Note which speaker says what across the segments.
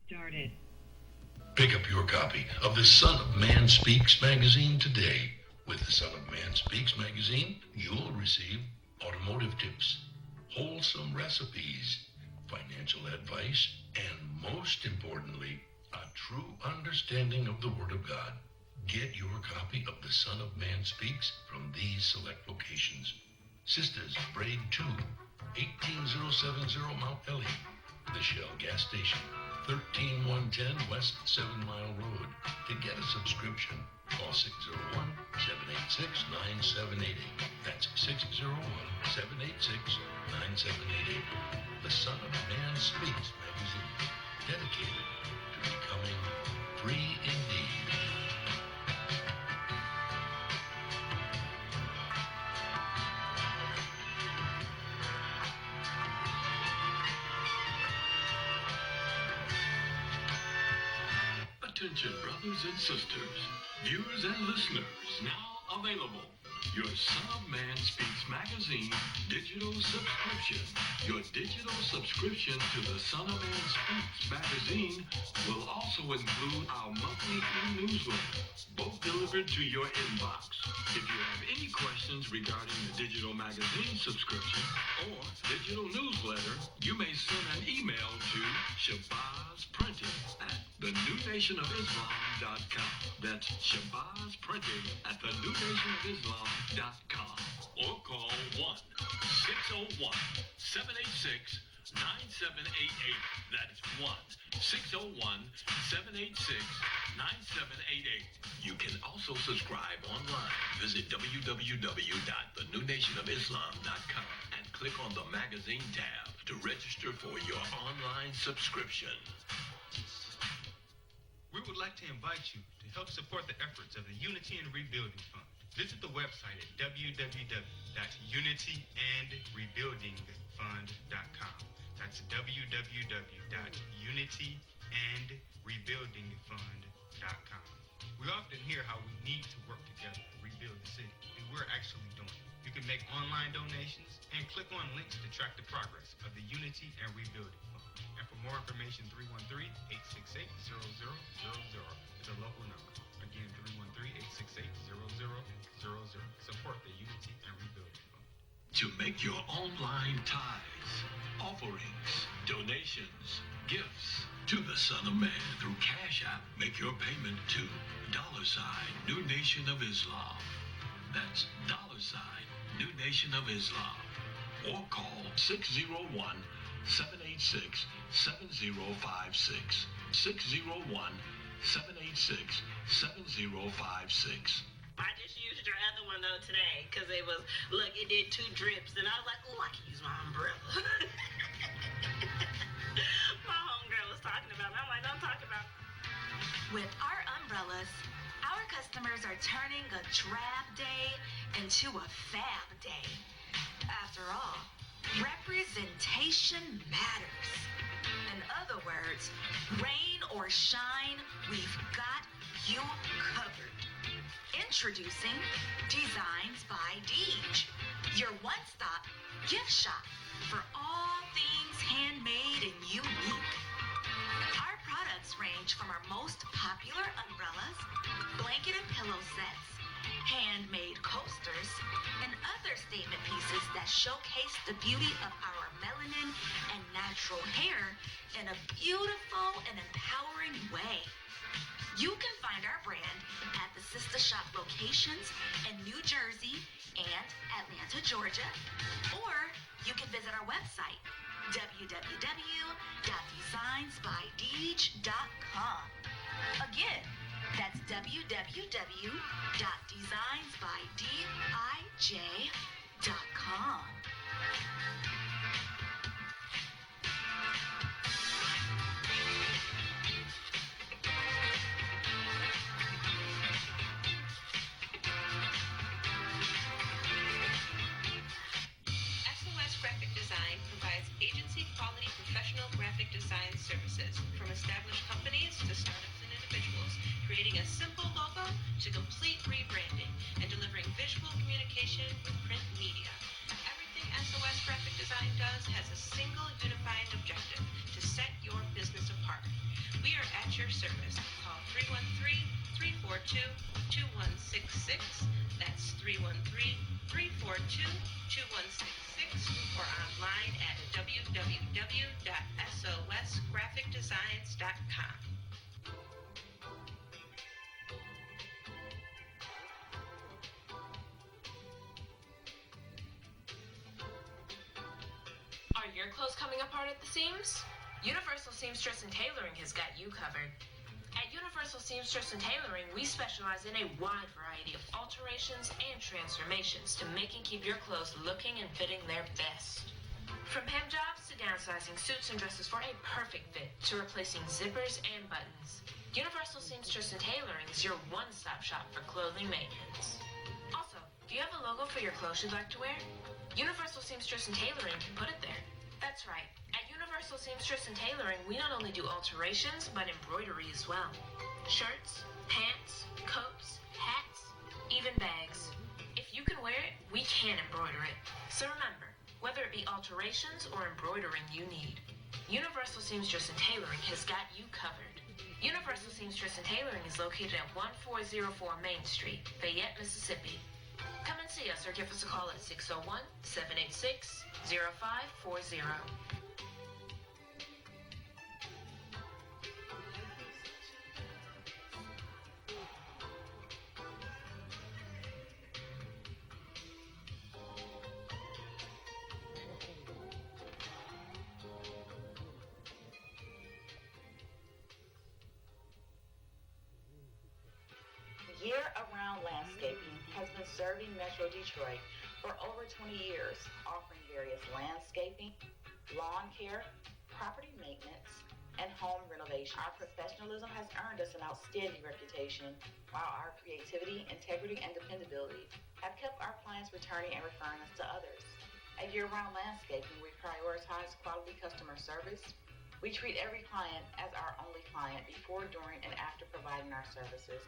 Speaker 1: Started.
Speaker 2: Pick up your copy of the Son of Man Speaks magazine today. With the Son of Man Speaks magazine, you'll receive automotive tips, wholesome recipes, financial advice, and most importantly, a true understanding of the Word of God. Get your copy of the Son of Man Speaks from these select locations. Sisters, Braid 2, 18070 Mount Elliott, the Shell gas station, 13110 West 7 Mile Road. To get a subscription, call 601-786-9788. That's 601-786-9788. The Son of Man Speaks magazine, dedicated to becoming free indeed.
Speaker 3: Attention, brothers and sisters, viewers and listeners, now available. Your Son of Man Speaks magazine digital subscription. Your digital subscription to the Son of Man Speaks magazine will also include our monthly e-newsletter, both delivered to your inbox. If you have any questions regarding the digital magazine subscription or digital newsletter, you may send an email to shabazsprinting@thenewnationofislam.com. That's shabazsprinting@thenewnationofislam.com. Or call 1-601-786-9788. That's 1-601-786-9788. You can also subscribe online. Visit www.thenewnationofislam.com and click on the magazine tab to register for your online subscription.
Speaker 4: We would like to invite you to help support the efforts of the Unity and Rebuilding Fund. Visit the website at www.unityandrebuildingfund.com. That's www.unityandrebuildingfund.com. We often hear how we need to work together to rebuild the city, and we're actually doing it. You can make online donations and click on links to track the progress of the Unity and Rebuilding Fund. And for more information, 313-868-0000 is a local number. Again, 313-868-0000. Support the Unity and Rebuilding Fund.
Speaker 3: To make your online tithes, offerings, donations, gifts to the Son of Man through Cash App, make your payment to $New Nation of Islam. That's $New Nation of Islam. Or call 601-786-7056. 601-786-7056.
Speaker 5: I just used your other one though today because it was, look, it did 2 drips and I was like, oh, I can use my umbrella. My homegirl was talking about it. I'm like, don't talk about it.
Speaker 6: With our umbrellas, our customers are turning a drab day into a fab day. After all, representation matters. In other words, rain or shine, we've got you covered. Introducing Designs by Deej, your one-stop gift shop for all things handmade and unique. Our products range from our most popular umbrellas, blanket and pillow sets, handmade coasters, and other statement pieces that showcase the beauty of our melanin and natural hair in a beautiful and empowering way. You can find our brand at the sister shop locations in New Jersey and Atlanta, Georgia, or you can visit our website, www.designsbydeej.com. Again, that's www.designsbydeej.com.
Speaker 7: Graphic Design provides agency-quality professional graphic design services from established companies to startups and individuals, creating a simple logo to complete rebranding and delivering visual communication with print media. Everything SOS Graphic Design does has a single unified objective: to set your business apart. 342-2166. That's 313-342-2166, or online at www.sosgraphicdesigns.com.
Speaker 1: Are your clothes coming apart at the seams? Universal Seamstress and Tailoring has got you covered. At Universal Seamstress and Tailoring, we specialize in a wide variety of alterations and transformations to make and keep your clothes looking and fitting their best. From hem jobs to downsizing suits and dresses for a perfect fit to replacing zippers and buttons, Universal Seamstress and Tailoring is your one-stop shop for clothing maintenance. Also, do you have a logo for your clothes you'd like to wear? Universal Seamstress and Tailoring can put it there. That's right. At Universal Seamstress and Tailoring, we not only do alterations, but embroidery as well. Shirts, pants, coats, hats, even bags. If you can wear it, we can embroider it. So remember, whether it be alterations or embroidering you need, Universal Seamstress and Tailoring has got you covered. Universal Seamstress and Tailoring is located at 1404 Main Street, Fayette, Mississippi. Come and see us or give us a call at 601-786-0540.
Speaker 8: Year-Around Landscaping has been serving Metro Detroit for over 20 years, offering various landscaping, lawn care, property maintenance, and home renovation. Our professionalism has earned us an outstanding reputation, while our creativity, integrity, and dependability have kept our clients returning and referring us to others. At Year-Round Landscaping, we prioritize quality customer service. We treat every client as our only client before, during, and after providing our services.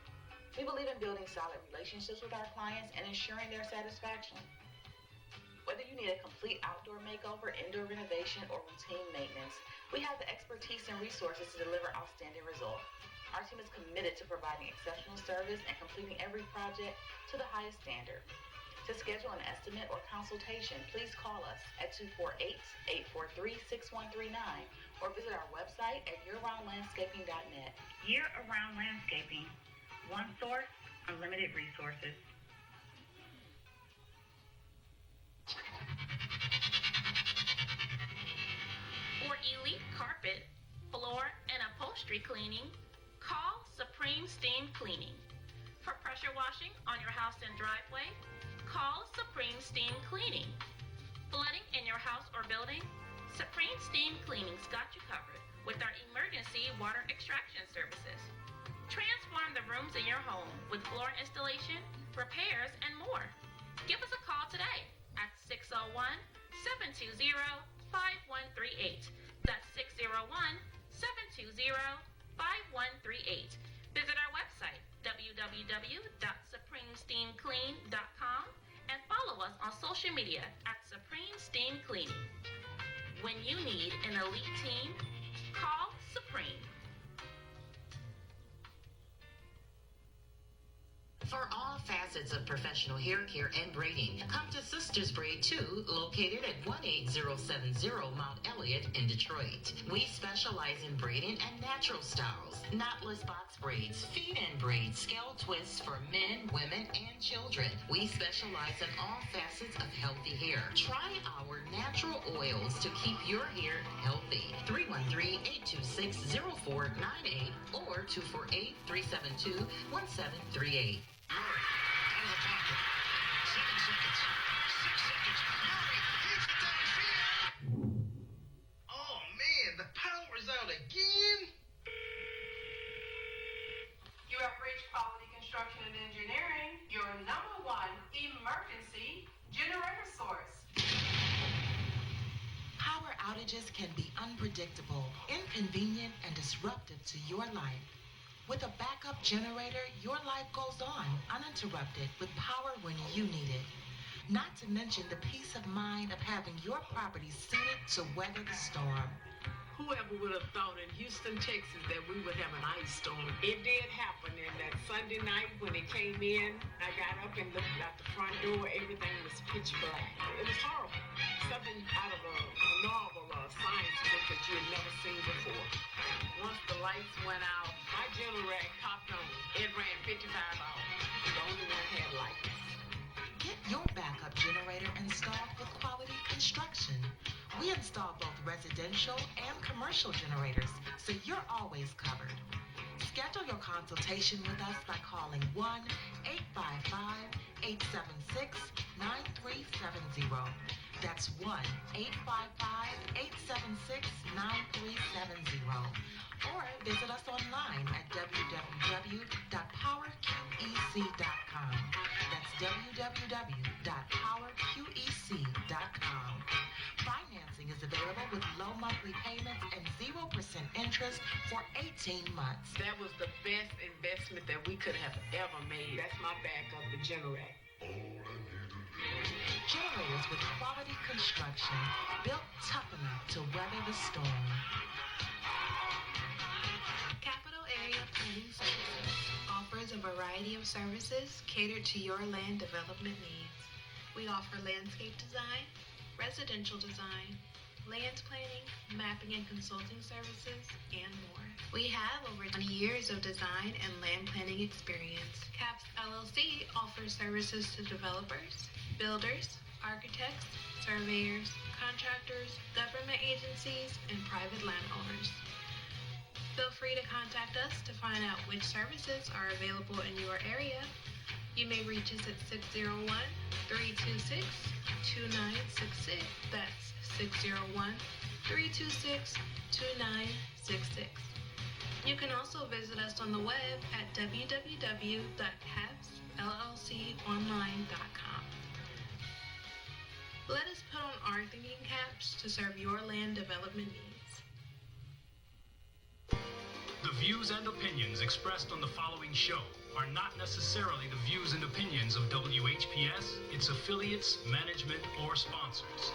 Speaker 8: We believe in building solid relationships with our clients and ensuring their satisfaction. Whether you need a complete outdoor makeover, indoor renovation, or routine maintenance, we have the expertise and resources to deliver outstanding results. Our team is committed to providing exceptional service and completing every project to the highest standard. To schedule an estimate or consultation, please call us at 248-843-6139 or visit our website at yearroundlandscaping.net. Year-Around Landscaping. One source, unlimited resources.
Speaker 5: For elite carpet, floor, and upholstery cleaning, call Supreme Steam Cleaning. For pressure washing on your house and driveway, call Supreme Steam Cleaning. Flooding in your house or building? Supreme Steam Cleaning's got you covered with our emergency water extraction services. Transform the rooms in your home with floor installation, repairs, and more. Give us a call today at 601-720-5138. That's 601-720-5138. Visit our website, www.supremesteamclean.com, and follow us on social media at Supreme Steam Cleaning. When you need an elite team, call Supreme.
Speaker 9: For all facets of professional hair care and braiding, come to Sisters Braid 2, located at 18070 Mount Elliott in Detroit. We specialize in braiding and natural styles, knotless box braids, feed-in braids, scale twists for men, women, and children. We specialize in all facets of healthy hair. Try our natural oils to keep your hair healthy. 313-826-0498 or 248-372-1738.
Speaker 10: Out of the pocket. 7 seconds. 6 seconds. Murray hits the downfield. Oh, man, the power's out again.
Speaker 11: You have reached Quality Construction and Engineering, your #1 emergency generator source.
Speaker 12: Power outages can be unpredictable, inconvenient, and disruptive to your life. With a backup generator, your life goes on uninterrupted with power when you need it. Not to mention the peace of mind of having your property suited to weather the storm.
Speaker 13: Whoever would have thought in Houston, Texas, that we would have an ice storm? It did happen, and that Sunday night when it came in, I got up and looked out the front door. Everything was pitch black. It was horrible. Something out of a novel or a science book that you had never seen before. Once the lights went out, my generator popped on. It ran 55 hours. The only one had lights.
Speaker 12: Get your backup generator installed with Quality Construction. We install both residential and commercial generators, so you're always covered. Schedule your consultation with us by calling 1-855-876-9370. That's 1-855-876-9370. Or visit us online at www.powerqec.com. That's www.powerqec.com. Financing is available with low monthly payments and 0% interest for 18 months.
Speaker 13: That was the best investment that we could have ever made. That's my backup, the generator.
Speaker 12: Generators with Quality Construction, built tough enough to weather the storm.
Speaker 7: Capital Area Planning Services offers a variety of services catered to your land development needs. We offer landscape design, residential design, land planning, mapping and consulting services, and more. We have over 20 years of design and land planning experience. CAPS LLC offers services to developers, builders, architects, surveyors, contractors, government agencies, and private landowners. Feel free to contact us to find out which services are available in your area. You may reach us at 601-326-2966. That's 601-326-2966. You can also visit us on the web at www.capsllconline.com. Let us put on our thinking caps to serve your land development needs.
Speaker 14: The views and opinions expressed on the following show are not necessarily the views and opinions of WHPS, its affiliates, management, or sponsors.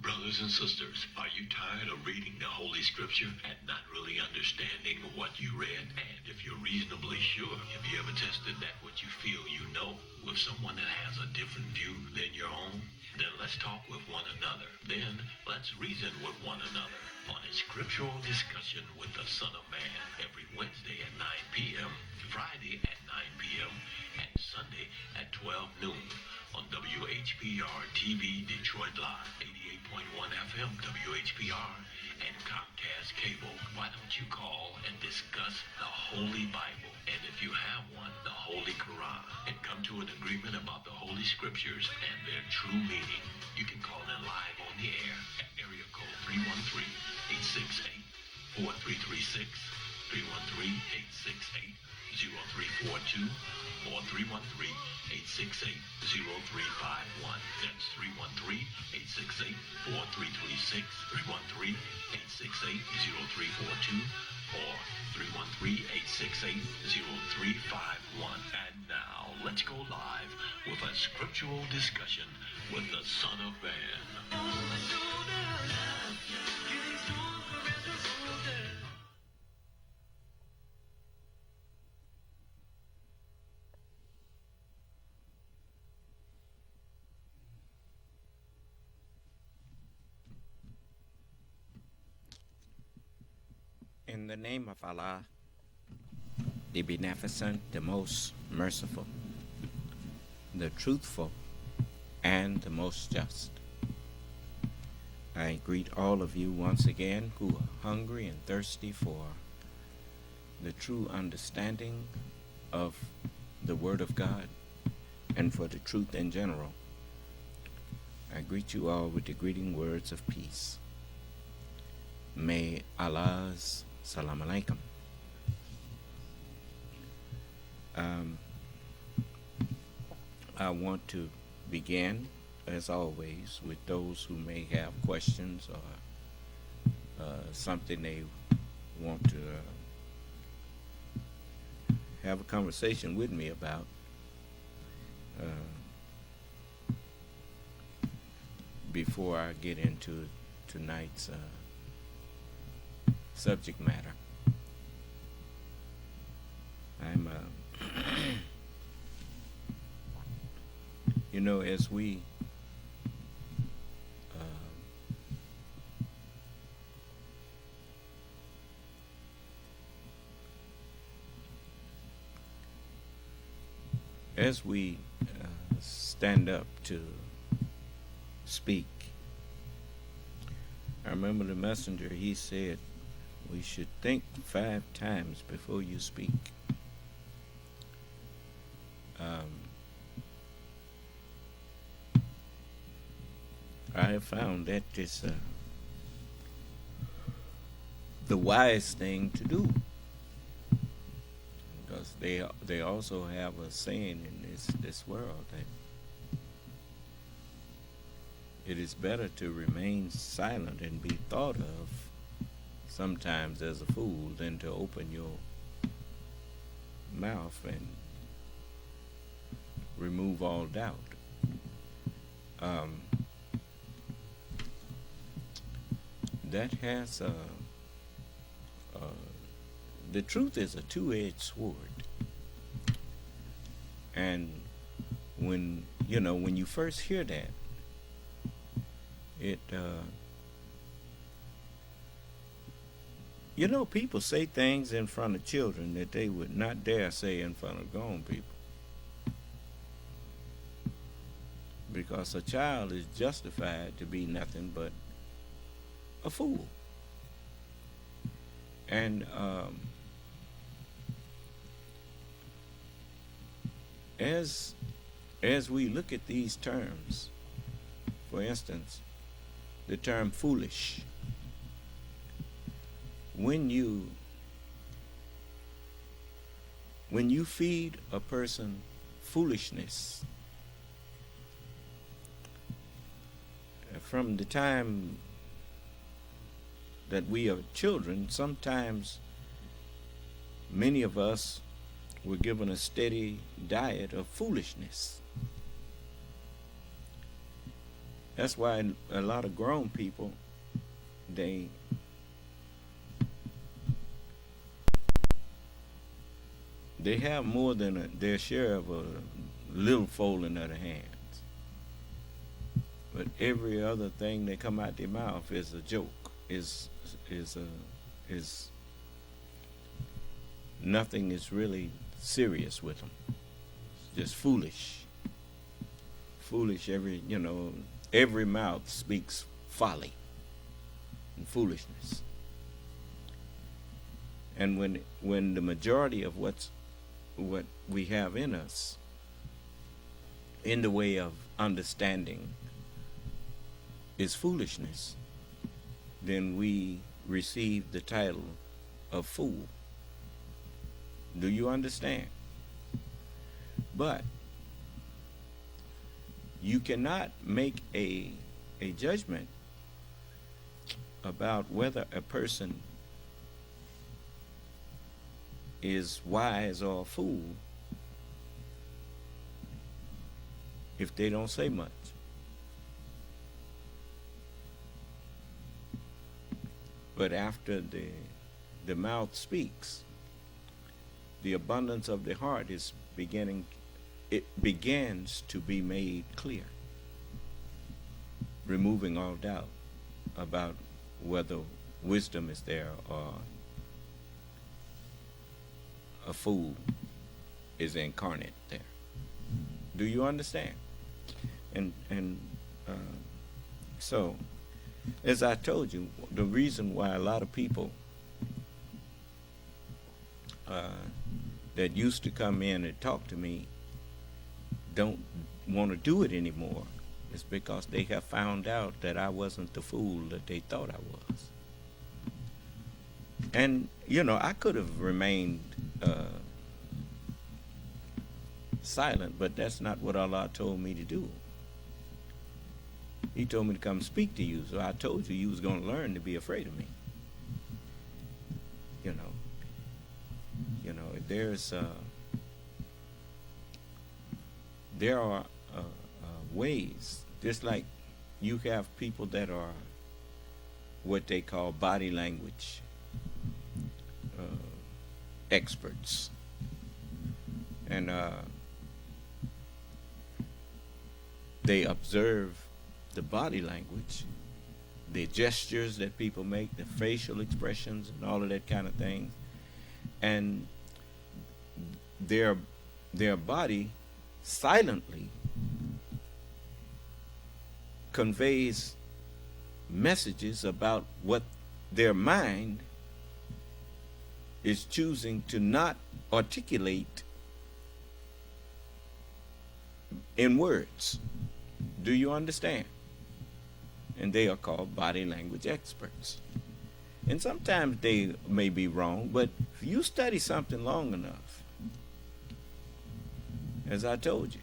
Speaker 2: Brothers and sisters, are you tired of reading the Holy Scripture and not really understanding what you read? And if you're reasonably sure, have you ever tested that what you feel you know with someone that has a different view than your own? Then let's talk with one another. Then let's reason with one another on a Scriptural Discussion with the Son of Man every Wednesday at 9 p.m., Friday at 9 p.m., and Sunday at 12 noon on WHPR TV Detroit Live, 88.1 FM WHPR, and Comcast Cable. Why don't you call and discuss the Holy Bible, and if you have one, the Holy Quran, and come to an agreement about the Holy Scriptures and their true meaning? You can call in live on the air at area code 313-868-4336, 313-868-0342, or 313-868-0351. That's 313-868-4336, 313-868-0342, or 313-868-0351. And now, let's go live with a Scriptural Discussion with the Son of Man.
Speaker 15: In the name of Allah, the Beneficent, the Most Merciful, the Truthful, and the Most Just, I greet all of you once again who are hungry and thirsty for the true understanding of the Word of God and for the truth in general. I greet you all with the greeting words of peace. May Allah's Salam Alaikum. I want to begin, as always, with those who may have questions or something they want to have a conversation with me about. before I get into tonight's subject matter. I'm, as we stand up to speak. I remember the messenger, he said, we should think 5 times before you speak. I have found that is the wise thing to do, because they also have a saying in this world that it is better to remain silent and be thought of sometimes as a fool than to open your mouth and remove all doubt. That has the truth is a two-edged sword, and when you first hear that, it people say things in front of children that they would not dare say in front of grown people, because a child is justified to be nothing but a fool. And as we look at these terms, for instance, the term foolish, when you feed a person foolishness, from the time that we are children, sometimes many of us were given a steady diet of foolishness. That's why a lot of grown people, they have more than their share of a little folding of the hands. But every other thing that come out their mouth is a joke. Is nothing is really serious with them. It's just foolish. Every mouth speaks folly and foolishness. And when the majority of what we have in us, in the way of understanding, is foolishness, then we receive the title of fool. Do you understand? But you cannot make a judgment about whether a person is wise or a fool if they don't say much. But after the mouth speaks, the abundance of the heart begins to be made clear, removing all doubt about whether wisdom is there or a fool is incarnate there. Do you understand? And so, as I told you, the reason why a lot of people that used to come in and talk to me don't want to do it anymore is because they have found out that I wasn't the fool that they thought I was. And, I could have remained silent, but that's not what Allah told me to do. He told me to come speak to you, so I told you was going to learn to be afraid of me. There are ways, just like you have people that are what they call body language experts. And they observe the body language, the gestures that people make, the facial expressions, and all of that kind of thing. And their body silently conveys messages about what their mind is choosing to not articulate in words. Do you understand? And they are called body language experts. And sometimes they may be wrong, but if you study something long enough, as I told you,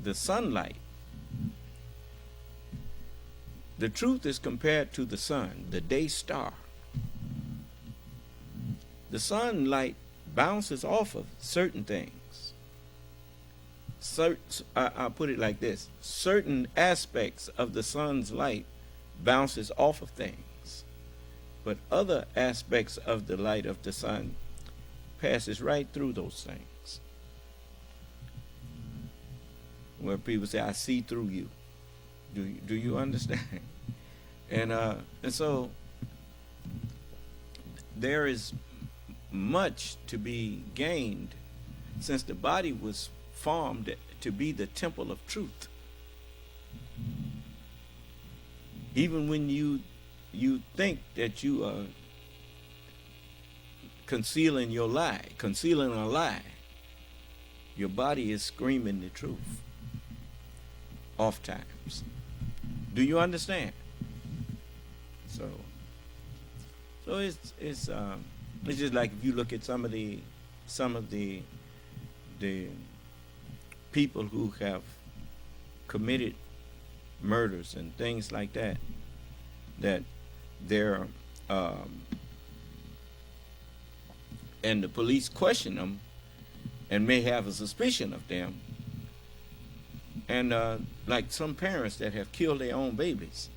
Speaker 15: the sunlight, the truth is compared to the sun, the day star. The sunlight bounces off of certain things. I'll put it like this. Certain aspects of the sun's light bounces off of things, but other aspects of the light of the sun passes right through those things. Where people say, I see through you. Do you understand? And so there is much to be gained, since the body was formed to be the temple of truth. Even when you think that you are concealing a lie, your body is screaming the truth oft times. Do you understand? So it's just like if you look at some of the people who have committed murders and things like that, that they're and the police question them and may have a suspicion of them, and like some parents that have killed their own babies.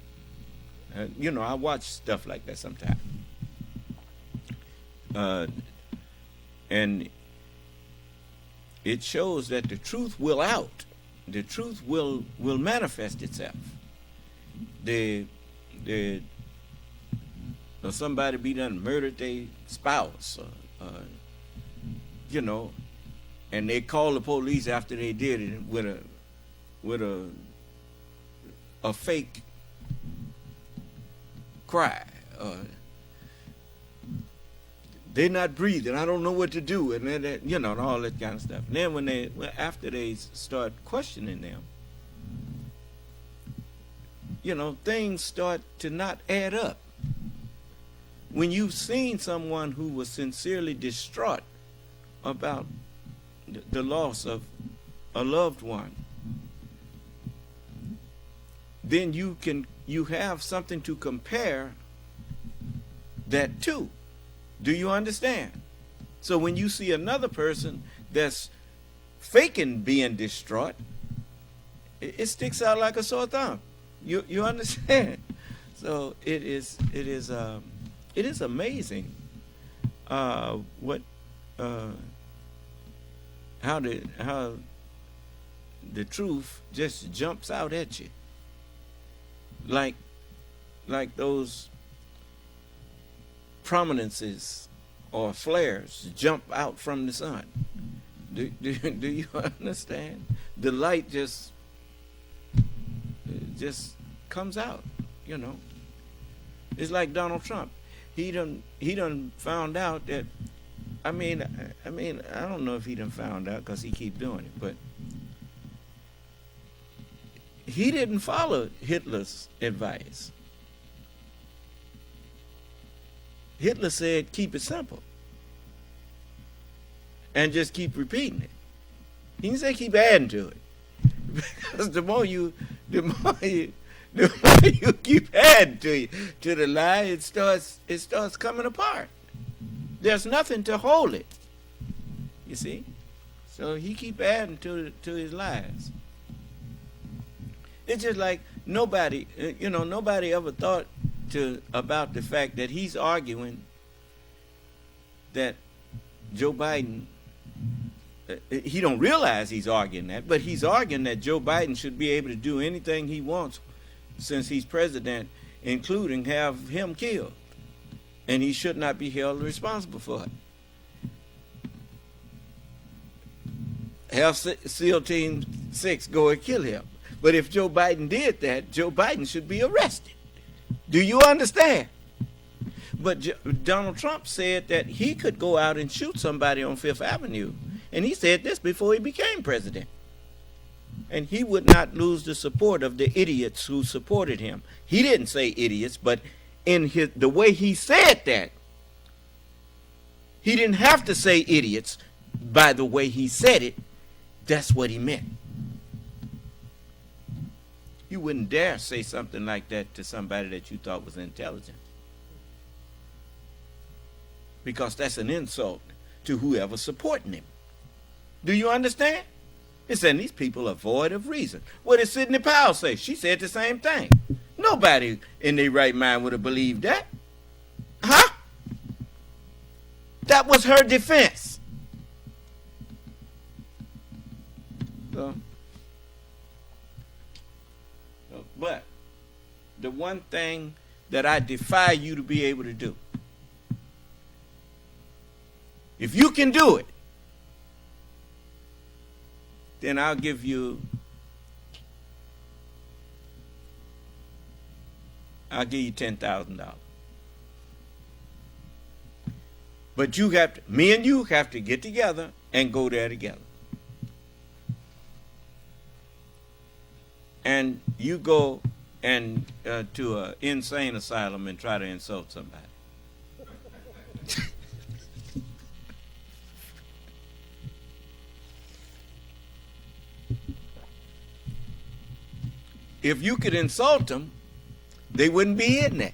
Speaker 15: I watch stuff like that sometimes, and it shows that the truth will out. The truth will manifest itself. Or somebody be done murdered their spouse, and they call the police after they did it with a fake cry. They're not breathing. I don't know what to do, and and all that kind of stuff. And then after they start questioning them, things start to not add up. When you've seen someone who was sincerely distraught about the loss of a loved one, then you have something to compare that to. Do you understand? So when you see another person that's faking being distraught, it sticks out like a sore thumb. You understand? So it is amazing how the truth just jumps out at you like those prominences or flares jump out from the sun. Do you understand? The light just comes out. It's like Donald Trump. He done found out that. I mean, I don't know if he done found out because he keep doing it, but he didn't follow Hitler's advice. Hitler said, keep it simple. And just keep repeating it. He didn't say keep adding to it. Because the more you keep adding to the lie, it starts coming apart. There's nothing to hold it. You see? So he keep adding to his lies. It's just like nobody, nobody ever thought about the fact that he's arguing that Joe Biden, he don't realize he's arguing that, but he's arguing that Joe Biden should be able to do anything he wants since he's president, including have him killed, and he should not be held responsible for it. Have SEAL Team 6 go and kill him. But if Joe Biden did that, Joe Biden should be arrested. Do you understand? But Donald Trump said that he could go out and shoot somebody on Fifth Avenue. And he said this before he became president. And he would not lose the support of the idiots who supported him. He didn't say idiots, but in the way he said that, he didn't have to say idiots. By the way he said it, that's what he meant. You wouldn't dare say something like that to somebody that you thought was intelligent, because that's an insult to whoever's supporting him. Do you understand? It's saying these people are void of reason. What did Sidney Powell say? She said the same thing. Nobody in their right mind would have believed that. Huh? That was her defense. But the one thing that I defy you to be able to do, if you can do it, then I'll give you $10,000. But me and you have to get together and go there together. And you go and to an insane asylum and try to insult somebody. If you could insult them, they wouldn't be in there.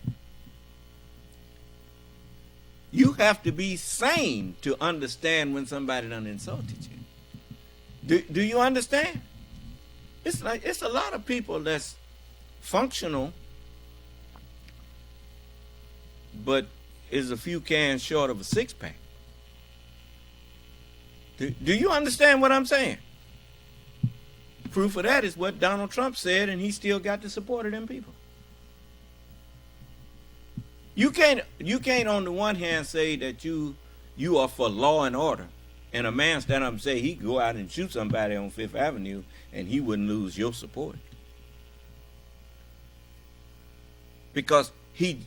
Speaker 15: You have to be sane to understand when somebody done insulted you. Do you understand? It's a lot of people that's functional, but is a few cans short of a six-pack. Do you understand what I'm saying? Proof of that is what Donald Trump said, and he still got the support of them people. You can't on the one hand say that you are for law and order, and a man stand up and say he could go out and shoot somebody on Fifth Avenue and he wouldn't lose your support. Because you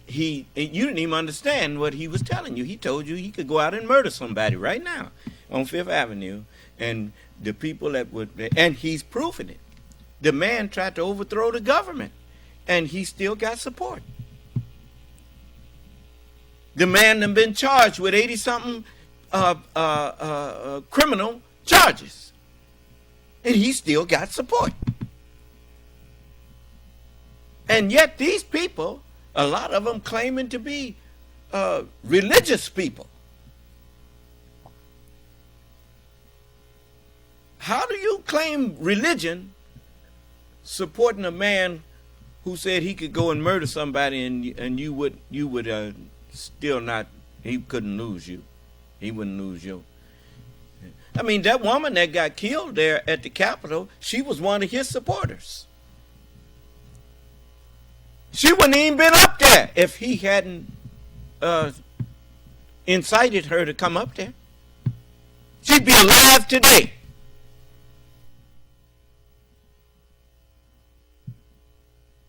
Speaker 15: didn't even understand what he was telling you. He told you he could go out and murder somebody right now on Fifth Avenue, and the people that would, and he's proving it. The man tried to overthrow the government, and he still got support. The man had been charged with 80-something criminal charges, and he still got support. And yet these people, a lot of them claiming to be religious people. How do you claim religion supporting a man who said he could go and murder somebody and you would still not, he couldn't lose you. He wouldn't lose you. I mean, that woman that got killed there at the Capitol, she was one of his supporters. She wouldn't even been up there if he hadn't incited her to come up there. She'd be alive today.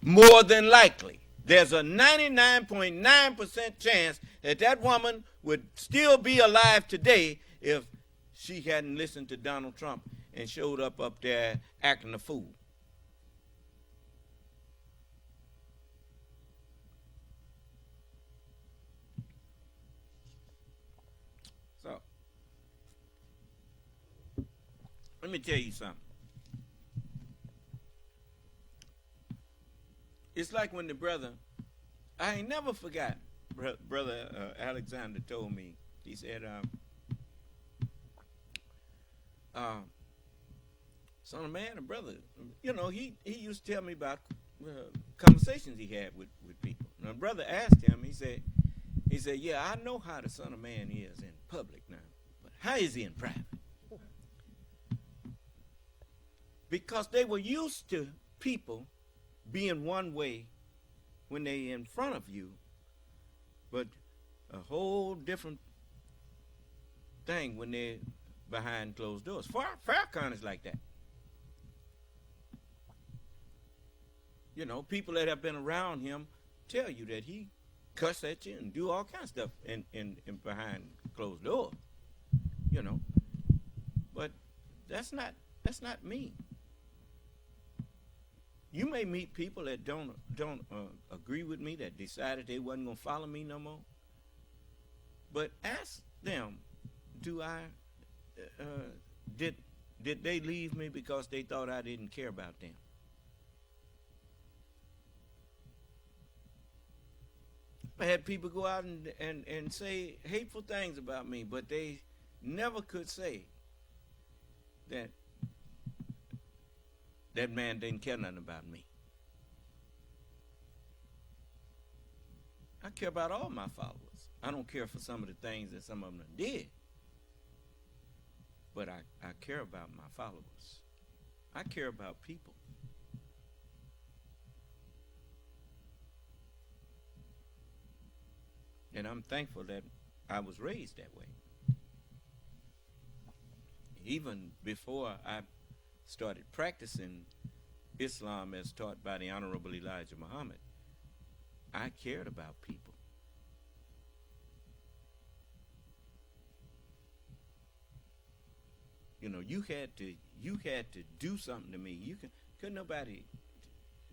Speaker 15: More than likely. There's a 99.9% chance that that woman would still be alive today if she hadn't listened to Donald Trump and showed up there acting a fool. So, let me tell you something. It's like when the brother, I ain't never forgot, brother Alexander told me, he said, Son of man, a brother. You know, he used to tell me about conversations he had with people. And a brother asked him, he said, yeah, I know how the Son of Man is in public now, but how is he in private? Because they were used to people being one way when they in front of you, but a whole different thing when they're behind closed doors. Farrakhan is like that. You know, people that have been around him tell you that he cuss at you and do all kinds of stuff in behind closed doors. You know, but that's not me. You may meet people that don't agree with me, that decided they wasn't gonna follow me no more. But ask them, did they leave me because they thought I didn't care about them? I had people go out and say hateful things about me, but they never could say that that man didn't care nothing about me. I care about all my followers. I don't care for some of the things that some of them did, but I care about my followers. I care about people. And I'm thankful that I was raised that way. Even before I started practicing Islam as taught by the Honorable Elijah Muhammad, I cared about people. You know, you had to do something to me. Couldn't nobody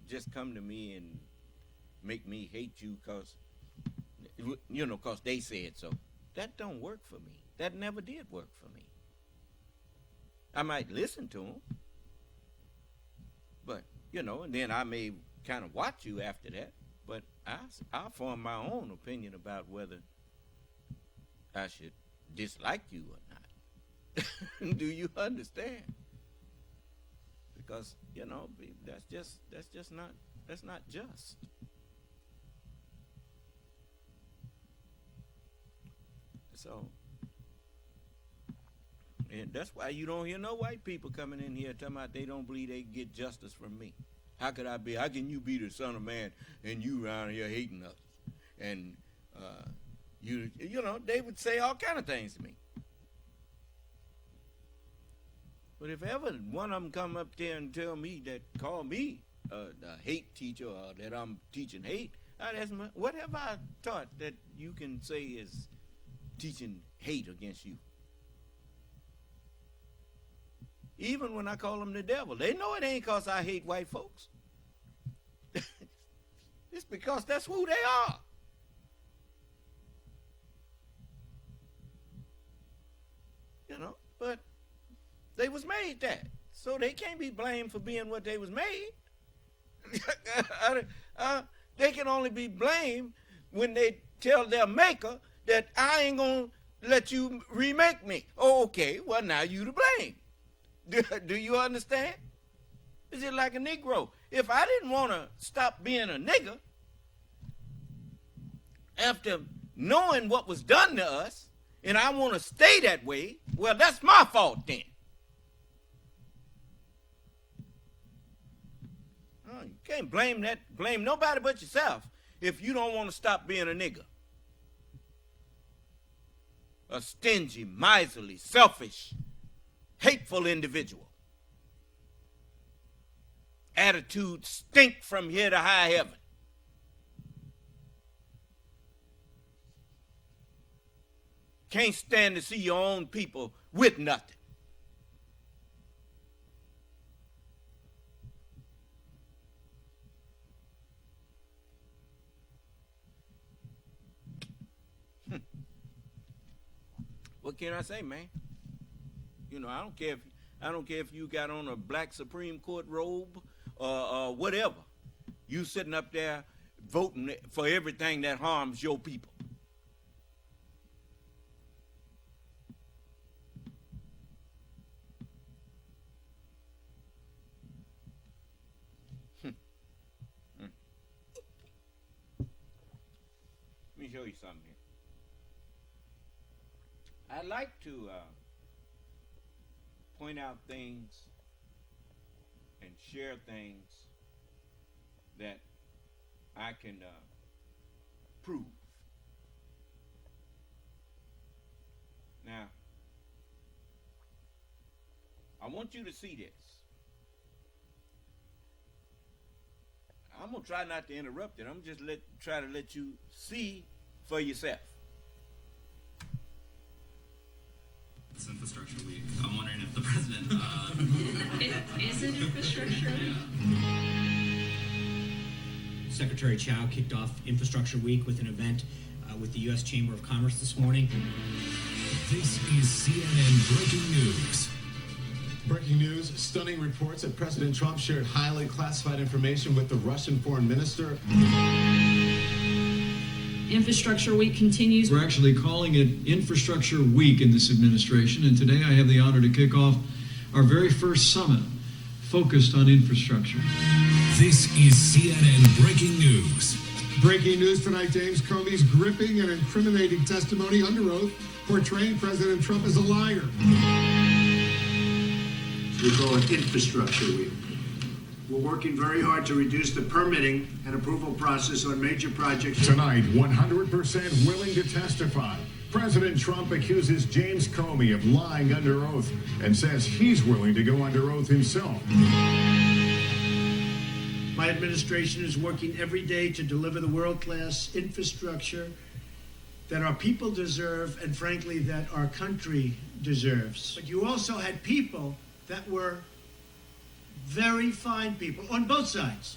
Speaker 15: just come to me and make me hate you because they said so. That don't work for me. That never did work for me. I might listen to them, but, and then I may kind of watch you after that, but I'll form my own opinion about whether I should dislike you or not. Do you understand? Because, that's not just. So, and that's why you don't hear no white people coming in here talking about they don't believe they get justice from me. How can you be the Son of Man and you around here hating us? And they would say all kind of things to me. But if ever one of them come up there and call me a hate teacher or that I'm teaching hate, what have I taught that you can say is teaching hate against you? Even when I call them the devil, they know it ain't because I hate white folks. It's because that's who they are. But they was made that. So they can't be blamed for being what they was made. They can only be blamed when they tell their maker that I ain't going to let you remake me. Oh, okay, well, now you to blame. Do you understand? Is it like a Negro? If I didn't want to stop being a nigger after knowing what was done to us, and I want to stay that way, well, that's my fault then. You can't blame nobody but yourself if you don't want to stop being a nigger. A stingy, miserly, selfish, hateful individual. Attitudes stink from here to high heaven. Can't stand to see your own people with nothing. What can I say, man? I don't care if you got on a black Supreme Court robe or whatever. You sitting up there voting for everything that harms your people. something here. I like to point out things and share things that I can prove. Now, I want you to see this. I'm going to try not to interrupt it. I'm just try to let you see for yourself.
Speaker 16: It's Infrastructure Week. I'm wondering if the president...
Speaker 17: Is it Infrastructure Week?
Speaker 18: Secretary Chow kicked off Infrastructure Week with an event with the U.S. Chamber of Commerce this morning.
Speaker 19: This is CNN Breaking News.
Speaker 20: Breaking news, stunning reports that President Trump shared highly classified information with the Russian foreign minister.
Speaker 17: Infrastructure Week continues.
Speaker 21: We're actually calling it Infrastructure Week in this administration, and today I have the honor to kick off our very first summit focused on infrastructure.
Speaker 19: This is CNN Breaking News.
Speaker 20: Breaking news tonight, James Comey's gripping and incriminating testimony under oath portraying President Trump as a liar.
Speaker 22: We call it Infrastructure Week. We're working very hard to reduce the permitting and approval process on major projects.
Speaker 20: Tonight, 100% willing to testify. President Trump accuses James Comey of lying under oath and says he's willing to go under oath himself.
Speaker 22: My administration is working every day to deliver the world-class infrastructure that our people deserve and, frankly, that our country deserves. But you also had people that were very fine people on both sides.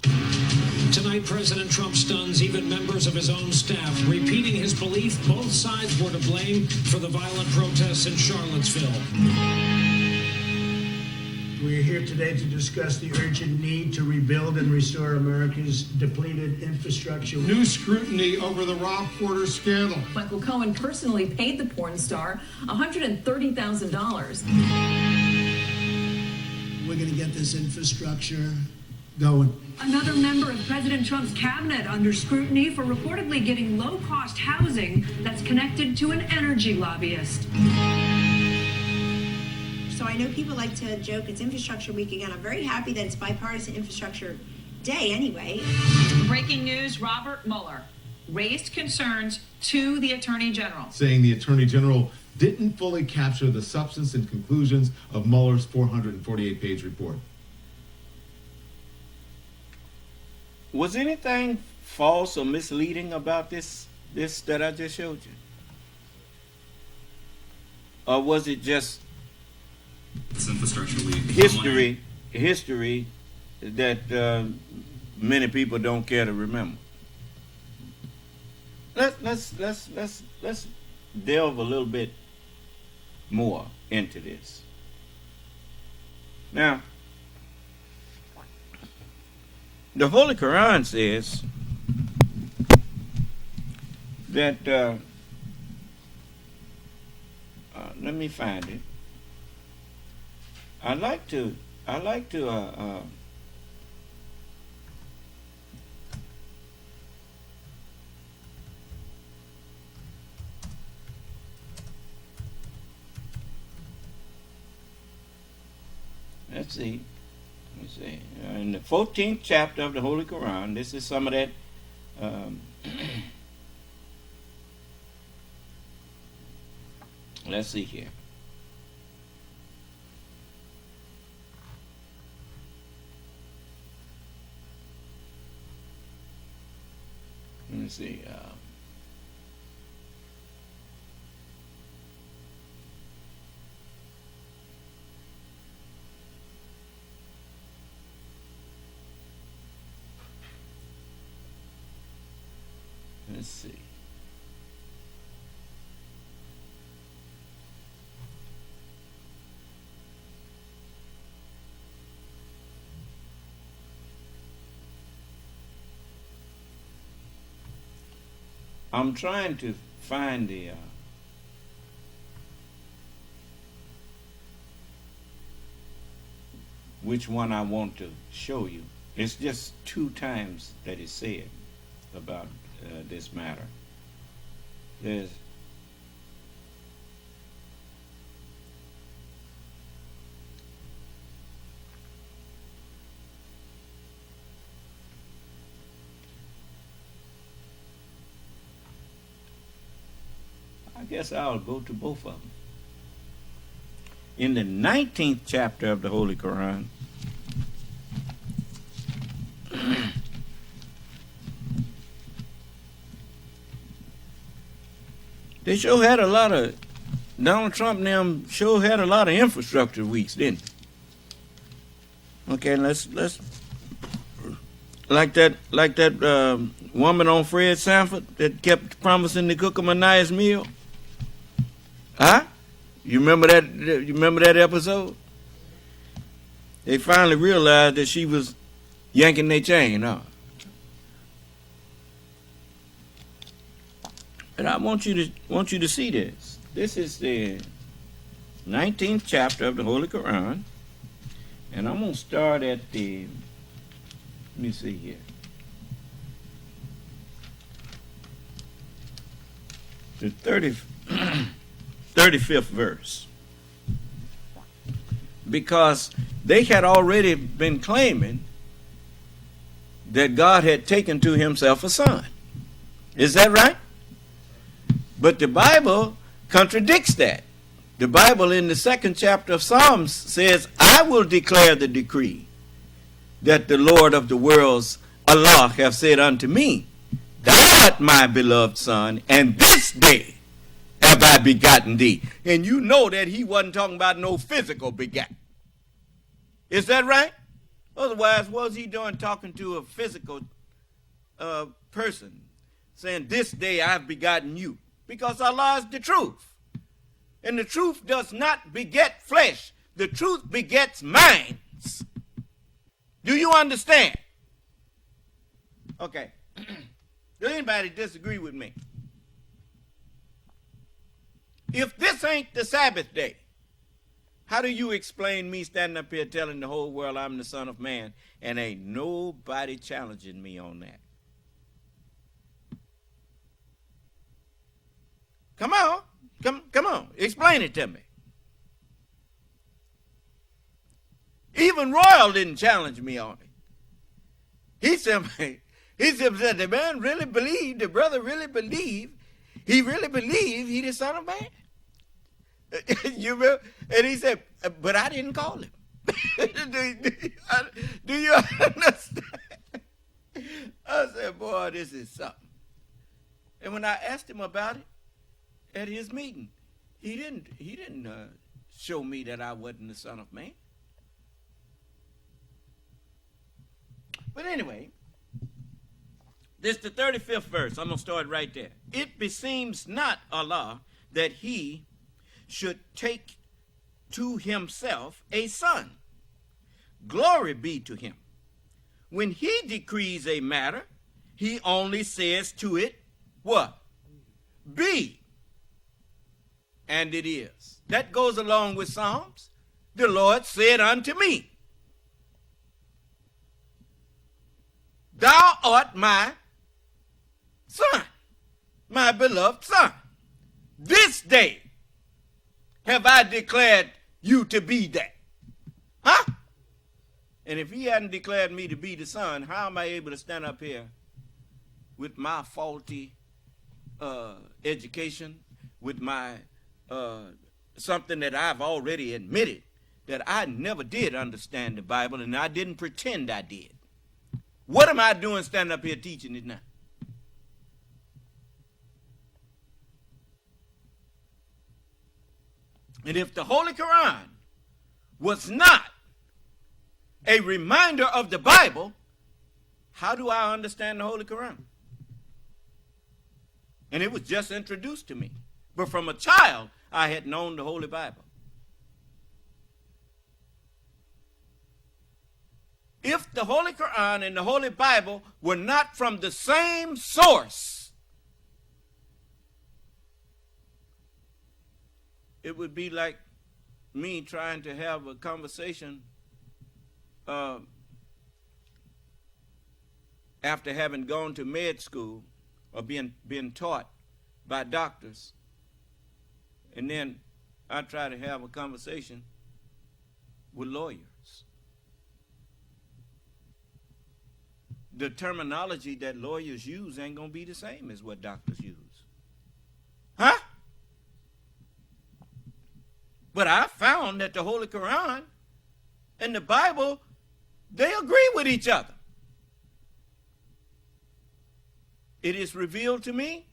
Speaker 23: Tonight, President Trump stuns even members of his own staff, repeating his belief both sides were to blame for the violent protests in Charlottesville.
Speaker 22: We're here today to discuss the urgent need to rebuild and restore America's depleted infrastructure.
Speaker 20: New scrutiny over the Rob Porter scandal.
Speaker 17: Michael Cohen personally paid the porn star $130,000.
Speaker 22: We're going to get this infrastructure going.
Speaker 17: Another member of President Trump's cabinet under scrutiny for reportedly getting low-cost housing that's connected to an energy lobbyist.
Speaker 24: So I know people like to joke it's Infrastructure Week again. I'm very happy that it's Bipartisan Infrastructure Day anyway.
Speaker 17: Breaking news, Robert Mueller raised concerns to the Attorney General,
Speaker 20: saying the Attorney General didn't fully capture the substance and conclusions of Mueller's 448-page report.
Speaker 15: Was anything false or misleading about this that I just showed you? Or was it just
Speaker 16: It's Infrastructure Week.
Speaker 15: history that many people don't care to remember? Let's delve a little bit more into this. Now, the Holy Quran says that let me find it. I like to let's see. In the 14th chapter of the Holy Quran, this is some of that let's see here. Let me see. Let's see. I'm trying to find the which one I want to show you. It's just 2 times that it's said about this matter. Yes. I guess I'll go to both of them. In the 19th chapter of the Holy Quran, they sure had a lot of, Donald Trump and them sure had a lot of infrastructure weeks, didn't they? Okay, let's like that woman on Fred Sanford that kept promising to cook him a nice meal. Huh? You remember that? You remember that episode? They finally realized that she was yanking their chain, huh? And I want you to see this. This is the 19th chapter of the Holy Quran, and I'm going to start at the. Let me see here. The 35th verse. Because they had already been claiming that God had taken to himself a son. Is that right? But the Bible contradicts that. The Bible in the 2nd chapter of Psalms says, I will declare the decree that the Lord of the worlds, Allah, have said unto me, Thou art my beloved son, and this day have I begotten thee. And you know that he wasn't talking about no physical begat. Is that right? Otherwise, what was he doing talking to a physical person, saying, this day I've begotten you? Because Allah is the truth. And the truth does not beget flesh. The truth begets minds. Do you understand? Okay. Does anybody disagree with me? If this ain't the Sabbath day, how do you explain me standing up here telling the whole world I'm the Son of Man and ain't nobody challenging me on that? Come on. Come on. Explain it to me. Even Royal didn't challenge me on it. He simply said, the man really believed, the brother really believed, he really believed he the Son of Man. You remember? And he said, but I didn't call him. Do you understand? I said, boy, this is something. And when I asked him about it at his meeting, he didn't show me that I wasn't the Son of Man. But anyway, this is the 35th verse. I'm going to start right there. It beseems not Allah that he should take to himself a son. Glory be to him. When he decrees a matter, he only says to it, what? Be. And it is. That goes along with Psalms. The Lord said unto me, Thou art my son, my beloved son. This day have I declared you to be that. Huh? And if he hadn't declared me to be the son, how am I able to stand up here with my faulty education, with my something that I've already admitted that I never did understand the Bible and I didn't pretend I did? What am I doing standing up here teaching it now? And if the Holy Quran was not a reminder of the Bible, how do I understand the Holy Quran? And it was just introduced to me. But from a child, I had known the Holy Bible. If the Holy Quran and the Holy Bible were not from the same source, it would be like me trying to have a conversation after having gone to med school or being taught by doctors, and then I try to have a conversation with lawyers. The terminology that lawyers use ain't going to be the same as what doctors use. Huh? But I found that the Holy Quran and the Bible, they agree with each other. It is revealed to me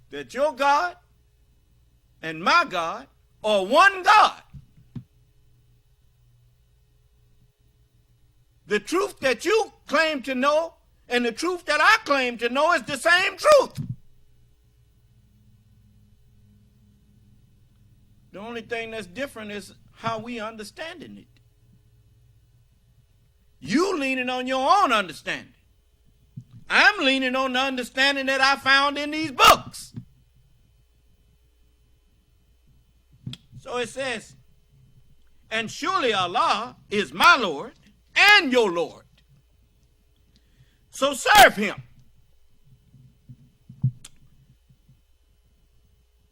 Speaker 15: that your God and my God are one God. The truth that you claim to know and the truth that I claim to know is the same truth. The only thing that's different is how we understanding it. You leaning on your own understanding. I'm leaning on the understanding that I found in these books. So it says, and surely Allah is my Lord and your Lord. So serve him.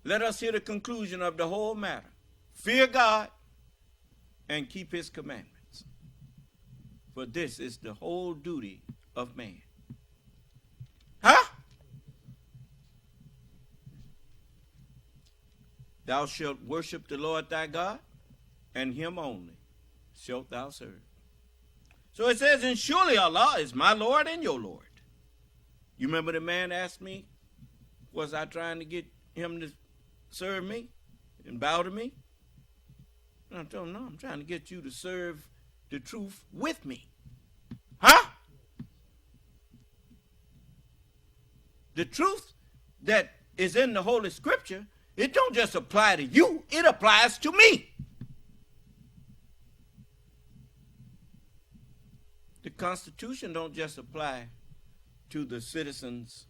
Speaker 15: Let us hear the conclusion of the whole matter. Fear God and keep his commandments. For this is the whole duty of man. Huh? Thou shalt worship the Lord thy God, and him only shalt thou serve. So it says, and surely Allah is my Lord and your Lord. You remember the man asked me, was I trying to get him to serve me and bow to me? And I told him, no, I'm trying to get you to serve the truth with me. Huh? The truth that is in the Holy Scripture, it don't just apply to you, it applies to me. The Constitution don't just apply to the citizens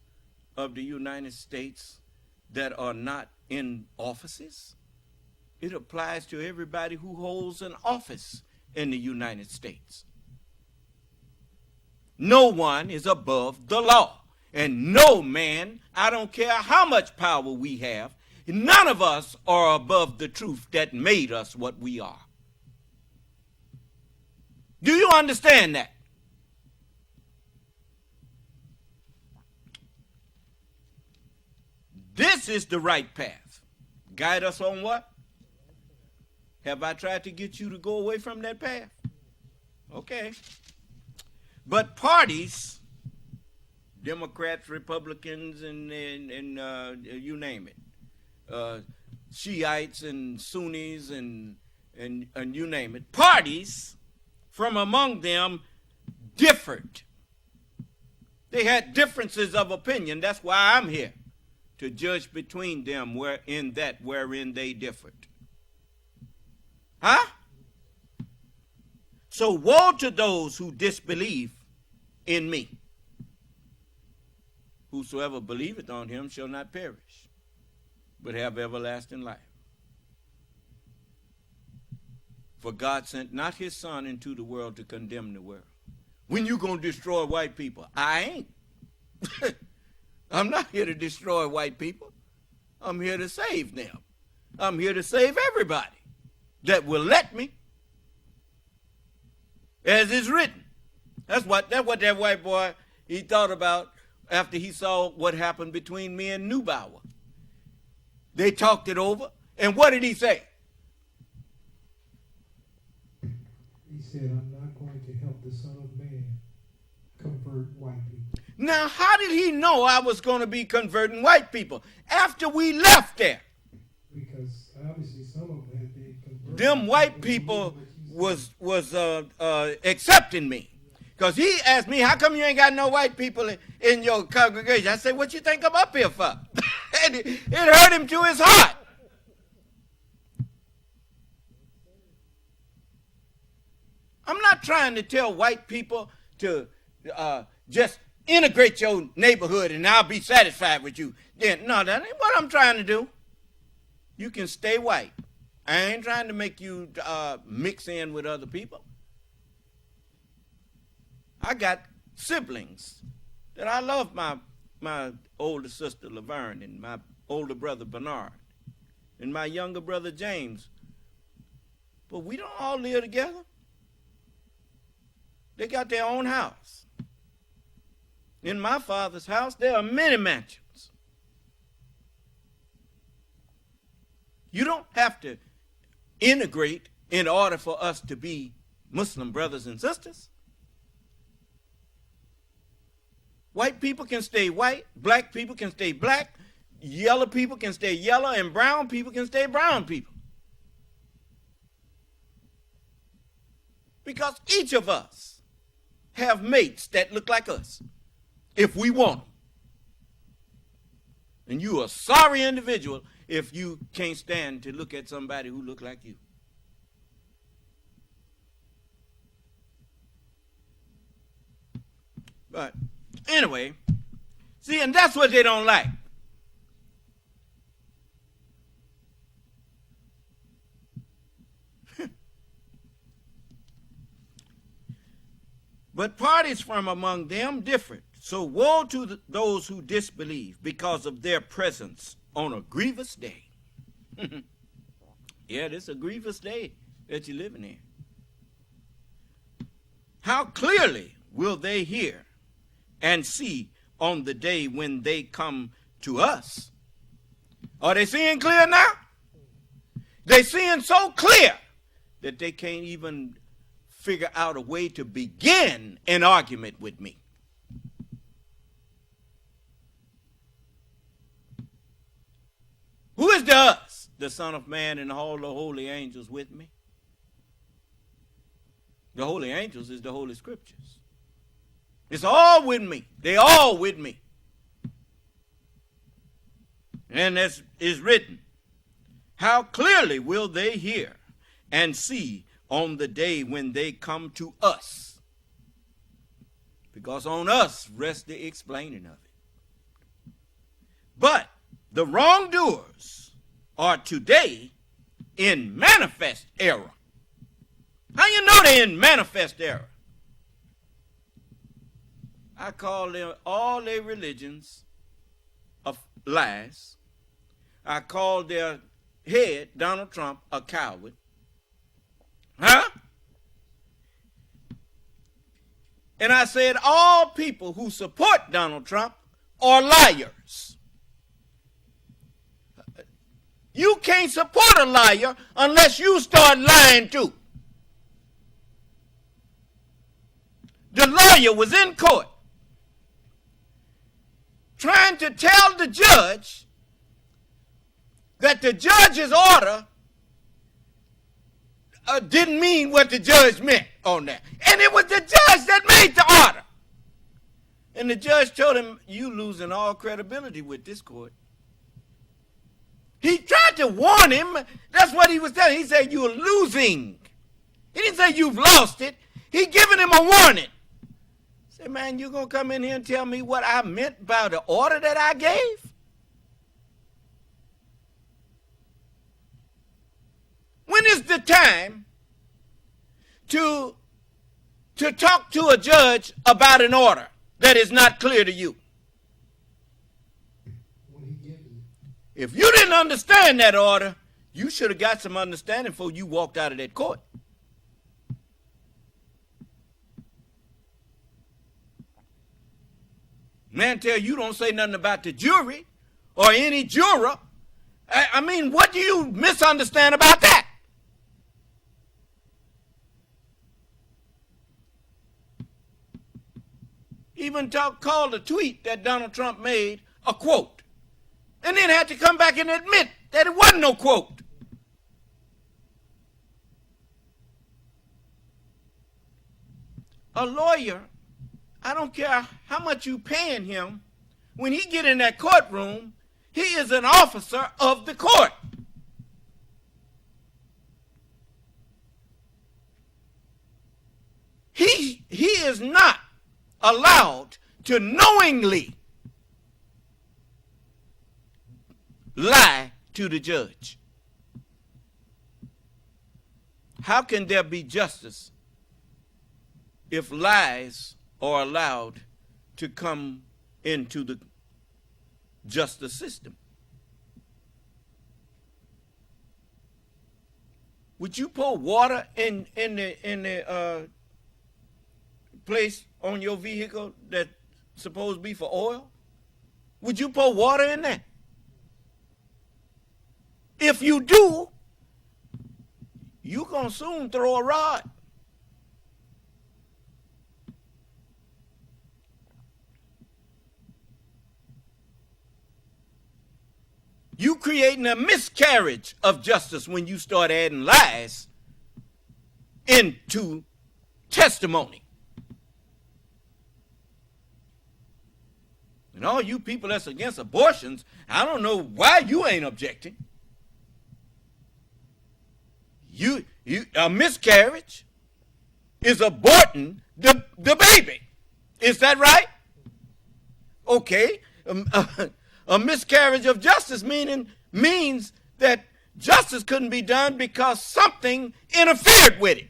Speaker 15: of the United States that are not in offices. It applies to everybody who holds an office in the United States. No one is above the law. And no man, I don't care how much power we have, none of us are above the truth that made us what we are. Do you understand that? This is the right path. Guide us on what? Have I tried to get you to go away from that path? Okay. But parties, Democrats, Republicans, and you name it, Shiites and Sunnis and you name it, parties from among them differed. They had differences of opinion. That's why I'm here, to judge between them wherein they differed. Huh? So woe to those who disbelieve in me. Whosoever believeth on him shall not perish, but have everlasting life. For God sent not his Son into the world to condemn the world. When you going to destroy white people? I ain't. I'm not here to destroy white people. I'm here to save them. I'm here to save everybody that will let me. As is written. That's what that white boy, he thought about after he saw what happened between me and Neubauer. They talked it over, and what did he say?
Speaker 1: He said, I'm not going to help the Son of Man convert white people.
Speaker 15: Now, how did he know I was going to be converting white people after we left there?
Speaker 1: Because obviously some of them had been converted.
Speaker 15: Them white people was accepting me. Because he asked me, how come you ain't got no white people in your congregation? I said, what you think I'm up here for? And it hurt him to his heart. I'm not trying to tell white people to just integrate your neighborhood and I'll be satisfied with you. No, that ain't what I'm trying to do. You can stay white. I ain't trying to make you mix in with other people. I got siblings that I love, my older sister Laverne and my older brother Bernard and my younger brother James. But we don't all live together. They got their own house. In my Father's house, there are many mansions. You don't have to integrate in order for us to be Muslim brothers and sisters. White people can stay white, black people can stay black, yellow people can stay yellow, and brown people can stay brown people. Because each of us have mates that look like us, if we want them. And you are a sorry individual if you can't stand to look at somebody who look like you. But anyway, see, and that's what they don't like. But parties from among them differed. So woe to those who disbelieve because of their presence on a grievous day. Yeah, this is a grievous day that you're living in. How clearly will they hear and see on the day when they come to us? Are they seeing clear now? They're seeing so clear that they can't even figure out a way to begin an argument with me. Who is the us? The Son of Man and all the holy angels with me. The holy angels is the Holy Scriptures. It's all with me. They all with me. And as is written, how clearly will they hear and see on the day when they come to us? Because on us rests the explaining of it. But the wrongdoers are today in manifest error. How you know they're in manifest error? I call them all their religions of lies. I call their head, Donald Trump, a coward. Huh? And I said all people who support Donald Trump are liars. You can't support a liar unless you start lying too. The lawyer was in court trying to tell the judge that the judge's order didn't mean what the judge meant on that. And it was the judge that made the order. And the judge told him, you losing all credibility with this court. He tried to warn him. That's what he was telling. He said, you're losing. He didn't say you've lost it. He giving him a warning. He said, man, you going to come in here and tell me what I meant by the order that I gave? When is the time to talk to a judge about an order that is not clear to you? If you didn't understand that order, you should have got some understanding before you walked out of that court. Man, tell you don't say nothing about the jury or any juror. I mean, what do you misunderstand about that? Even called a tweet that Donald Trump made a quote. And then had to come back and admit that it wasn't no quote. A lawyer, I don't care how much you paying him, when he get in that courtroom, he is an officer of the court. He is not allowed to knowingly lie to the judge. How can there be justice if lies are allowed to come into the justice system? Would you pour water in the place on your vehicle that's supposed to be for oil? Would you pour water in there? If you do, you're going to soon throw a rod. You creating a miscarriage of justice when you start adding lies into testimony. And all you people that's against abortions, I don't know why you ain't objecting. A miscarriage is aborting the baby. Is that right? Okay. A miscarriage of justice means that justice couldn't be done because something interfered with it.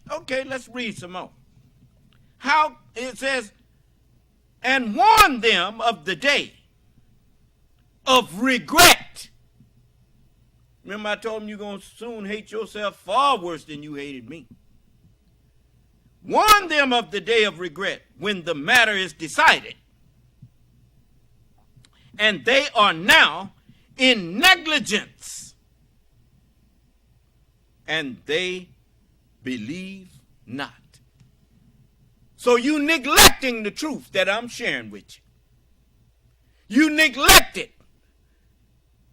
Speaker 15: Okay, let's read some more. How it says, and warn them of the day of regret. Remember I told them you're going to soon hate yourself far worse than you hated me. Warn them of the day of regret when the matter is decided. And they are now in negligence. And they believe not. So you neglecting the truth that I'm sharing with you. You neglected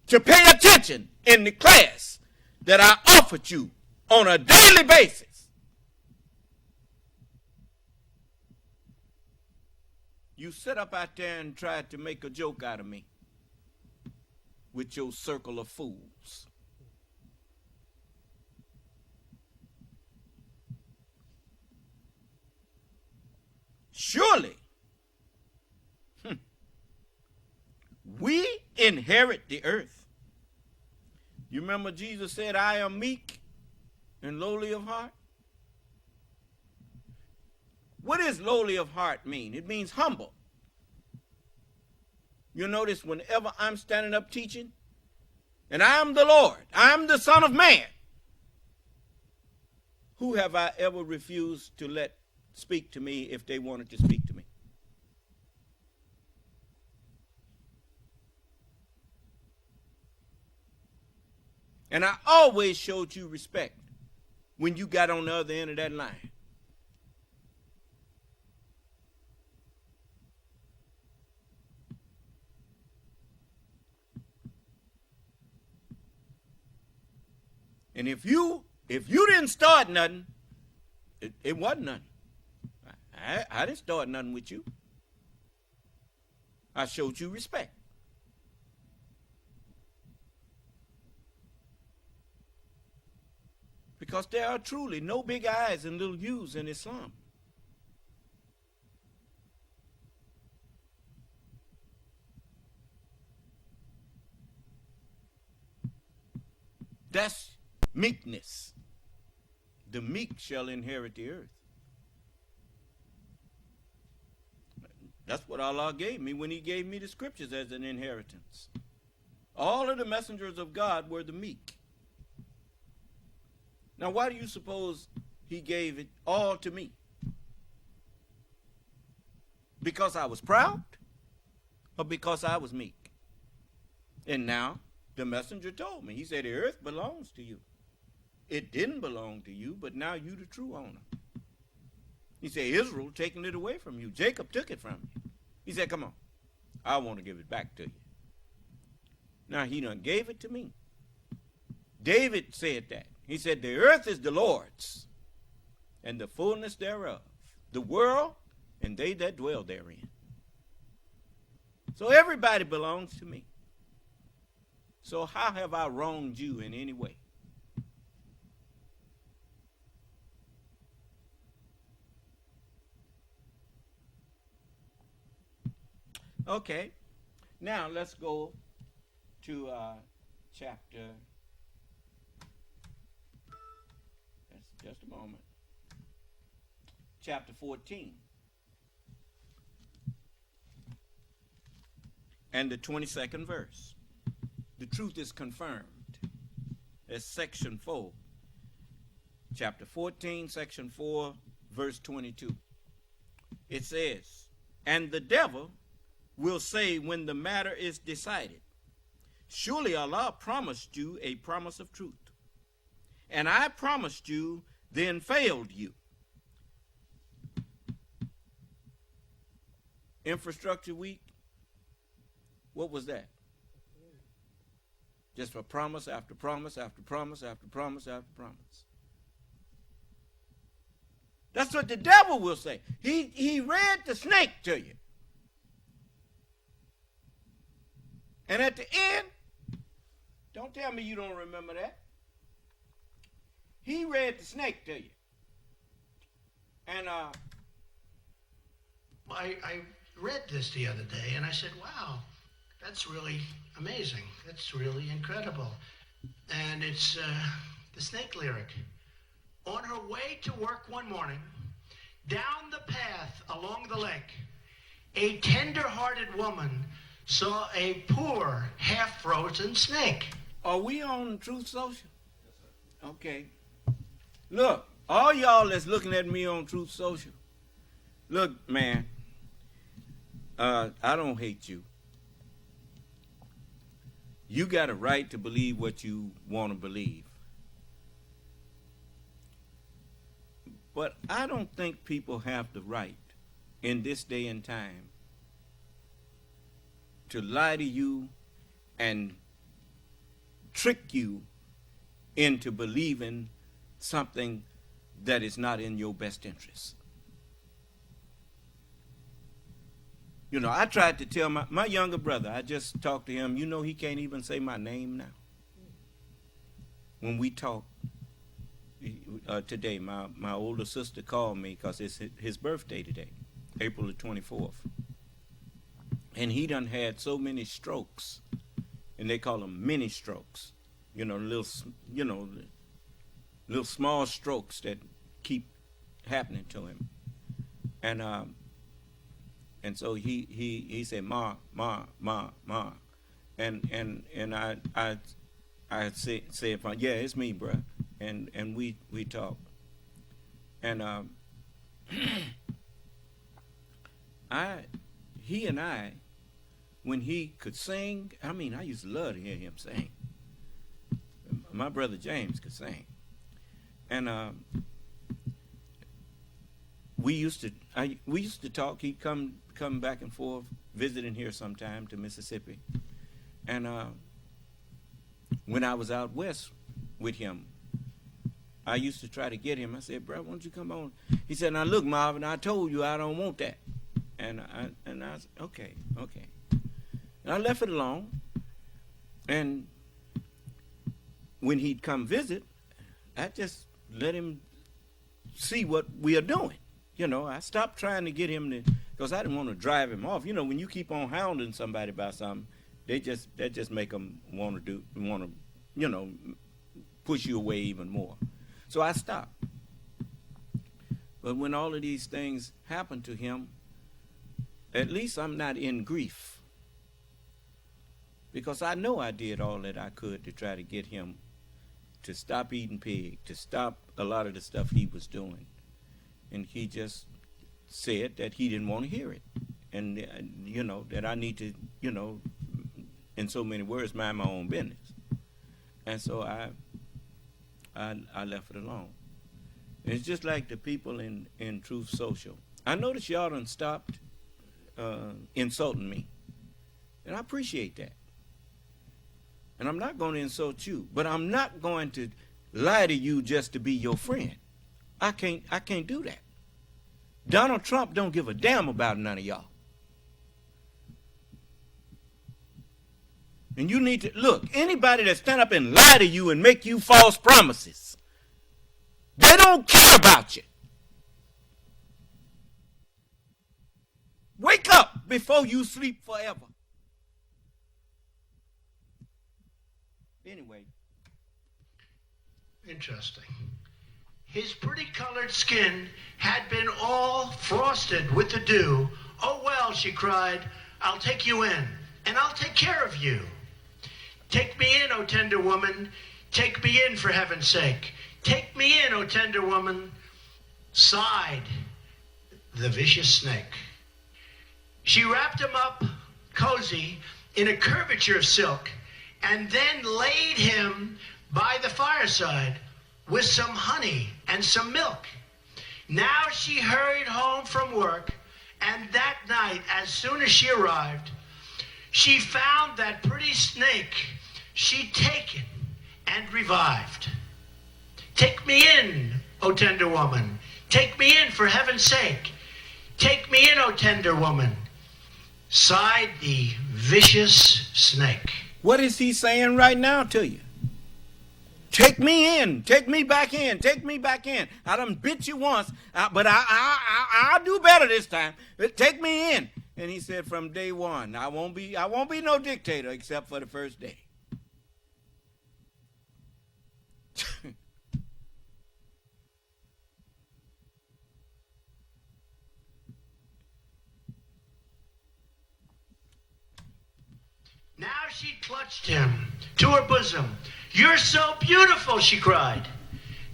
Speaker 15: to pay attention in the class that I offered you on a daily basis. You sit up out there and tried to make a joke out of me with your circle of fools. Surely, we inherit the earth. You remember Jesus said, I am meek and lowly of heart? What does lowly of heart mean? It means humble. You notice whenever I'm standing up teaching, and I'm the Lord, I'm the Son of Man, who have I ever refused to let speak to me if they wanted to speak to me? And I always showed you respect when you got on the other end of that line. And if you didn't start nothing, it wasn't nothing. I didn't start nothing with you. I showed you respect. Because there are truly no big I's and little U's in Islam. That's meekness. The meek shall inherit the earth. That's what Allah gave me when he gave me the scriptures as an inheritance. All of the messengers of God were the meek. Now, why do you suppose he gave it all to me? Because I was proud or because I was meek? And now the messenger told me, he said, the earth belongs to you. It didn't belong to you, but now you the true owner. He said, Israel taking it away from you. Jacob took it from you. He said, come on, I want to give it back to you. Now he done gave it to me. David said that. He said, the earth is the Lord's, and the fullness thereof, the world, and they that dwell therein. So everybody belongs to me. So how have I wronged you in any way? Okay, now let's go to chapter. Just a moment. Chapter 14. and the 22nd verse. The truth is confirmed. That's section 4. Chapter 14, section 4, verse 22. It says, and the devil will say when the matter is decided, surely Allah promised you a promise of truth, and I promised you, then failed you. Infrastructure Week, what was that? Just a promise after promise after promise after promise after promise. That's what the devil will say. He read the snake to you. And at the end, don't tell me you don't remember that. He read the snake to you. And
Speaker 10: I read this the other day, and I said, wow, that's really amazing. That's really incredible. And it's the snake lyric. On her way to work one morning, down the path along the lake, a tender-hearted woman saw a poor, half-frozen snake.
Speaker 15: Are we on Truth Social? Okay. Look, all y'all that's looking at me on Truth Social, look, man, I don't hate you. You got a right to believe what you want to believe. But I don't think people have the right in this day and time to lie to you and trick you into believing something that is not in your best interest. You know, I tried to tell my younger brother, I just talked to him, you know, he can't even say my name now. When we talked today, my older sister called me because it's his birthday today, April the 24th. And he done had so many strokes, and they call them mini strokes. You know, little small strokes that keep happening to him. And so he said, Ma. And I said, yeah, it's me, bruh. And we talked. And he and I, when he could sing, I mean, I used to love to hear him sing. My brother James could sing. And we used to talk. He'd come back and forth, visiting here sometime to Mississippi. And when I was out west with him, I used to try to get him. I said, bro, why don't you come on? He said, now look, Marvin, I told you I don't want that. And I said, okay. And I left it alone. And when he'd come visit, I just let him see what we are doing. You know, I stopped trying to get him to, because I didn't want to drive him off. You know, when you keep on hounding somebody about something, that just make them want to, you know, push you away even more. So I stopped. But when all of these things happened to him, at least I'm not in grief. Because I know I did all that I could to try to get him to stop eating pig, to stop a lot of the stuff he was doing. And he just said that he didn't want to hear it. And, you know, that I need to, you know, in so many words, mind my own business. And so I left it alone. It's just like the people in Truth Social. I noticed y'all done stopped insulting me. And I appreciate that. And I'm not going to insult you, but I'm not going to lie to you just to be your friend. I can't do that. Donald Trump don't give a damn about none of y'all. And you need to, look, anybody that stand up and lie to you and make you false promises, they don't care about you. Wake up before you sleep forever. Anyway.
Speaker 10: Interesting. His pretty colored skin had been all frosted with the dew. Oh, well, she cried, I'll take you in. and I'll take care of you. Take me in, O tender woman. Take me in, for heaven's sake. Take me in, O tender woman. Sighed the vicious snake. She wrapped him up cozy in a curvature of silk, and then laid him by the fireside with some honey and some milk. Now she hurried home from work, and that night, as soon as she arrived, she found that pretty snake she'd taken and revived. Take me in, O tender woman. Take me in, for heaven's sake. Take me in, O tender woman. Sighed the vicious snake.
Speaker 15: What is he saying right now to you? Take me in. Take me back in. Take me back in. I done bit you once, but I'll do better this time. Take me in. And he said, from day one, I won't be no dictator except for the first day.
Speaker 10: Now she clutched him to her bosom. You're so beautiful, she cried.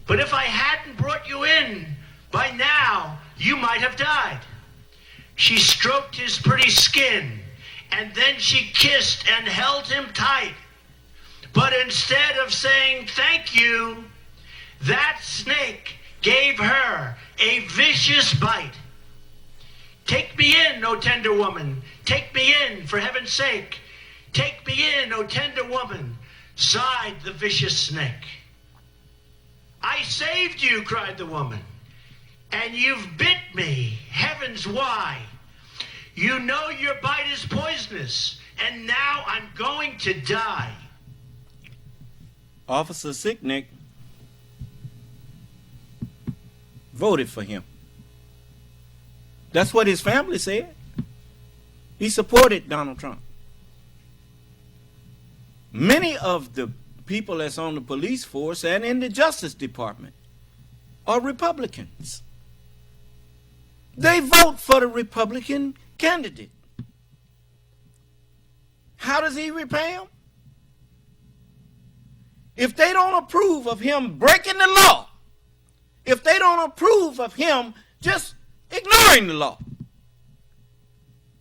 Speaker 10: But if I hadn't brought you in, by now you might have died. She stroked his pretty skin, and then she kissed and held him tight. But instead of saying thank you, that snake gave her a vicious bite. Take me in, O tender woman. Take me in, for heaven's sake. Take me in, O tender woman, sighed the vicious snake. I saved you, cried the woman, and you've bit me. Heavens, why? You know your bite is poisonous, and now I'm going to die.
Speaker 15: Officer Sicknick voted for him. That's what his family said. He supported Donald Trump. Many of the people that's on the police force and in the Justice Department are Republicans. They vote for the Republican candidate. How does he repay them? If they don't approve of him breaking the law, if they don't approve of him just ignoring the law,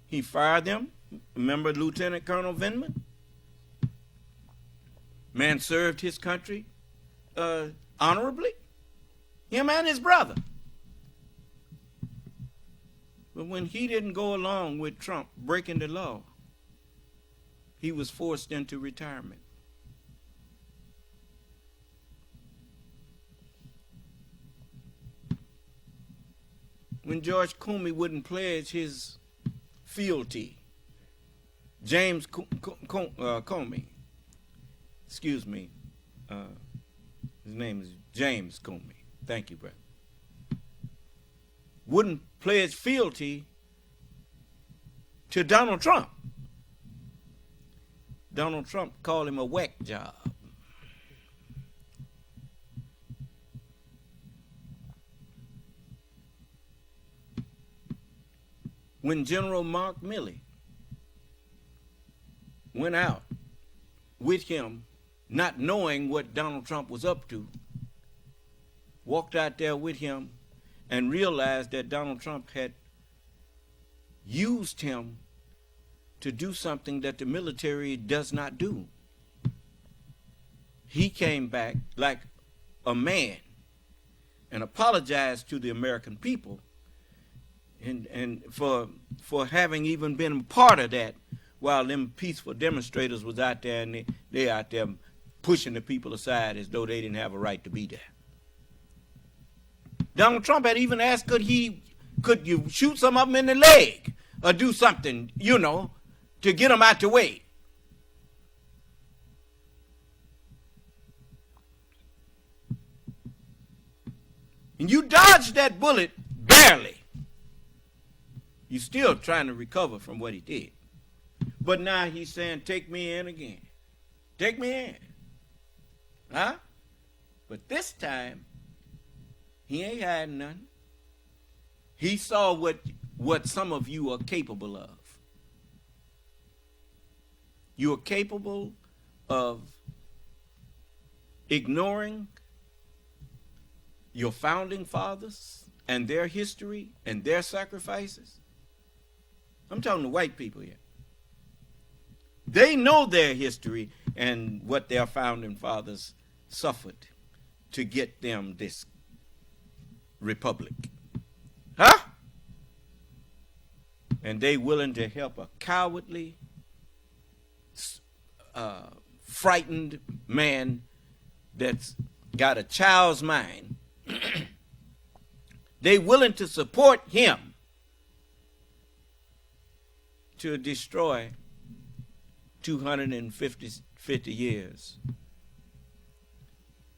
Speaker 15: he fired them. Remember Lieutenant Colonel Vindman? Man served his country honorably, him and his brother. But when he didn't go along with Trump breaking the law, he was forced into retirement. When George Comey wouldn't pledge his fealty, James Comey, excuse me, his name is James Comey. Thank you, brother. Wouldn't pledge fealty to Donald Trump. Donald Trump called him a whack job. When General Mark Milley went out with him, not knowing what Donald Trump was up to, walked out there with him and realized that Donald Trump had used him to do something that the military does not do. He came back like a man and apologized to the American people and for having even been a part of that while them peaceful demonstrators was out there and they out there pushing the people aside as though they didn't have a right to be there. Donald Trump had even asked, could you shoot some of them in the leg or do something, to get them out the way. And you dodged that bullet barely. You're still trying to recover from what he did. But now he's saying, take me in again. Take me in. Huh? But this time, he ain't hiding nothing. He saw what some of you are capable of. You are capable of ignoring your founding fathers and their history and their sacrifices. I'm talking to white people here. They know their history and what their founding fathers suffered to get them this republic. Huh? And they willing to help a cowardly, frightened man that's got a child's mind. They willing to support him to destroy 250 years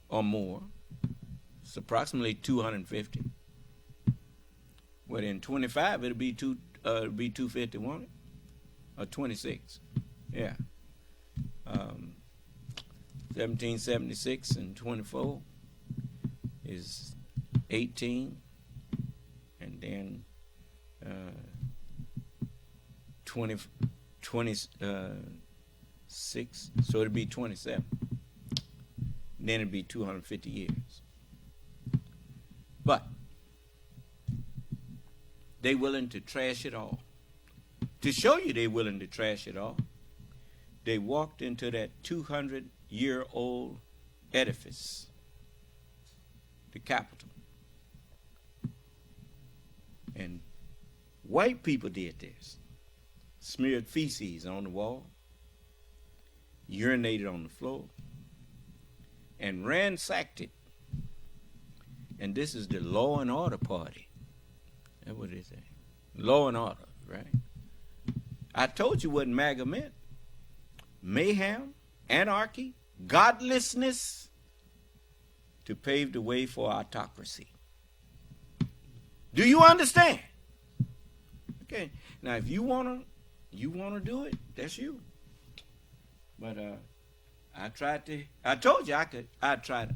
Speaker 15: or more. It's approximately 250. Well, in 25 it'll be 250, won't it? Or 26. Yeah. 1776 and 24 is 18, and then 26, so it'll be 27. Then it'll be 250 years. But they willing to trash it all. To show you they willing to trash it all, they walked into that 200-year-old edifice, the Capitol. And white people did this. Smeared feces on the wall, urinated on the floor, and ransacked it. And this is the law and order party. That's what it is. Law and order, right? I told you what MAGA meant. Mayhem, anarchy, godlessness, to pave the way for autocracy. Do you understand? Okay. Now, if you wanna do it, that's you. But I told you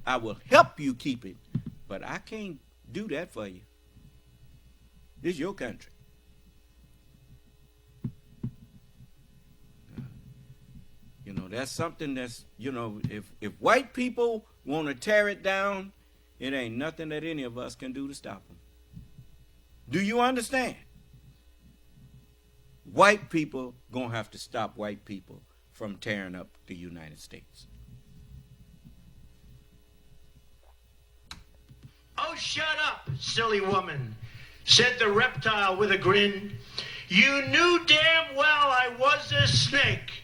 Speaker 15: I will help you keep it, but I can't do that for you. This is your country. You know, that's something that's, you know, if white people want to tear it down, it ain't nothing that any of us can do to stop them. Do you understand? White people gonna have to stop white people from tearing up the United States.
Speaker 10: Oh, shut up, silly woman, said the reptile with a grin. You knew damn well I was a snake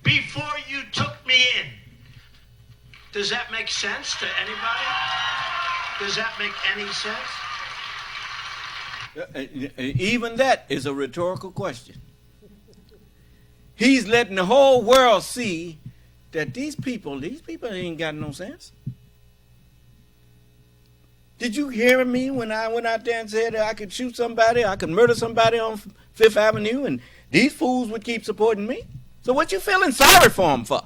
Speaker 10: before you took me in. Does that make sense to anybody? Does that make any sense?
Speaker 15: Even that is a rhetorical question. He's letting the whole world see that these people ain't got no sense. Did you hear me when I went out there and said that I could shoot somebody, I could murder somebody on Fifth Avenue, and these fools would keep supporting me? So what you feeling sorry for them for?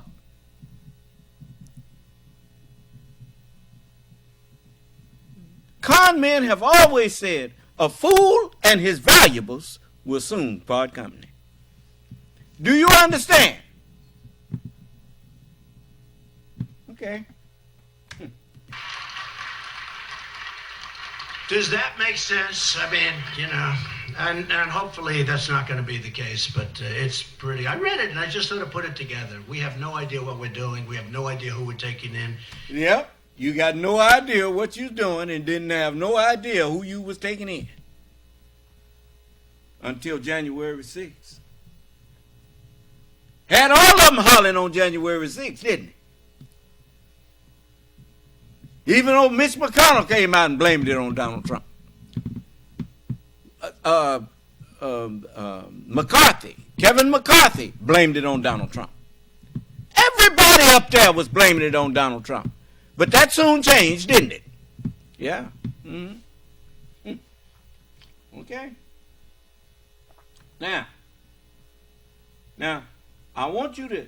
Speaker 15: Con men have always said, a fool and his valuables will soon part company. Do you understand? Okay.
Speaker 10: Does that make sense? I mean, you know, and hopefully that's not going to be the case, but it's pretty. I read it and I just sort of put it together. We have no idea what we're doing. We have no idea who we're taking in.
Speaker 15: Yep. You got no idea what you're doing and didn't have no idea who you was taking in until January 6th. Had all of them hollering on January 6th, didn't it? Even though Mitch McConnell came out and blamed it on Donald Trump. Kevin McCarthy blamed it on Donald Trump. Everybody up there was blaming it on Donald Trump. But that soon changed, didn't it? Yeah. Mm-hmm. Okay. Now, I want you to,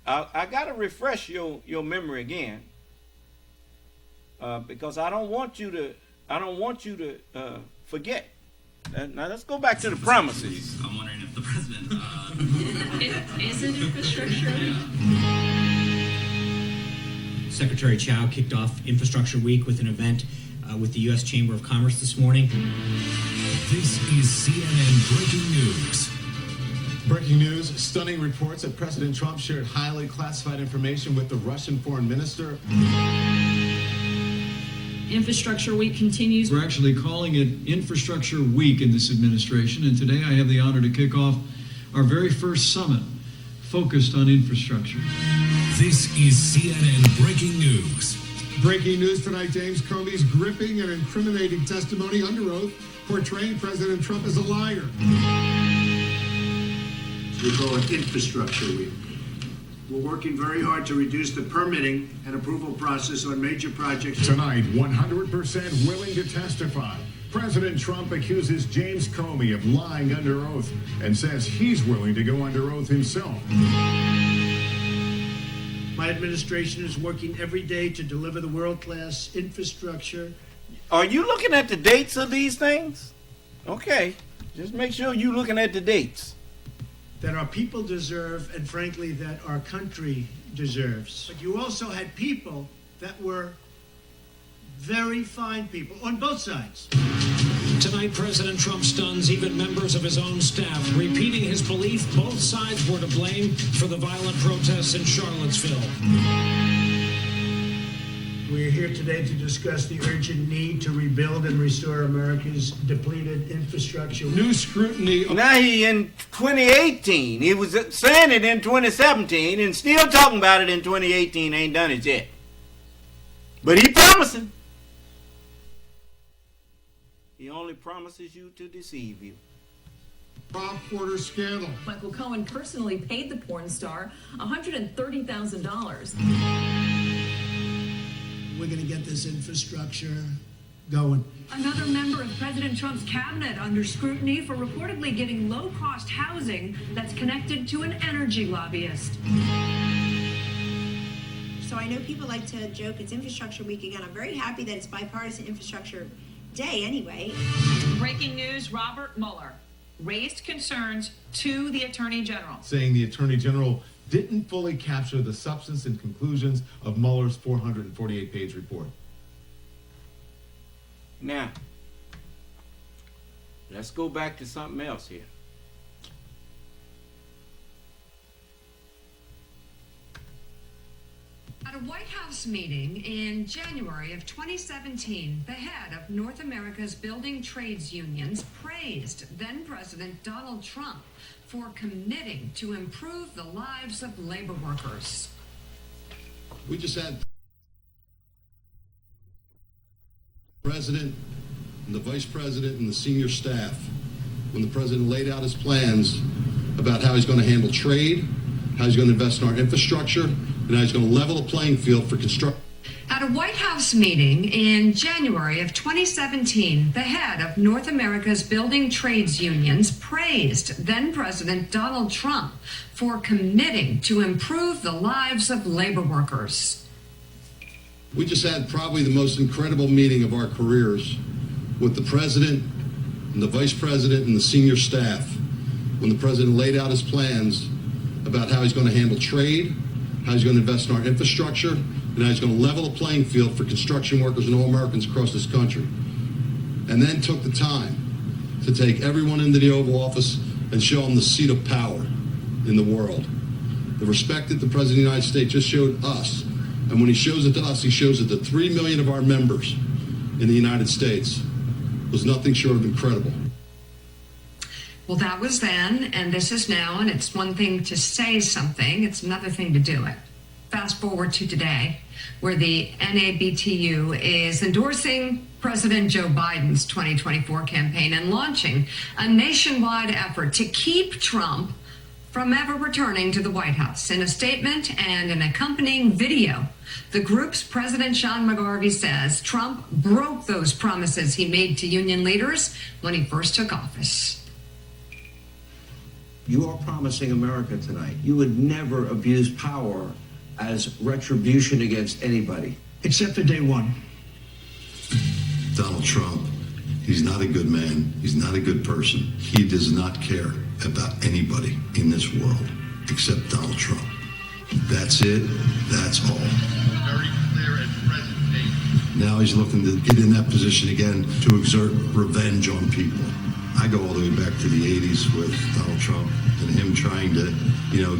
Speaker 15: I got to refresh your memory again, because I don't want you to forget. Now let's go back to the promises.
Speaker 16: I'm wondering if the president
Speaker 3: Is it infrastructure?
Speaker 18: Secretary Chow kicked off Infrastructure Week with an event with the U.S. Chamber of Commerce this morning.
Speaker 19: This is CNN Breaking News.
Speaker 20: Breaking news, stunning reports that President Trump shared highly classified information with the Russian foreign minister.
Speaker 3: Infrastructure Week continues.
Speaker 21: We're actually calling it Infrastructure Week in this administration, and today I have the honor to kick off our very first summit focused on infrastructure.
Speaker 19: This is CNN Breaking News.
Speaker 20: Breaking news tonight, James Comey's gripping and incriminating testimony under oath portraying President Trump as a liar.
Speaker 22: We call it Infrastructure Week. We're working very hard to reduce the permitting and approval process on major projects.
Speaker 20: Tonight, 100% willing to testify. President Trump accuses James Comey of lying under oath and says he's willing to go under oath himself.
Speaker 22: My administration is working every day to deliver the world-class infrastructure.
Speaker 15: Are you looking at the dates of these things? Okay. Just make sure you're looking at the dates.
Speaker 22: That our people deserve, and frankly, that our country deserves. But you also had people that were very fine people on both sides.
Speaker 23: Tonight, President Trump stuns even members of his own staff, repeating his belief both sides were to blame for the violent protests in Charlottesville.
Speaker 22: We're here today to discuss the urgent need to rebuild and restore America's depleted infrastructure.
Speaker 20: New scrutiny.
Speaker 15: Now he in 2018. He was saying it in 2017 and still talking about it in 2018. Ain't done it yet. But he promising. He only promises you to deceive you.
Speaker 20: Bob Porter scandal.
Speaker 3: Michael Cohen personally paid the porn star $130,000.
Speaker 22: We're going to get this infrastructure going.
Speaker 17: Another member of President Trump's cabinet under scrutiny for reportedly getting low-cost housing that's connected to an energy lobbyist.
Speaker 24: So I know people like to joke it's Infrastructure Week again. I'm very happy that it's bipartisan infrastructure day anyway.
Speaker 5: Breaking news, Robert Mueller raised concerns to the Attorney General.
Speaker 20: Saying the Attorney General didn't fully capture the substance and conclusions of Mueller's 448-page report.
Speaker 15: Now, let's go back to something else here.
Speaker 17: At a White House meeting in January of 2017, the head of North America's building trades unions praised then-President Donald Trump for committing to improve the lives of labor workers.
Speaker 4: We just had the President and the Vice President and the senior staff, when the President laid out his plans about how he's going to handle trade, how he's going to invest in our infrastructure, and how he's going to level the playing field for construction.
Speaker 17: At a White House meeting in January of 2017, the head of North America's building trades unions praised then-President Donald Trump for committing to improve the lives of labor workers.
Speaker 4: We just had probably the most incredible meeting of our careers with the President and the Vice President and the senior staff, when the President laid out his plans about how he's going to handle trade, how he's going to invest in our infrastructure, and how he's going to level the playing field for construction workers and all Americans across this country. And then took the time to take everyone into the Oval Office and show them the seat of power in the world. The respect that the President of the United States just showed us, and when he shows it to us, he shows it to 3 million of our members in the United States, was nothing short of incredible.
Speaker 17: Well, that was then, and this is now, and it's one thing to say something, it's another thing to do it. Fast forward to today, where the NABTU is endorsing President Joe Biden's 2024 campaign and launching a nationwide effort to keep Trump from ever returning to the White House. In a statement and an accompanying video, the group's President Sean McGarvey says Trump broke those promises he made to union leaders when he first took office.
Speaker 6: You are promising America tonight you would never abuse power as retribution against anybody.
Speaker 22: Except for day one.
Speaker 4: Donald Trump, he's not a good man. He's not a good person. He does not care about anybody in this world. except Donald Trump. That's it. That's all.
Speaker 2: Very clear and present date.
Speaker 4: Now he's looking to get in that position again to exert revenge on people. I go all the way back to the 80s with Donald Trump and him trying to,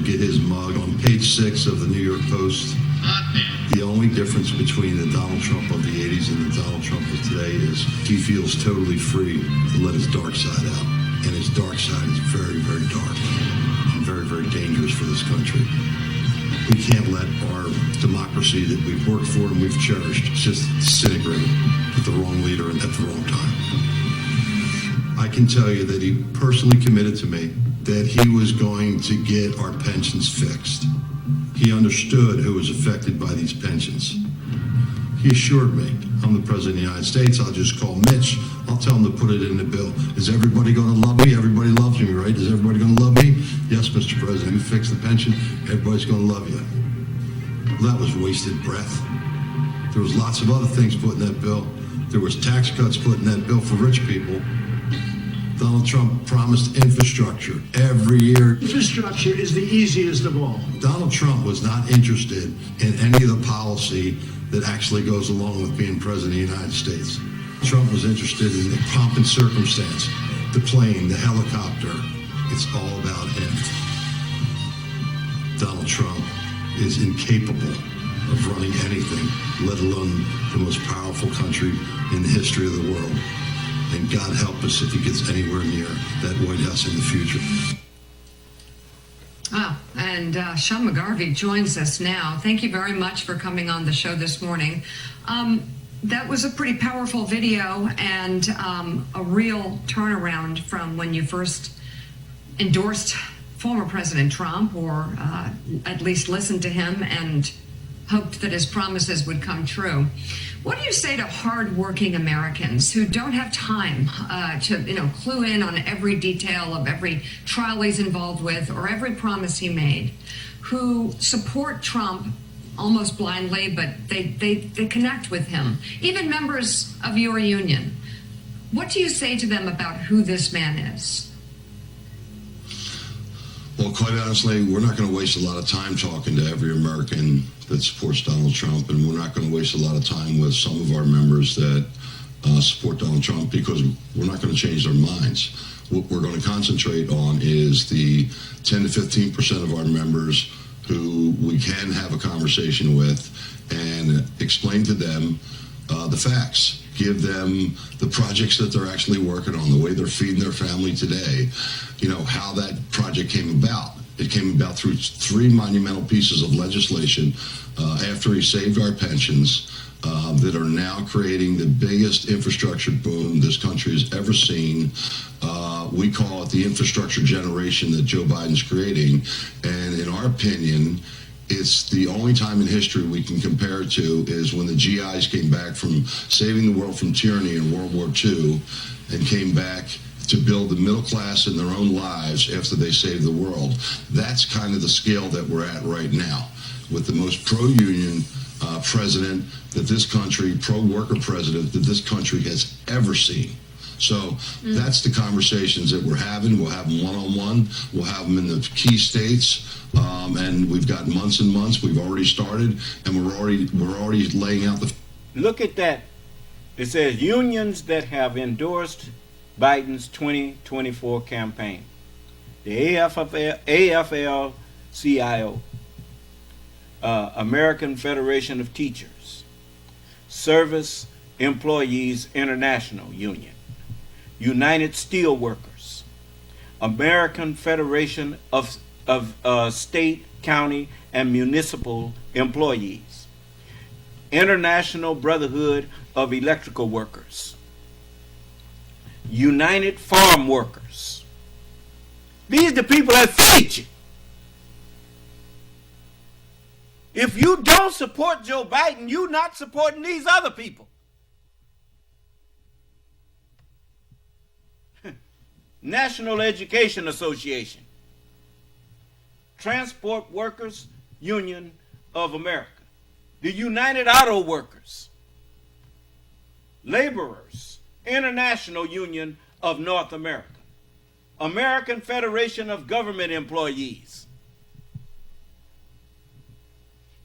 Speaker 4: get his mug on page 6 of the New York Post. The only difference between the Donald Trump of the 80s and the Donald Trump of today is he feels totally free to let his dark side out. And his dark side is very, very dark and very, very dangerous for this country. We can't let our democracy that we've worked for and we've cherished just disintegrate with the wrong leader and at the wrong time. I can tell you that he personally committed to me that he was going to get our pensions fixed. He understood who was affected by these pensions. He assured me, I'm the President of the United States, I'll just call Mitch, I'll tell him to put it in the bill. Is everybody going to love me? Everybody loves me, right? Is everybody going to love me? Yes, Mr. President, you fix the pension, everybody's going to love you. Well, that was wasted breath. There was lots of other things put in that bill. There was tax cuts put in that bill for rich people. Donald Trump promised infrastructure every year.
Speaker 22: Infrastructure is the easiest of all.
Speaker 4: Donald Trump was not interested in any of the policy that actually goes along with being president of the United States. Trump was interested in the pomp and circumstance, the plane, the helicopter. It's all about him. Donald Trump is incapable of running anything, let alone the most powerful country in the history of the world. And God help us if he gets anywhere near that White House in the future.
Speaker 17: And Sean McGarvey joins us now. Thank you very much for coming on the show this morning. That was a pretty powerful video and a real turnaround from when you first endorsed former President Trump, or at least listened to him and hoped that his promises would come true. What do you say to hardworking Americans who don't have time to, clue in on every detail of every trial he's involved with or every promise he made, who support Trump almost blindly, but they connect with him, even members of your union? What do you say to them about who this man is?
Speaker 4: Well, quite honestly, we're not going to waste a lot of time talking to every American that supports Donald Trump, and we're not going to waste a lot of time with some of our members that support Donald Trump, because we're not going to change their minds. What we're going to concentrate on is the 10 to 15% of our members who we can have a conversation with and explain to them the facts. Give them the projects that they're actually working on, the way they're feeding their family today, how that project came about. It came about through 3 monumental pieces of legislation after he saved our pensions that are now creating the biggest infrastructure boom this country has ever seen. We call it the infrastructure generation that Joe Biden's creating. And in our opinion, it's the only time in history we can compare it to is when the GIs came back from saving the world from tyranny in World War II and came back to build the middle class in their own lives after they saved the world. That's kind of the scale that we're at right now, with the most pro-union president that this country, pro-worker president that this country has ever seen. So that's the conversations that we're having. We'll have them one-on-one. We'll have them in the key states. And we've got months and months. We've already started, and we're already laying out the...
Speaker 15: Look at that. It says unions that have endorsed Biden's 2024 campaign. The AFL-CIO, American Federation of Teachers, Service Employees International Union, United Steelworkers, American Federation of State, County, and Municipal Employees, International Brotherhood of Electrical Workers, United Farm Workers. These are the people that feed you. If you don't support Joe Biden, you're not supporting these other people. National Education Association, Transport Workers Union of America, the United Auto Workers, Laborers International Union of North America, American Federation of Government Employees,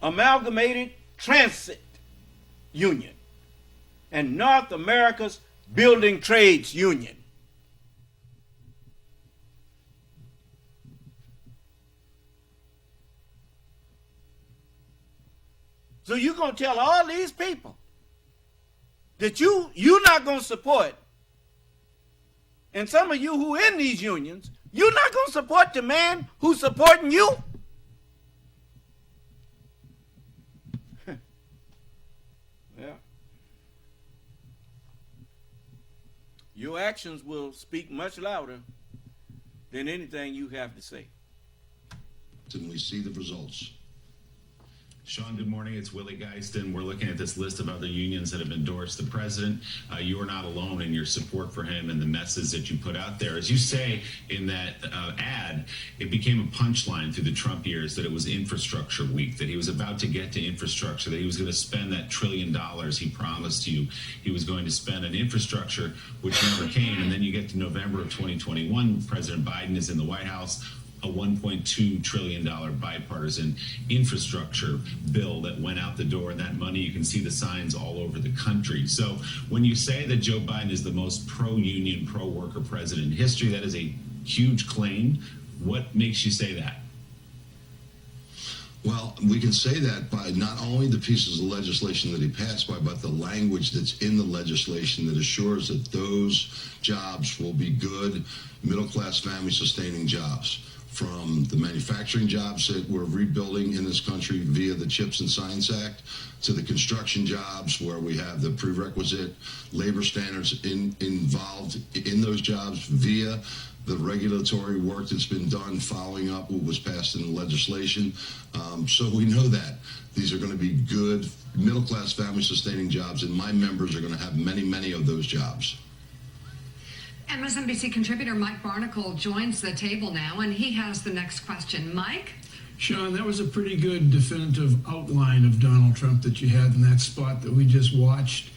Speaker 15: Amalgamated Transit Union and North America's Building Trades Union. So you're going to tell all these people that you're not going to support, and some of you who in these unions, you're not going to support the man who's supporting you? Well, your actions will speak much louder than anything you have to say.
Speaker 4: And we see the results.
Speaker 16: Sean, good morning. It's Willie Geiston. We're looking at this list of other unions that have endorsed the president. You are not alone in your support for him and the message that you put out there. As you say in that ad, it became a punchline through the Trump years that it was infrastructure week, that he was about to get to infrastructure, that he was going to spend that $1 trillion he promised you he was going to spend on infrastructure, which never came. And then you get to November of 2021, President Biden is in the White House, a $1.2 trillion bipartisan infrastructure bill that went out the door, and that money, you can see the signs all over the country. So when you say that Joe Biden is the most pro-union, pro-worker president in history, that is a huge claim. What makes you say that?
Speaker 4: Well, we can say that by not only the pieces of legislation that he passed by, but the language that's in the legislation that assures that those jobs will be good, middle-class, family-sustaining jobs. From the manufacturing jobs that we're rebuilding in this country via the CHIPS and Science Act, to the construction jobs where we have the prerequisite labor standards involved in those jobs via the regulatory work that's been done following up what was passed in the legislation. So we know that these are going to be good middle-class, family-sustaining jobs, and my members are going to have many, many of those jobs.
Speaker 17: MSNBC contributor Mike Barnacle joins the table now, and he has the next question. Mike?
Speaker 22: Sean, that was a pretty good definitive outline of Donald Trump that you had in that spot that we just watched.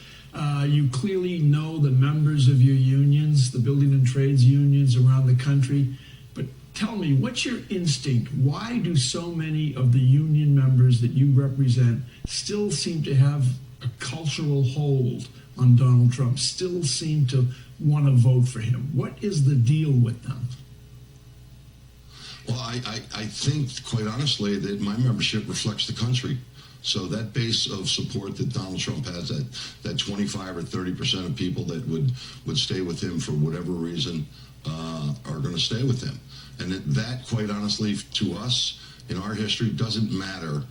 Speaker 22: You clearly know the members of your unions, the building and trades unions around the country. But tell me, what's your instinct? Why do so many of the union members that you represent still seem to have a cultural hold on Donald Trump, still seem to want to vote for him? What is the deal with them?
Speaker 4: Well, I think, quite honestly, that my membership reflects the country. So that base of support that Donald Trump has, that 25 or 30% of people that would stay with him for whatever reason are going to stay with him. And that, quite honestly, to us, in our history, doesn't matter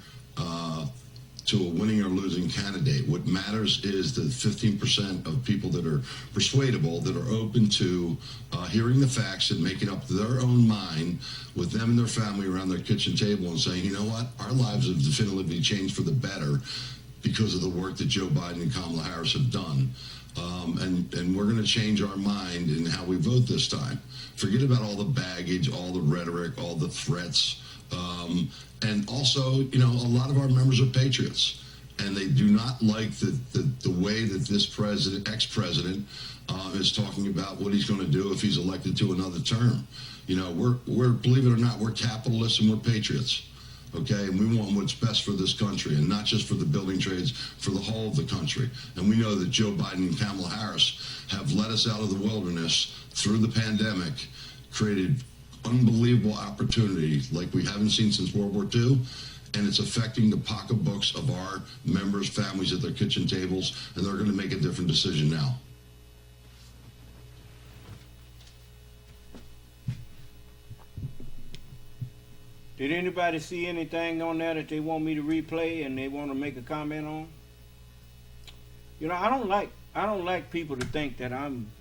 Speaker 4: to a winning or losing candidate. What matters is the 15% of people that are persuadable, that are open to hearing the facts and making up their own mind with them and their family around their kitchen table and saying, you know what, our lives have definitively changed for the better because of the work that Joe Biden and Kamala Harris have done. And we're going to change our mind in how we vote this time. Forget about all the baggage, all the rhetoric, all the threats. And also, you know, a lot of our members are patriots, and they do not like the way that this ex-president, is talking about what he's going to do if he's elected to another term. You know, we're believe it or not, we're capitalists and we're patriots. Okay, and we want what's best for this country, and not just for the building trades, for the whole of the country. And we know that Joe Biden and Kamala Harris have led us out of the wilderness through the pandemic, created unbelievable opportunity like we haven't seen since World War II, and it's affecting the pocketbooks of our members' families at their kitchen tables, and they're going to make a different decision now.
Speaker 15: Did anybody see anything on there that they want me to replay and they want to make a comment on? You know, I don't like people to think that I'm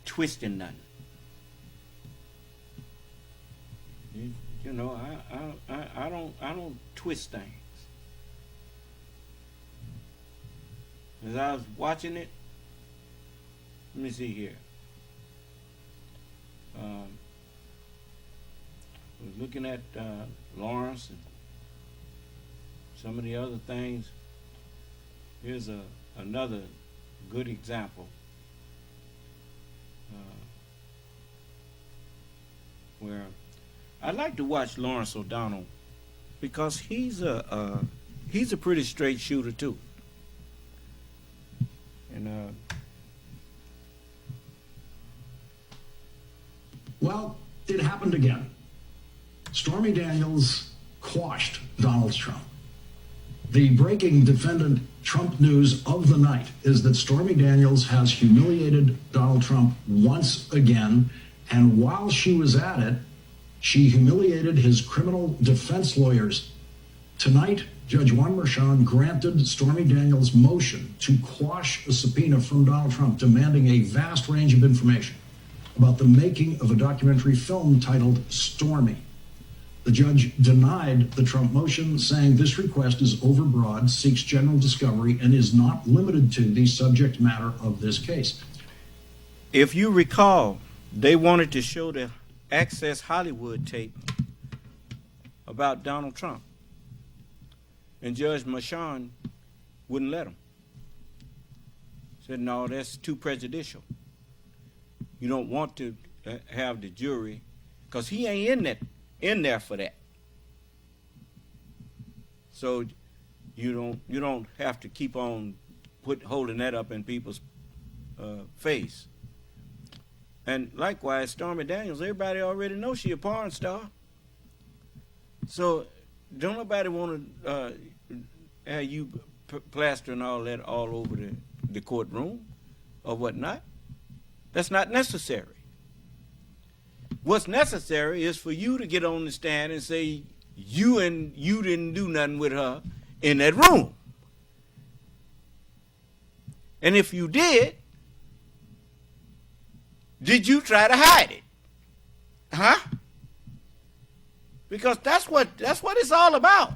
Speaker 15: twisting nothing. You know, I don't twist things. As I was watching it, let me see here. I was looking at Lawrence and some of the other things. Here's another good example where I like to watch Lawrence O'Donnell because he's a pretty straight shooter too. And
Speaker 8: well, it happened again. Stormy Daniels quashed Donald Trump. The breaking defendant Trump news of the night is that Stormy Daniels has humiliated Donald Trump once again, and while she was at it, she humiliated his criminal defense lawyers. Tonight, Judge Juan Merchan granted Stormy Daniels' motion to quash a subpoena from Donald Trump demanding a vast range of information about the making of a documentary film titled Stormy. The judge denied the Trump motion, saying this request is overbroad, seeks general discovery, and is not limited to the subject matter of this case.
Speaker 15: if you recall, they wanted to show the Access Hollywood tape about Donald Trump. And Judge Merchan wouldn't let them. Said, no, that's too prejudicial. You don't want to have the jury, because he ain't in there for that. So you don't have to keep on holding that up in people's face. And likewise, Stormy Daniels, everybody already knows she a porn star. So don't nobody want to have you plastering all that all over the courtroom or whatnot. That's not necessary. What's necessary is for you to get on the stand and say you didn't do nothing with her in that room. And if you did you try to hide it? Huh? Because that's what it's all about.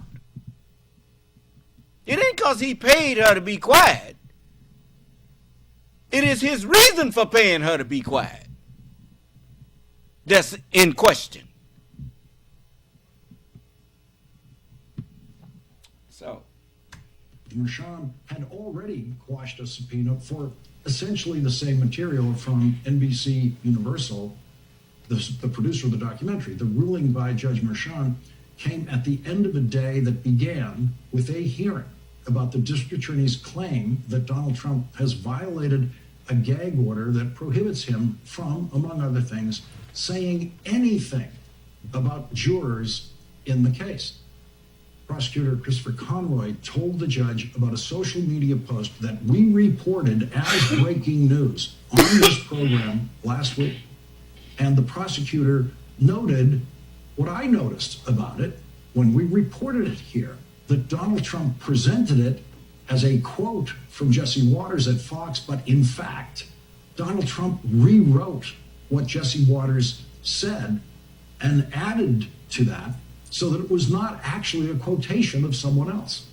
Speaker 15: It ain't because he paid her to be quiet. It is his reason for paying her to be quiet that's in question. So,
Speaker 8: Merchan had already quashed a subpoena for essentially the same material from NBC Universal, the producer of the documentary. The ruling by Judge Merchan came at the end of a day that began with a hearing about the district attorney's claim that Donald Trump has violated a gag order that prohibits him from, among other things, saying anything about jurors in the case. Prosecutor Christopher Conroy told the judge about a social media post that we reported as breaking news on this program last week. And the prosecutor noted what I noticed about it when we reported it here, that Donald Trump presented it as a quote from Jesse Waters at Fox, but in fact, Donald Trump rewrote what Jesse Waters said and added to that so that it was not actually a quotation of someone else.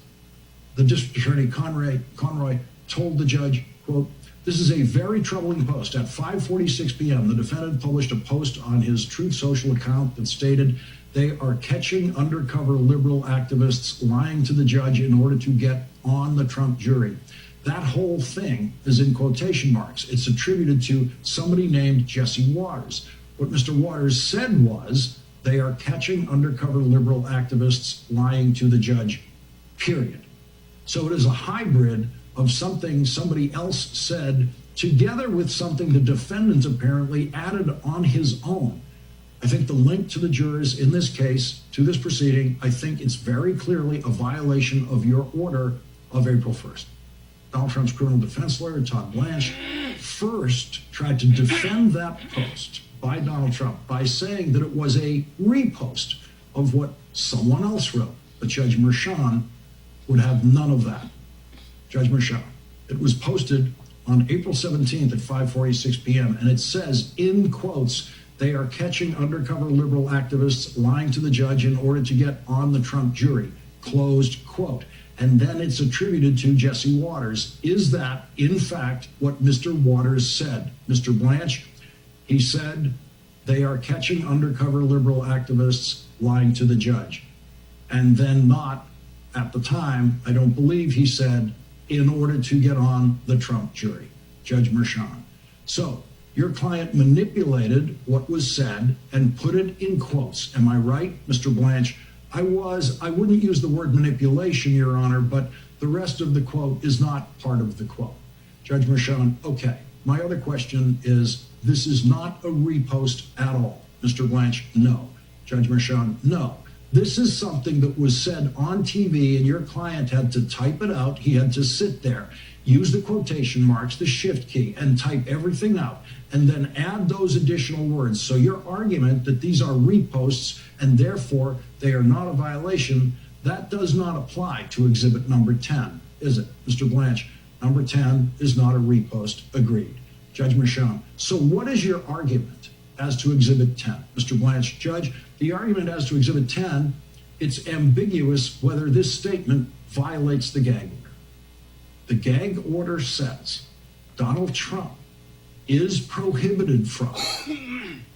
Speaker 8: The district attorney Conroy told the judge, quote, "This is a very troubling post. At 5:46 p.m., the defendant published a post on his Truth Social account that stated they are catching undercover liberal activists lying to the judge in order to get on the Trump jury. That whole thing is in quotation marks. It's attributed to somebody named Jesse Waters. What Mr. Waters said was they are catching undercover liberal activists lying to the judge, period." So it is a hybrid of something somebody else said together with something the defendant apparently added on his own. I think the link to the jurors in this case, to this proceeding, I think it's very clearly a violation of your order of April 1st. Donald Trump's criminal defense lawyer, Todd Blanche, first tried to defend that post by Donald Trump by saying that it was a repost of what someone else wrote. But Judge Merchan would have none of that. Judge Merchan, it was posted on April 17th at 5:46 p.m. and it says, in quotes, they are catching undercover liberal activists lying to the judge in order to get on the Trump jury, closed quote. And then it's attributed to Jesse Waters. Is that, in fact, what Mr. Waters said? Mr. Blanche, he said they are catching undercover liberal activists lying to the judge. And then not, at the time, I don't believe he said, in order to get on the Trump jury, Judge Merchan. So Your client manipulated what was said and put it in quotes. Am I right, Mr. Blanche? I wouldn't use the word manipulation, Your Honor, but the rest of the quote is not part of the quote. Judge Mershon, okay. My other question is, this is not a repost at all. Mr. Blanche, no. Judge Mershon, no. This is something that was said on TV and your client had to type it out. He had to sit there, use the quotation marks, the shift key, and type everything out, and then add those additional words. So your argument that these are reposts and therefore they are not a violation, that does not apply to exhibit number 10, is it? Mr. Blanche, number 10 is not a repost. Agreed. Judge Mershon, so what is your argument as to exhibit 10? Mr. Blanche, Judge, the argument as to exhibit 10, it's ambiguous whether this statement violates the gag order. The gag order says Donald Trump is prohibited from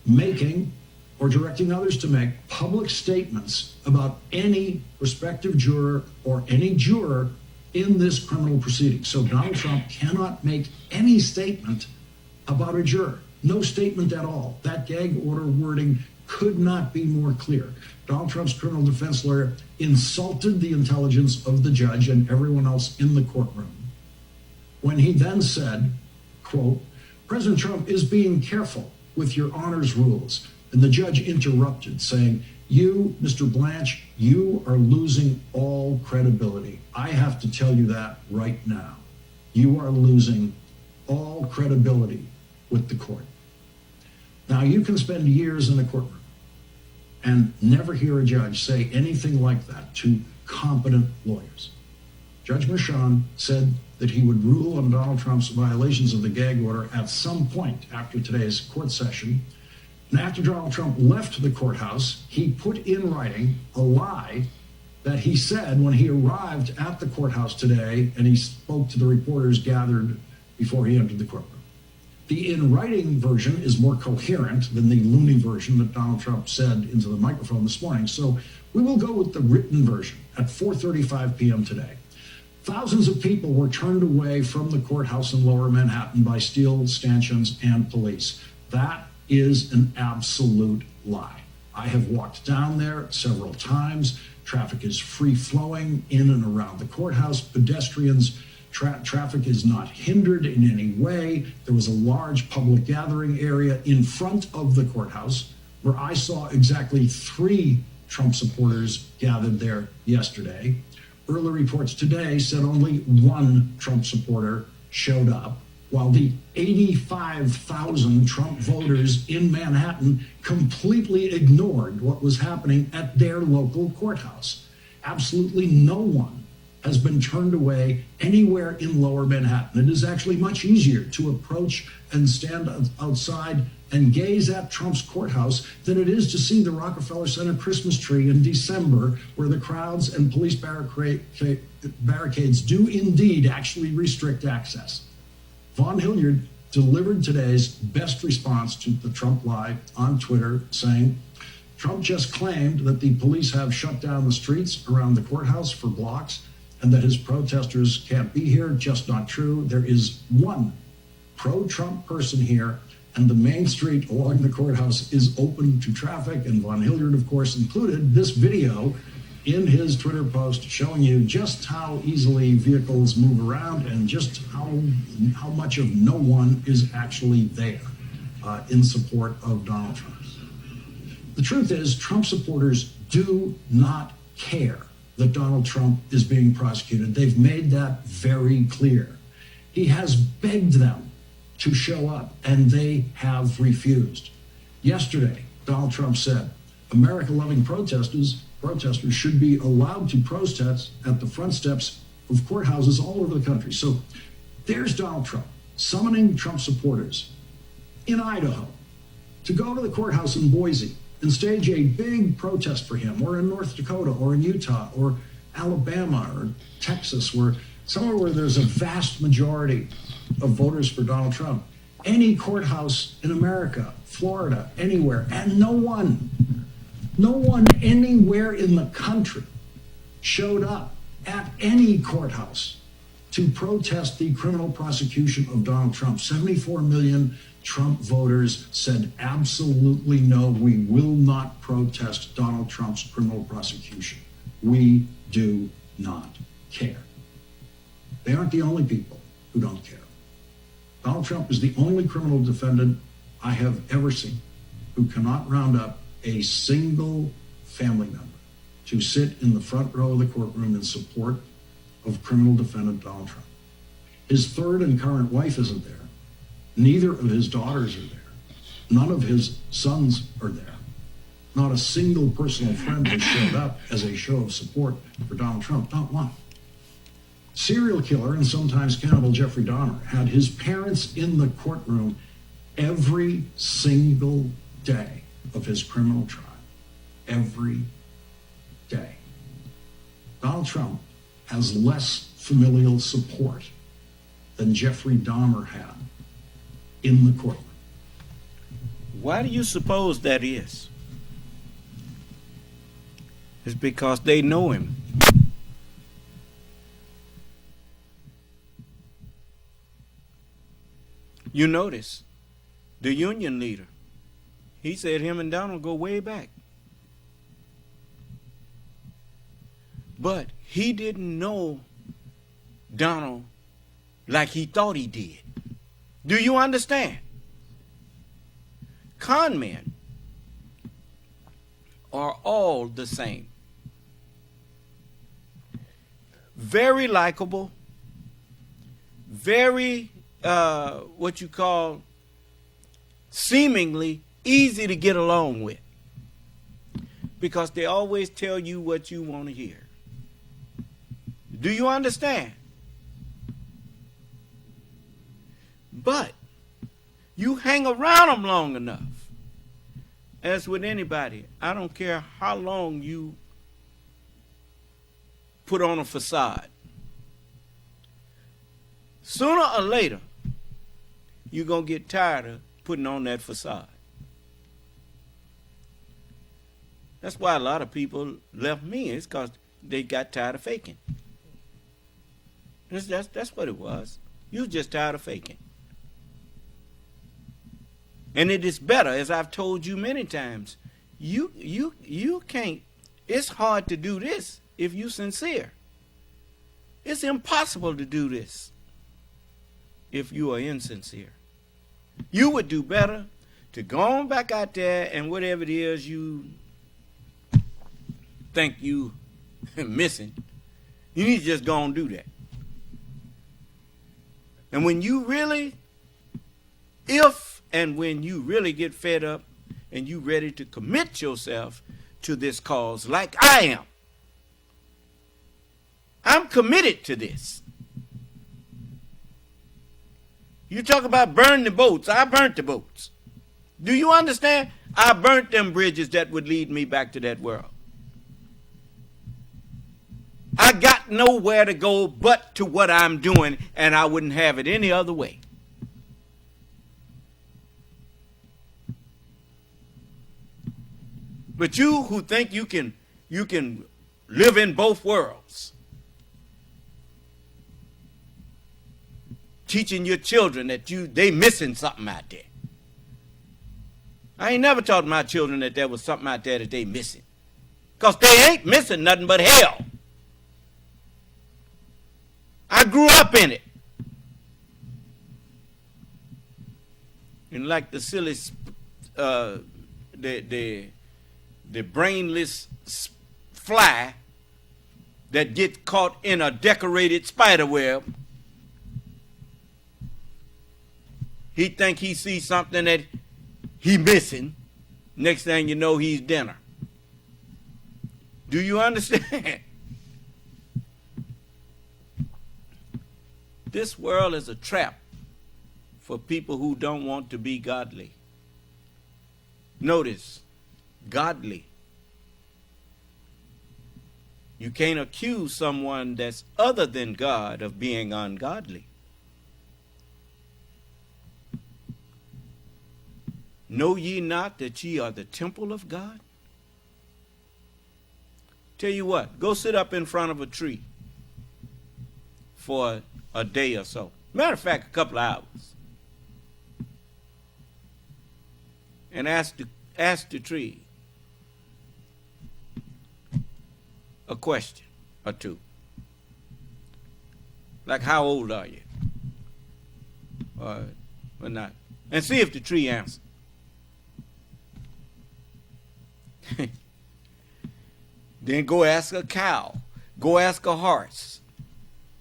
Speaker 8: making or directing others to make public statements about any prospective juror or any juror in this criminal proceeding. So Donald Trump cannot make any statement about a juror. No statement at all. That gag order wording could not be more clear. Donald Trump's criminal defense lawyer insulted the intelligence of the judge and everyone else in the courtroom when he then said, quote, President Trump is being careful with your honors rules. And the judge interrupted, saying, you, Mr. Blanche, you are losing all credibility. I have to tell you that right now. You are losing all credibility with the court. Now, you can spend years in the courtroom and never hear a judge say anything like that to competent lawyers. Judge Mershon said that he would rule on Donald Trump's violations of the gag order at some point after today's court session. And after Donald Trump left the courthouse, he put in writing a lie that he said when he arrived at the courthouse today and he spoke to the reporters gathered before he entered the courtroom. The in writing version is more coherent than the loony version that Donald Trump said into the microphone this morning. So we will go with the written version at 4:35 p.m. today. Thousands of people were turned away from the courthouse in Lower Manhattan by steel stanchions and police. That is an absolute lie. I have walked down there several times. Traffic is free flowing in and around the courthouse. Pedestrians, traffic is not hindered in any way. There was a large public gathering area in front of the courthouse where I saw exactly 3 Trump supporters gathered there yesterday. Early reports today said only 1 Trump supporter showed up, while the 85,000 Trump voters in Manhattan completely ignored what was happening at their local courthouse. Absolutely no one has been turned away anywhere in Lower Manhattan. It is actually much easier to approach and stand outside and gaze at Trump's courthouse than it is to see the Rockefeller Center Christmas tree in December, where the crowds and police barricades do indeed actually restrict access. Von Hilliard delivered today's best response to the Trump lie on Twitter, saying, Trump just claimed that the police have shut down the streets around the courthouse for blocks and that his protesters can't be here. Just not true. There is one pro-Trump person here, and the main street along the courthouse is open to traffic. And Von Hilliard, of course, included this video in his Twitter post showing you just how easily vehicles move around and just how much of no one is actually there in support of Donald Trump. The truth is, Trump supporters do not care that Donald Trump is being prosecuted. They've made that very clear. He has begged them to show up, and they have refused. Yesterday, Donald Trump said, America-loving protesters should be allowed to protest at the front steps of courthouses all over the country. So there's Donald Trump summoning Trump supporters in Idaho to go to the courthouse in Boise and stage a big protest for him, or in North Dakota, or in Utah, or Alabama, or Texas, somewhere where there's a vast majority of voters for Donald Trump. Any courthouse in America, Florida, anywhere, and no one anywhere in the country showed up at any courthouse to protest the criminal prosecution of Donald Trump. 74 million Trump voters said absolutely no, we will not protest Donald Trump's criminal prosecution. We do not care. They aren't the only people who don't care. Donald Trump is the only criminal defendant I have ever seen who cannot round up a single family member to sit in the front row of the courtroom in support of criminal defendant Donald Trump. His third and current wife isn't there. Neither of his daughters are there. None of his sons are there. Not a single personal friend has showed up as a show of support for Donald Trump. Not one. Serial killer and sometimes cannibal Jeffrey Dahmer had his parents in the courtroom every single day of his criminal trial. Every day. Donald Trump has less familial support than Jeffrey Dahmer had in the courtroom.
Speaker 15: Why do you suppose that is? It's because they know him. You notice the union leader, he said him and Donald go way back. But he didn't know Donald like he thought he did. Do you understand? Con men are all the same. Very likable, very what you call seemingly easy to get along with, because they always tell you what you want to hear. Do you understand? But you hang around them long enough, as with anybody, I don't care how long you put on a facade. Sooner or later, you're going to get tired of putting on that facade. That's why a lot of people left me. It's because they got tired of faking. That's what it was. You was just tired of faking. And it is better, as I've told you many times, you can't, it's hard to do this if you're sincere. It's impossible to do this if you are insincere. You would do better to go on back out there and whatever it is you think you missing, you need to just go and do that. And when you really, when you really get fed up and you ready to commit yourself to this cause like I am, I'm committed to this. You talk about burn the boats. I burnt the boats. Do you understand? I burnt them bridges that would lead me back to that world. I got nowhere to go but to what I'm doing, and I wouldn't have it any other way. But you who think you can live in both worlds, teaching your children that they missing something out there. I ain't never taught my children that there was something out there that they missing. Because they ain't missing nothing but hell. I grew up in it. And like the silly, the brainless fly that gets caught in a decorated spider web, he think he sees something that he missing. Next thing you know, he's dinner. Do you understand? This world is a trap for people who don't want to be godly. Notice, godly. You can't accuse someone that's other than God of being ungodly. Know ye not that ye are the temple of God? Tell you what, go sit up in front of a tree for a day or so. Matter of fact, a couple of hours. And ask the tree a question or two. Like, how old are you? Or not. And see if the tree answers. Then go ask a cow. Go ask a horse.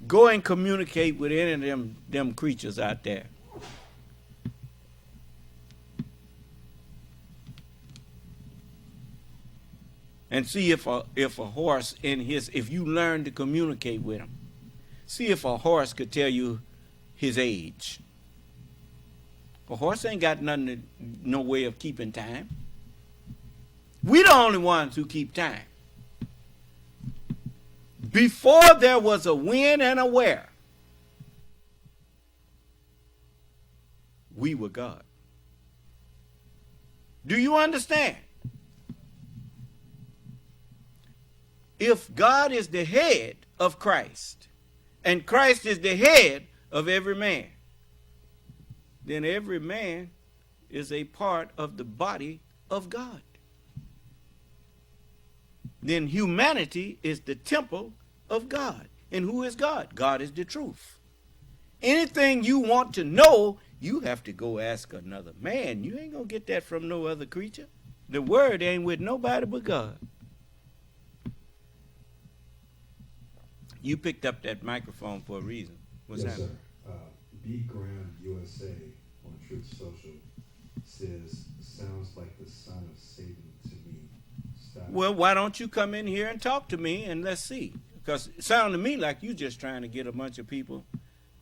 Speaker 15: Go and communicate with any of them creatures out there. And see if a horse if you learn to communicate with him, see if a horse could tell you his age. A horse ain't got no way of keeping time. We the only ones who keep time. Before there was a when and a where, we were God. Do you understand? If God is the head of Christ, and Christ is the head of every man, then every man is a part of the body of God. Then humanity is the temple of God. And who is God? God is the truth. Anything you want to know, you have to go ask another man. You ain't going to get that from no other creature. The word ain't with nobody but God. You picked up that microphone for a reason. What's
Speaker 9: yes,
Speaker 15: happening?
Speaker 9: Sir. B. Graham USA on Truth Social says, sounds like the son of Satan to me. Stop.
Speaker 15: Well, why don't you come in here and talk to me and let's see? Because it sounds to me like you just trying to get a bunch of people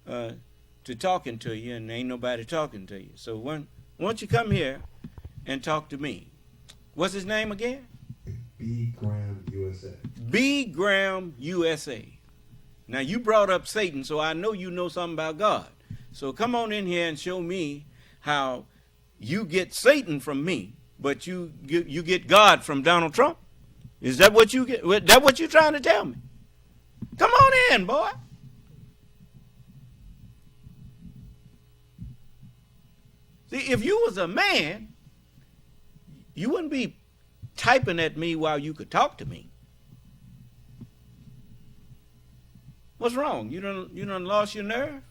Speaker 15: to talking to you, and ain't nobody talking to you. So why don't you come here and talk to me? What's his name again?
Speaker 9: B. Graham USA.
Speaker 15: B. Graham USA. Now, you brought up Satan, so I know you know something about God. So come on in here and show me how you get Satan from me, but you get God from Donald Trump. Is that what you get? Is that what you're trying to tell me? Come on in, boy. See, if you was a man, you wouldn't be typing at me while you could talk to me. What's wrong? You done lost your nerve?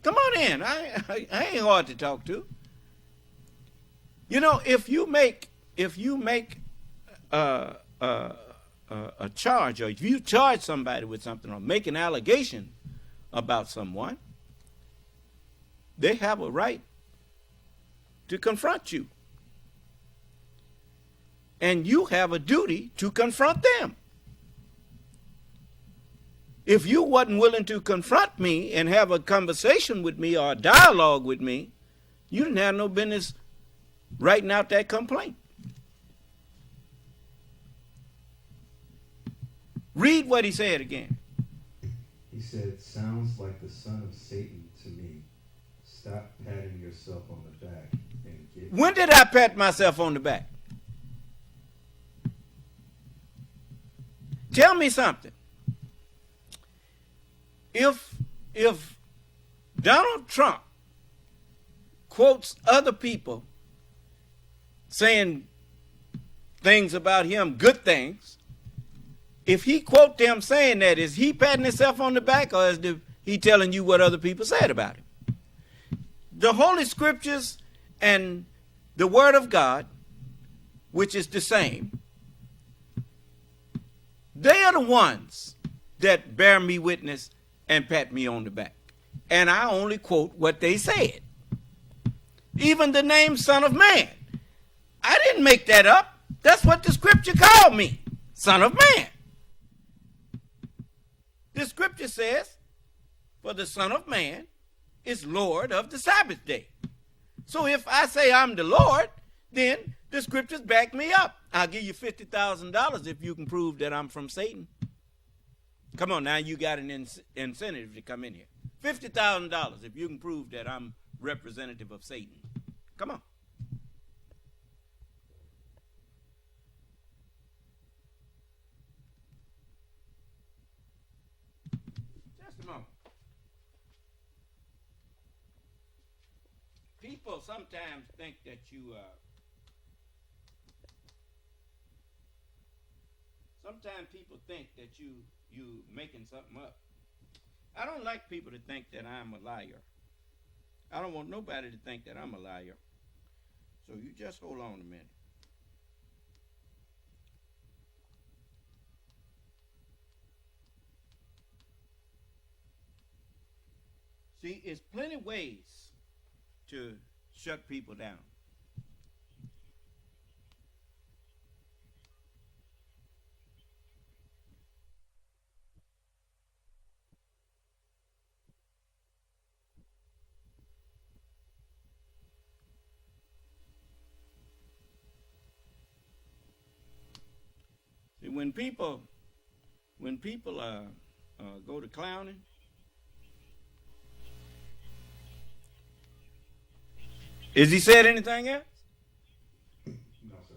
Speaker 15: Come on in. I ain't hard to talk to. You know, if you make a charge, or if you charge somebody with something or make an allegation about someone, they have a right to confront you. And you have a duty to confront them. If you wasn't willing to confront me and have a conversation with me or a dialogue with me, you didn't have no business writing out that complaint. Read what he said again.
Speaker 9: He said, sounds like the son of Satan to me. Stop patting yourself on the back and get...
Speaker 15: When did I pat myself on the back? Tell me something. If Donald Trump quotes other people saying things about him, good things, if he quote them saying that, is he patting himself on the back, or is he telling you what other people said about him? The Holy Scriptures and the Word of God, which is the same, they are the ones that bear me witness and pat me on the back. And I only quote what they said. Even the name Son of Man. I didn't make that up. That's what the Scripture called me, Son of Man. The Scripture says, for the Son of Man is Lord of the Sabbath day. So if I say I'm the Lord, then the Scriptures back me up. I'll give you $50,000 if you can prove that I'm from Satan. Come on, now you got an incentive to come in here. $50,000 if you can prove that I'm representative of Satan. Come on. Just a moment. People sometimes think that sometimes people think that you making something up. I don't like people to think that I'm a liar. I don't want nobody to think that I'm a liar. So you just hold on a minute. See, it's plenty ways to shut people down. See, when people go to clowning, is he said anything else?
Speaker 9: No, sir.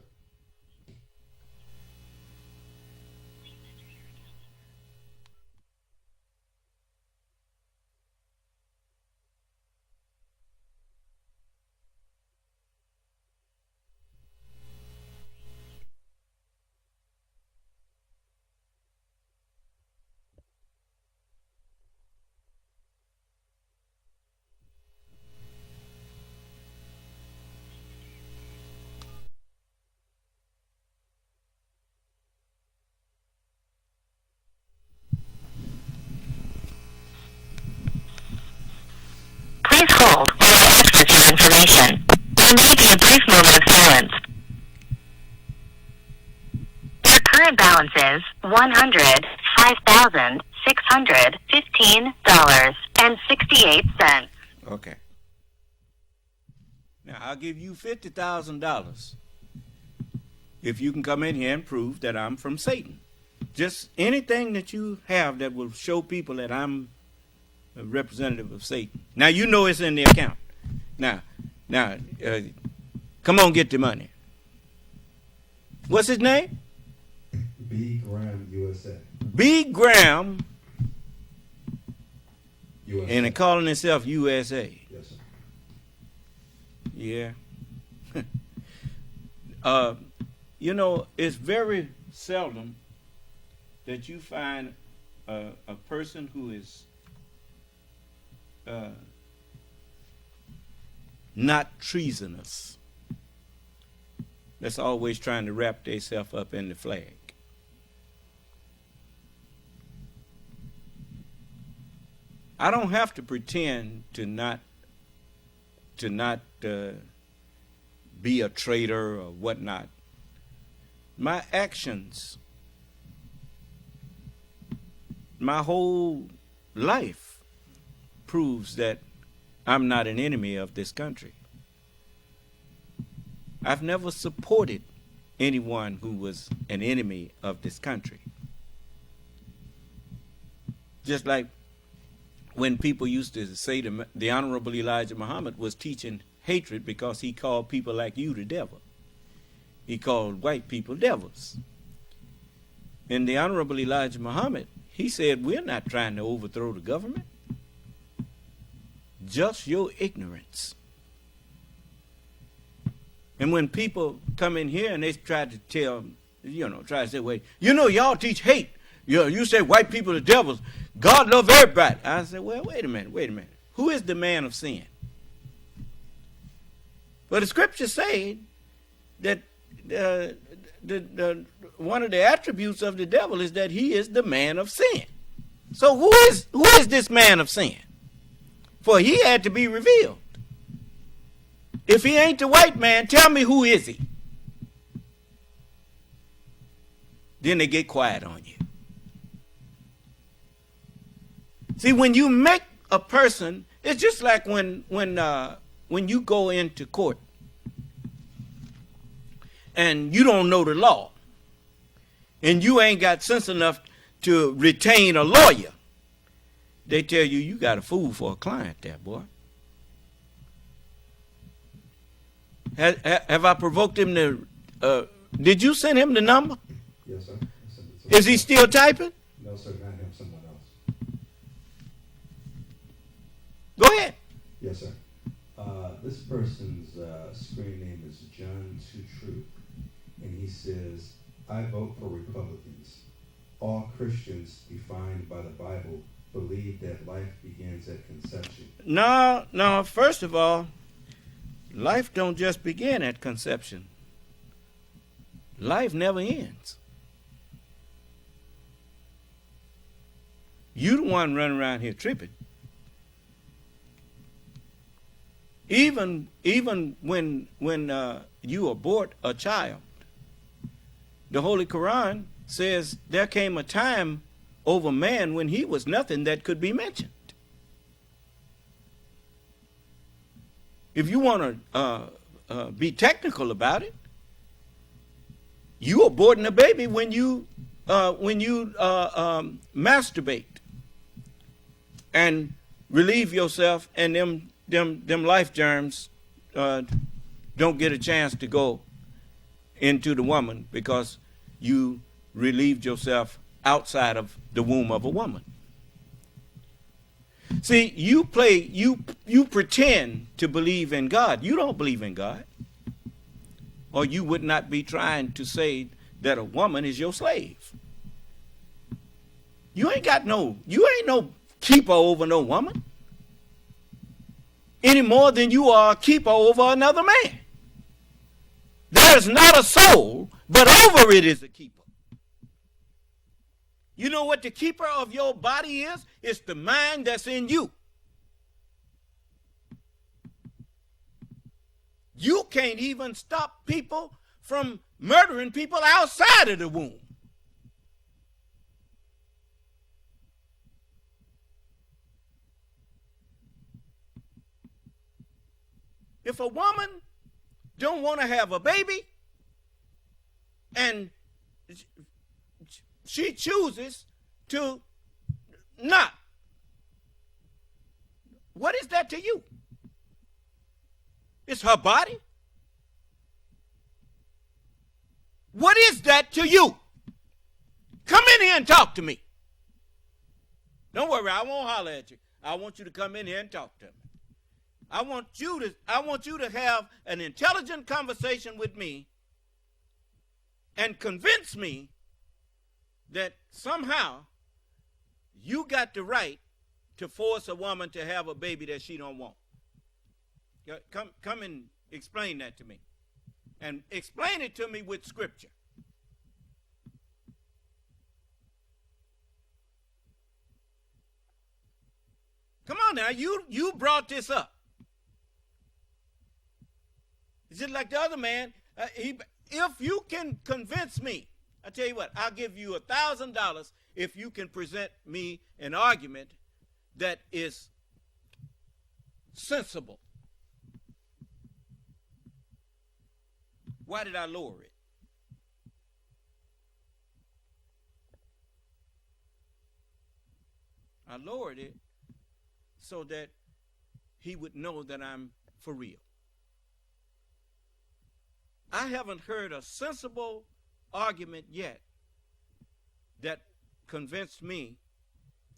Speaker 7: Please hold while I export your information. There may be a brief moment of silence. Your current balance is $105,615.68.
Speaker 15: Okay. Now, I'll give you $50,000 if you can come in here and prove that I'm from Satan. Just anything that you have that will show people that I'm a representative of Satan. Now, you know it's in the account. Now, come on, get the money. What's his name?
Speaker 9: B. Graham, USA.
Speaker 15: B. Graham,
Speaker 9: USA.
Speaker 15: and they're calling himself USA.
Speaker 9: Yes, sir.
Speaker 15: Yeah. You know, it's very seldom that you find a person who is not treasonous, that's always trying to wrap themselves up in the flag. I don't have to pretend to not be a traitor or whatnot. My actions, my whole life proves that I'm not an enemy of this country. I've never supported anyone who was an enemy of this country. Just like when people used to say the Honorable Elijah Muhammad was teaching hatred because he called people like you the devil. He called white people devils. And the Honorable Elijah Muhammad, he said, we're not trying to overthrow the government. Just your ignorance. And when people come in here and they try to try to say, well, y'all teach hate. You say white people are devils. God love everybody. I said, well, wait a minute. Who is the man of sin? Well, the scriptures say that one of the attributes of the devil is that he is the man of sin. So who is this man of sin? For he had to be revealed. If he ain't the white man, tell me who is he? Then they get quiet on you. See, when you make a person, it's just like when you go into court and you don't know the law and you ain't got sense enough to retain a lawyer. They tell you got a fool for a client there, boy. Have I provoked him to... did you send him the number?
Speaker 9: Yes, sir.
Speaker 15: Is he still typing?
Speaker 9: No, sir. Not him. Someone else.
Speaker 15: Go ahead.
Speaker 9: Yes, sir. This person's screen name is John Two Truth, and he says, I vote for Republicans. All Christians defined by the Bible believe that life begins at conception.
Speaker 15: No, first of all, life don't just begin at conception. Life never ends. You the one running around here tripping. Even when you abort a child, the Holy Quran says there came a time over man when he was nothing that could be mentioned. If you want to be technical about it, you aborting a baby when you masturbate and relieve yourself, and them life germs don't get a chance to go into the woman because you relieved yourself outside of the womb of a woman. See, you pretend to believe in God. You don't believe in God, or you would not be trying to say that a woman is your slave. You ain't no keeper over no woman any more than you are a keeper over another man. There is not a soul, but over it is a keeper. You know what the keeper of your body is? It's the mind that's in you. You can't even stop people from murdering people outside of the womb. If a woman don't want to have a baby and she chooses to not, what is that to you? It's her body. What is that to you? Come in here and talk to me. Don't worry, I won't holler at you. I want you to come in here and talk to me. I want you to have an intelligent conversation with me and convince me that somehow you got the right to force a woman to have a baby that she don't want. Come and explain that to me. And explain it to me with scripture. Come on now, you brought this up. It's just like the other man. If you can convince me, I tell you what, I'll give you $1,000 if you can present me an argument that is sensible. Why did I lower it? I lowered it so that he would know that I'm for real. I haven't heard a sensible argument yet that convinced me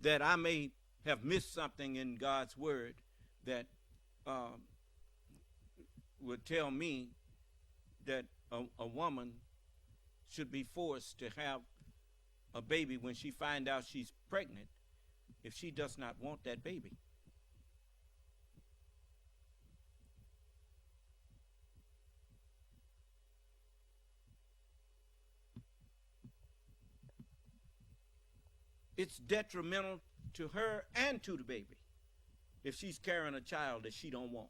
Speaker 15: that I may have missed something in God's word that would tell me that a woman should be forced to have a baby when she finds out she's pregnant if she does not want that baby. It's detrimental to her and to the baby if she's carrying a child that she don't want.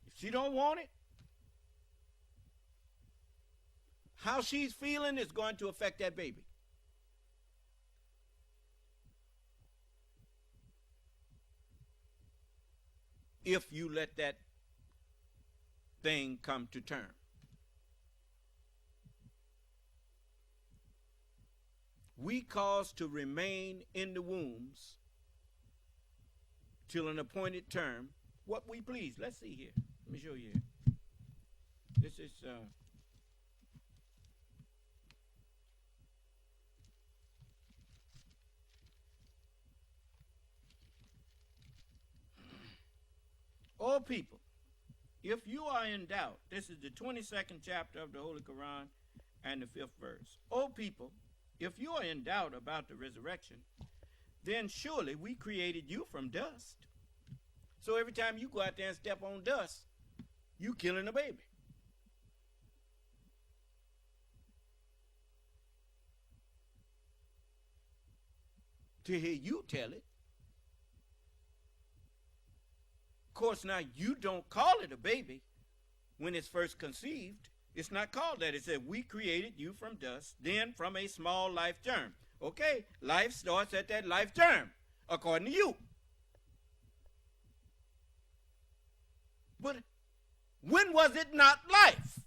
Speaker 15: If she don't want it, how she's feeling is going to affect that baby. If you let that thing come to term. We cause to remain in the wombs till an appointed term, what we please. Let's see here. Let me show you here. This is O people, if you are in doubt, this is the 22nd chapter of the Holy Quran and the 5th verse. O people, if you are in doubt about the resurrection, then surely we created you from dust. So every time you go out there and step on dust, you killing a baby. To hear you tell it. Of course, now you don't call it a baby when it's first conceived. It's not called that. It said, we created you from dust, then from a small life germ. Okay, life starts at that life germ, according to you. But when was it not life?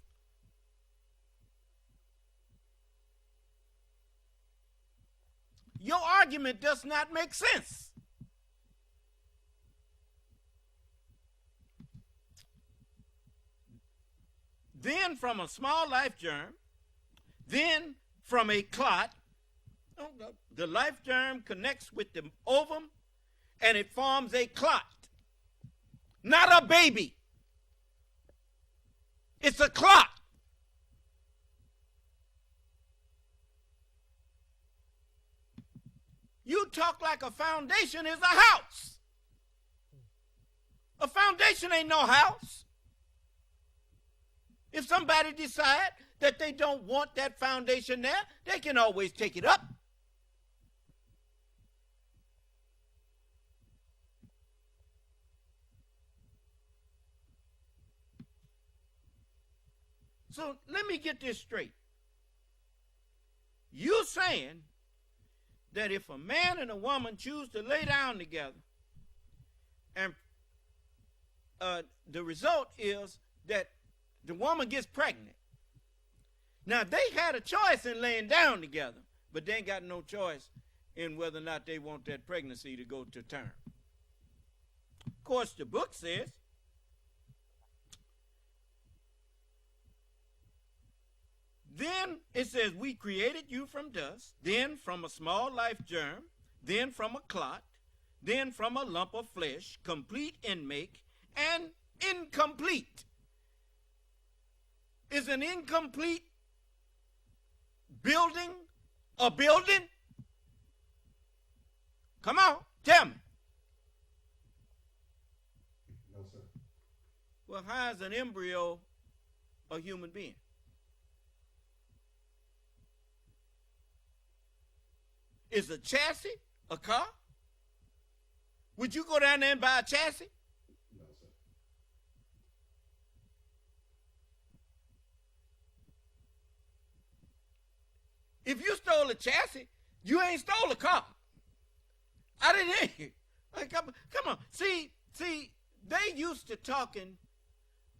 Speaker 15: Your argument does not make sense. Then from a small life germ, then from a clot, the life germ connects with the ovum and it forms a clot. Not a baby. It's a clot. You talk like a foundation is a house. A foundation ain't no house. If somebody decide that they don't want that foundation there, they can always take it up. So let me get this straight. You saying that if a man and a woman choose to lay down together, and the result is that the woman gets pregnant. Now, they had a choice in laying down together, but they ain't got no choice in whether or not they want that pregnancy to go to term. Of course, the book says, then it says, we created you from dust, then from a small life germ, then from a clot, then from a lump of flesh, complete in make, and incomplete. Is an incomplete building a building? Come on, tell me.
Speaker 9: No, sir.
Speaker 15: Well, how is an embryo a human being? Is a chassis a car? Would you go down there and buy a chassis?
Speaker 9: No, sir.
Speaker 15: If you stole a chassis, you ain't stole a car. I didn't. Come on. See, they used to talking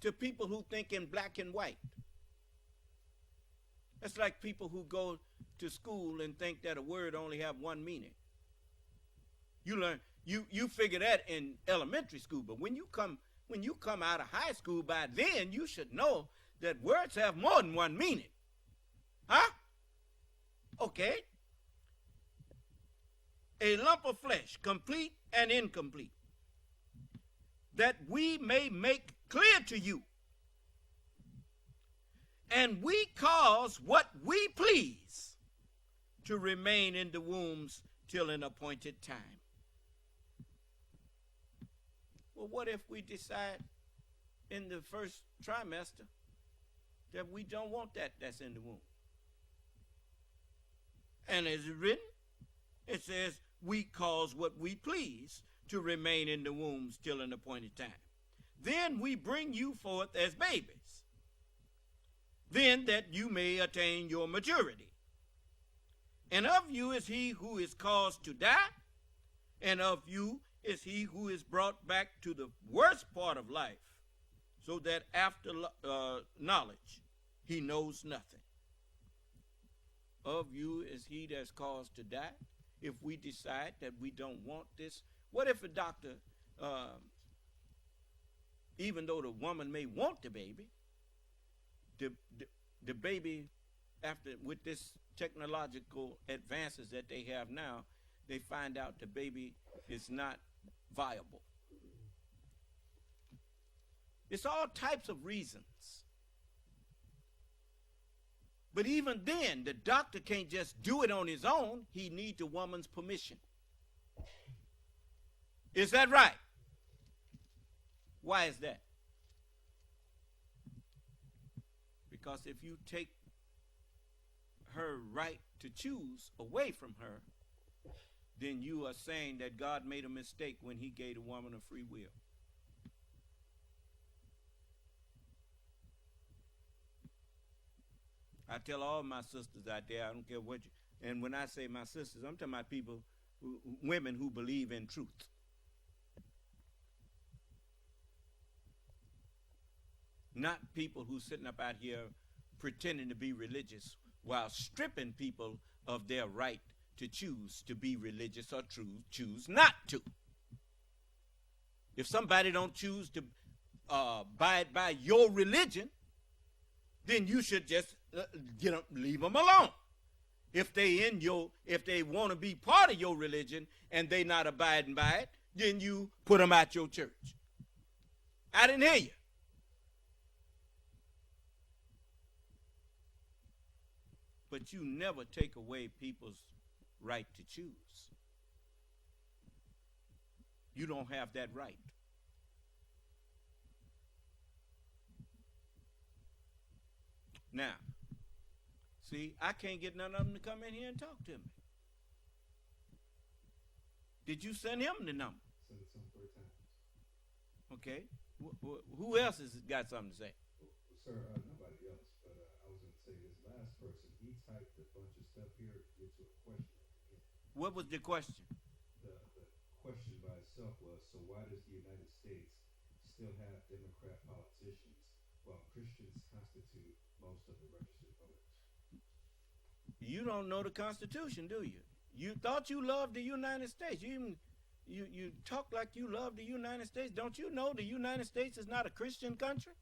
Speaker 15: to people who think in black and white. That's like people who go to school and think that a word only have one meaning. You learn, you figure that in elementary school, but when you come out of high school, by then you should know that words have more than one meaning. Huh? Okay. A lump of flesh, complete and incomplete, that we may make clear to you. And we cause what we please to remain in the wombs till an appointed time. Well, what if we decide in the first trimester that we don't want that's in the womb? And as it written, it says, we cause what we please to remain in the wombs till an appointed time. Then we bring you forth as babies, then that you may attain your maturity. And of you is he who is caused to die, and of you is he who is brought back to the worst part of life, so that after knowledge he knows nothing. Of you is he that's caused to die. If we decide that we don't want this, what if a doctor, even though the woman may want the baby, the baby, after with this technological advances that they have now, they find out the baby is not viable. It's all types of reasons. But even then, the doctor can't just do it on his own. He needs the woman's permission. Is that right? Why is that? Because if you take her right to choose away from her, then you are saying that God made a mistake when he gave the woman a free will. I tell all my sisters out there, I don't care what you, and when I say my sisters, I'm talking about people, women who believe in truth. Not people who sitting up out here pretending to be religious while stripping people of their right to choose to be religious or choose not to. If somebody don't choose to abide by your religion, then you should just leave them alone. If they want to be part of your religion and they not abiding by it, then you put them out your church. I didn't hear you. But you never take away people's right to choose. You don't have that right. Now, see, I can't get none of them to come in here and talk to me. Did you send him the number?
Speaker 9: Send it some 3 times.
Speaker 15: Okay. Who else has got something to say?
Speaker 9: Sir, nobody else, but I was going to say this last person, he typed a bunch of stuff here to get to a question.
Speaker 15: What was the question?
Speaker 9: The question by itself was, so why does the United States still have Democrat politicians while Christians constitute most of the registered voters?
Speaker 15: You don't know the Constitution, do you? You thought you loved the United States. You talk like you love the United States. Don't you know the United States is not a Christian country?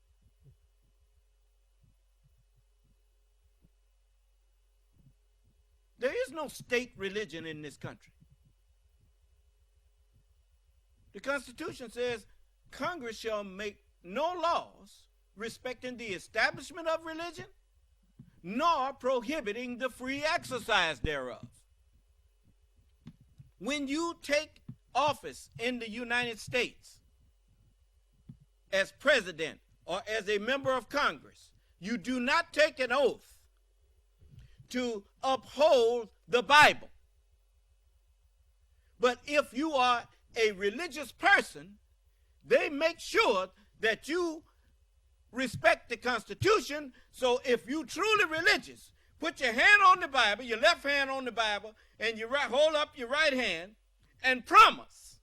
Speaker 15: There is no state religion in this country. The Constitution says Congress shall make no laws respecting the establishment of religion, nor prohibiting the free exercise thereof. When you take office in the United States as president or as a member of Congress, you do not take an oath to uphold the Bible. But if you are a religious person, they make sure that you respect the Constitution. So if you truly religious, put your hand on the Bible, your left hand on the Bible, and you hold up your right hand and promise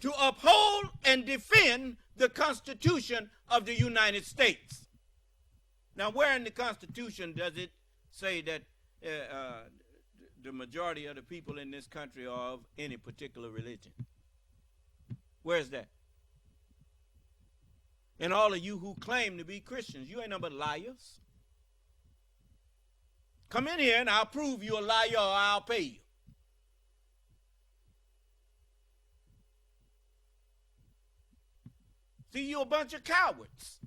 Speaker 15: to uphold and defend the Constitution of the United States. Now, where in the Constitution does it say that the majority of the people in this country are of any particular religion? Where is that? And all of you who claim to be Christians, you ain't nothing but liars. Come in here and I'll prove you a liar or I'll pay you. See, you're a bunch of cowards.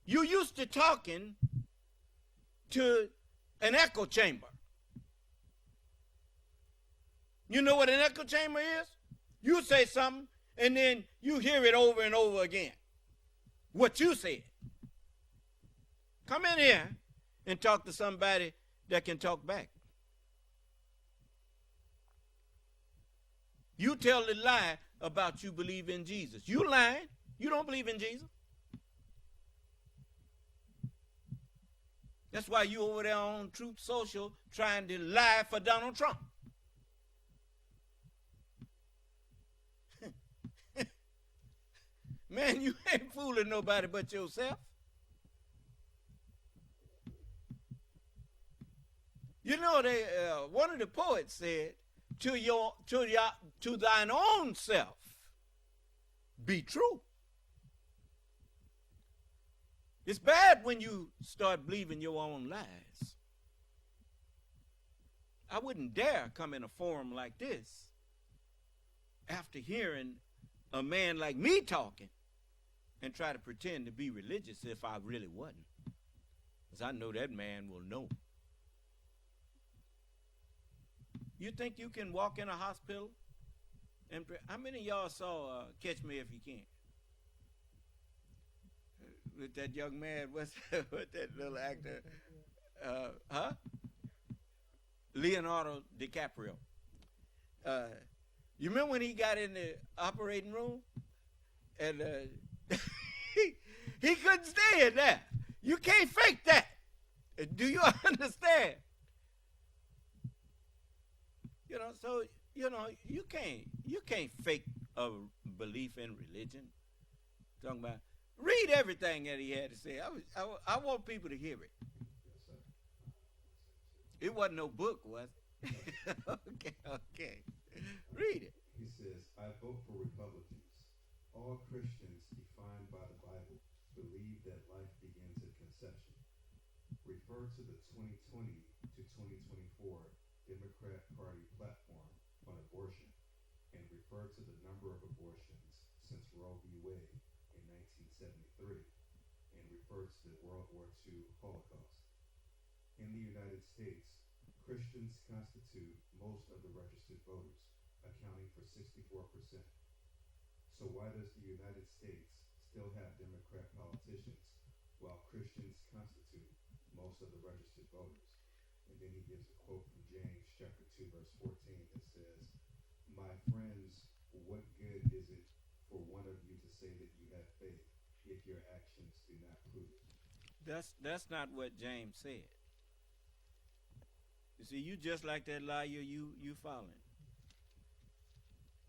Speaker 15: You used to talking to an echo chamber. You know what an echo chamber is? You say something and then you hear it over and over again. What you said. Come in here and talk to somebody that can talk back. You tell the lie about you believe in Jesus. You lying. You don't believe in Jesus. That's why you over there on Truth Social trying to lie for Donald Trump. Man, you ain't fooling nobody but yourself. You know, one of the poets said, to thine own self be true. It's bad when you start believing your own lies. I wouldn't dare come in a forum like this after hearing a man like me talking and try to pretend to be religious if I really wasn't. Because I know that man will know. You think you can walk in a hospital and how many of y'all saw Catch Me If You Can? With that young man, what's that little actor? Leonardo DiCaprio. You remember when he got in the operating room and he couldn't stay in there. You can't fake that. Do you understand? So you can't fake a belief in religion. Talking about, read everything that he had to say. I want people to hear it. It wasn't no book, was it? Okay. Read it.
Speaker 9: He says, I vote for Republicans. All Christians defined by the Bible believe that life begins at conception. Refer to the 2020 to 2024 Democrat Party platform on abortion and refer to the number of abortions since Roe v. Wade in 1973 and refer to the World War II Holocaust. In the United States, Christians constitute most of the registered voters, accounting for 64%. So why does the United States still have Democrat politicians while Christians constitute most of the registered voters? And then he gives a quote from James chapter 2, verse 14 that says, my friends, what good is it for one of you to say that you have faith if your actions do not prove it?
Speaker 15: That's not what James said. You see, you just like that liar you following.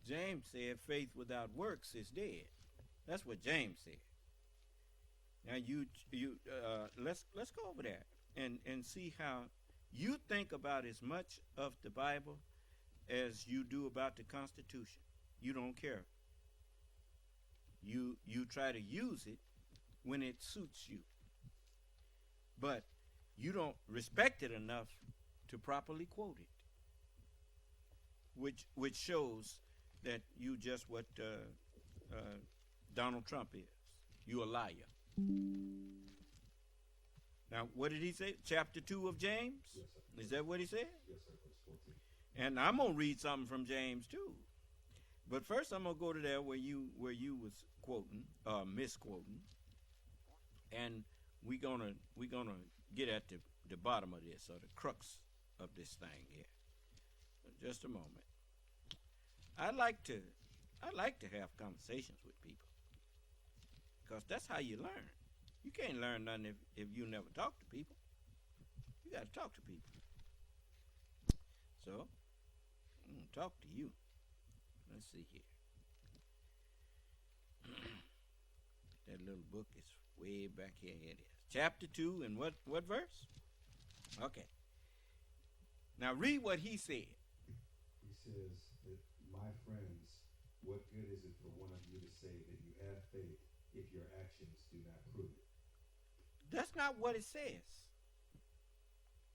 Speaker 15: James said faith without works is dead. That's what James said. Now let's go over that and see how you think about as much of the Bible as you do about the Constitution. You don't care. You try to use it when it suits you. But you don't respect it enough to properly quote it. Which shows that you just what Donald Trump is. You a liar. Now, what did he say? Chapter 2 of James?
Speaker 9: Yes, sir.
Speaker 15: Is that what he said?
Speaker 9: Yes, sir, verse 14.
Speaker 15: And I'm going to read something from James too. But first I'm going to go to there where you was quoting, misquoting. And we're going to get at the bottom of this, or the crux of this thing here. Just a moment. I like to have conversations with people, because that's how you learn. You can't learn nothing if you never talk to people. You got to talk to people. So I'm going to talk to you. Let's see here. That little book is way back here. Here it is. Chapter 2 and what verse? Okay. Now read what he said.
Speaker 9: He says that, my friends, what good is it for one of you to say that you have faith if your actions do not prove it?
Speaker 15: That's not what it says.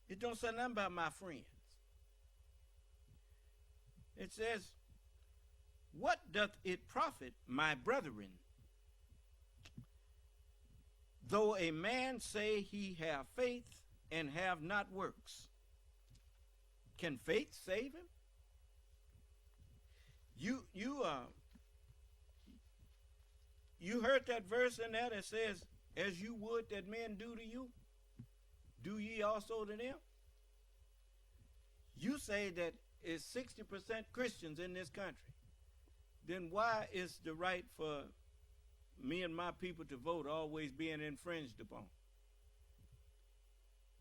Speaker 15: It don't say nothing about my friends. It says, what doth it profit, my brethren, though a man say he have faith and have not works? Can faith save him? You heard that verse in there that says, as you would that men do to you, do ye also to them? You say that it's 60% Christians in this country. Then why is the right for me and my people to vote always being infringed upon?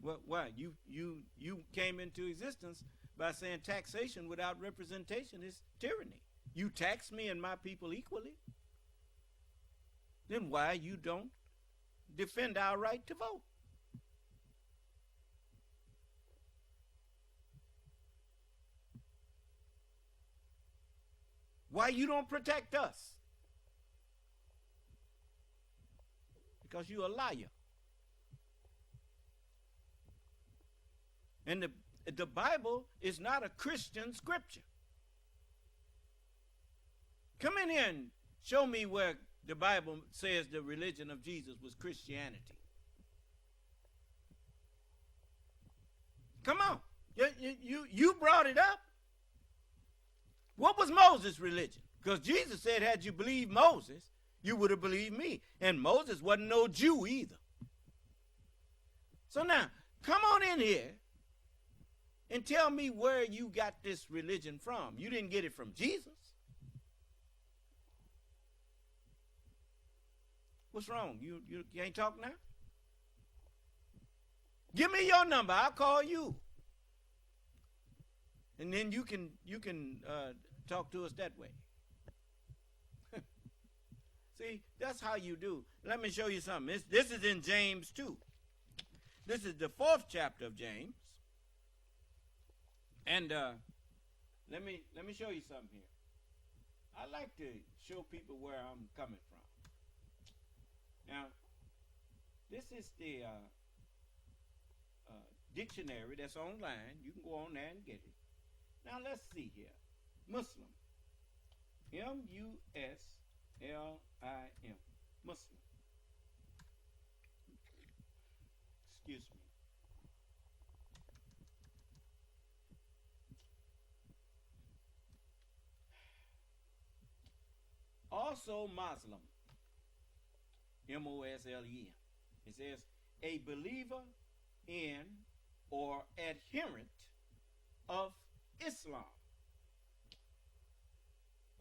Speaker 15: Why? You came into existence by saying taxation without representation is tyranny. You tax me and my people equally. Then why you don't defend our right to vote? Why you don't protect us? Because you're a liar. And the Bible is not a Christian scripture. Come in here and show me where the Bible says the religion of Jesus was Christianity. Come on. You brought it up. What was Moses' religion? Because Jesus said, had you believed Moses, you would have believed me. And Moses wasn't no Jew either. So now, come on in here and tell me where you got this religion from. You didn't get it from Jesus. What's wrong? You ain't talk now? Give me your number. I'll call you. And then you can talk to us that way. See, that's how you do. Let me show you something. This is in James 2. This is the 4th chapter of James. And let me show you something here. I like to show people where I'm coming from. Now, this is the dictionary that's online. You can go on there and get it. Now, let's see here. Muslim. M-U-S-L-I-M. Muslim. Excuse me. Also Muslim. M-O-S-L-E-M. It says a believer in or adherent of Islam.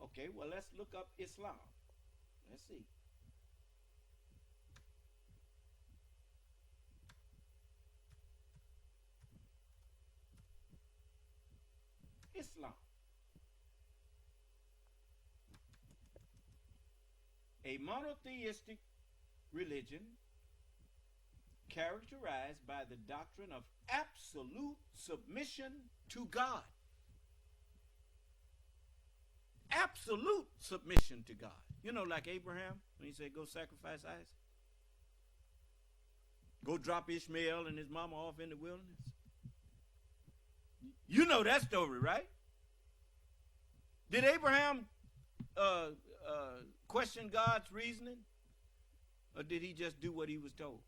Speaker 15: Okay, well, let's look up Islam. Let's see. Islam. A monotheistic religion characterized by the doctrine of absolute submission to God. Absolute submission to God. You know, like Abraham, when he said, go sacrifice Isaac. Go drop Ishmael and his mama off in the wilderness. You know that story, right? Did Abraham question God's reasoning? Or did he just do what he was told?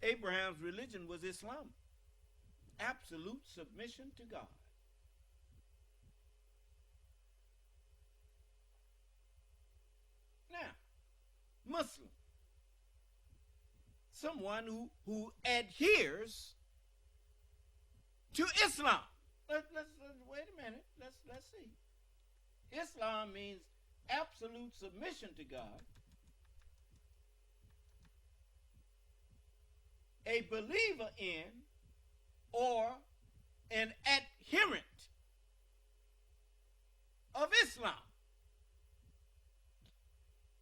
Speaker 15: Abraham's religion was Islam. Absolute submission to God. Now, Muslim. Someone who adheres to Islam. Let's wait a minute. Let's see. Islam means absolute submission to God. A believer in or an adherent of Islam.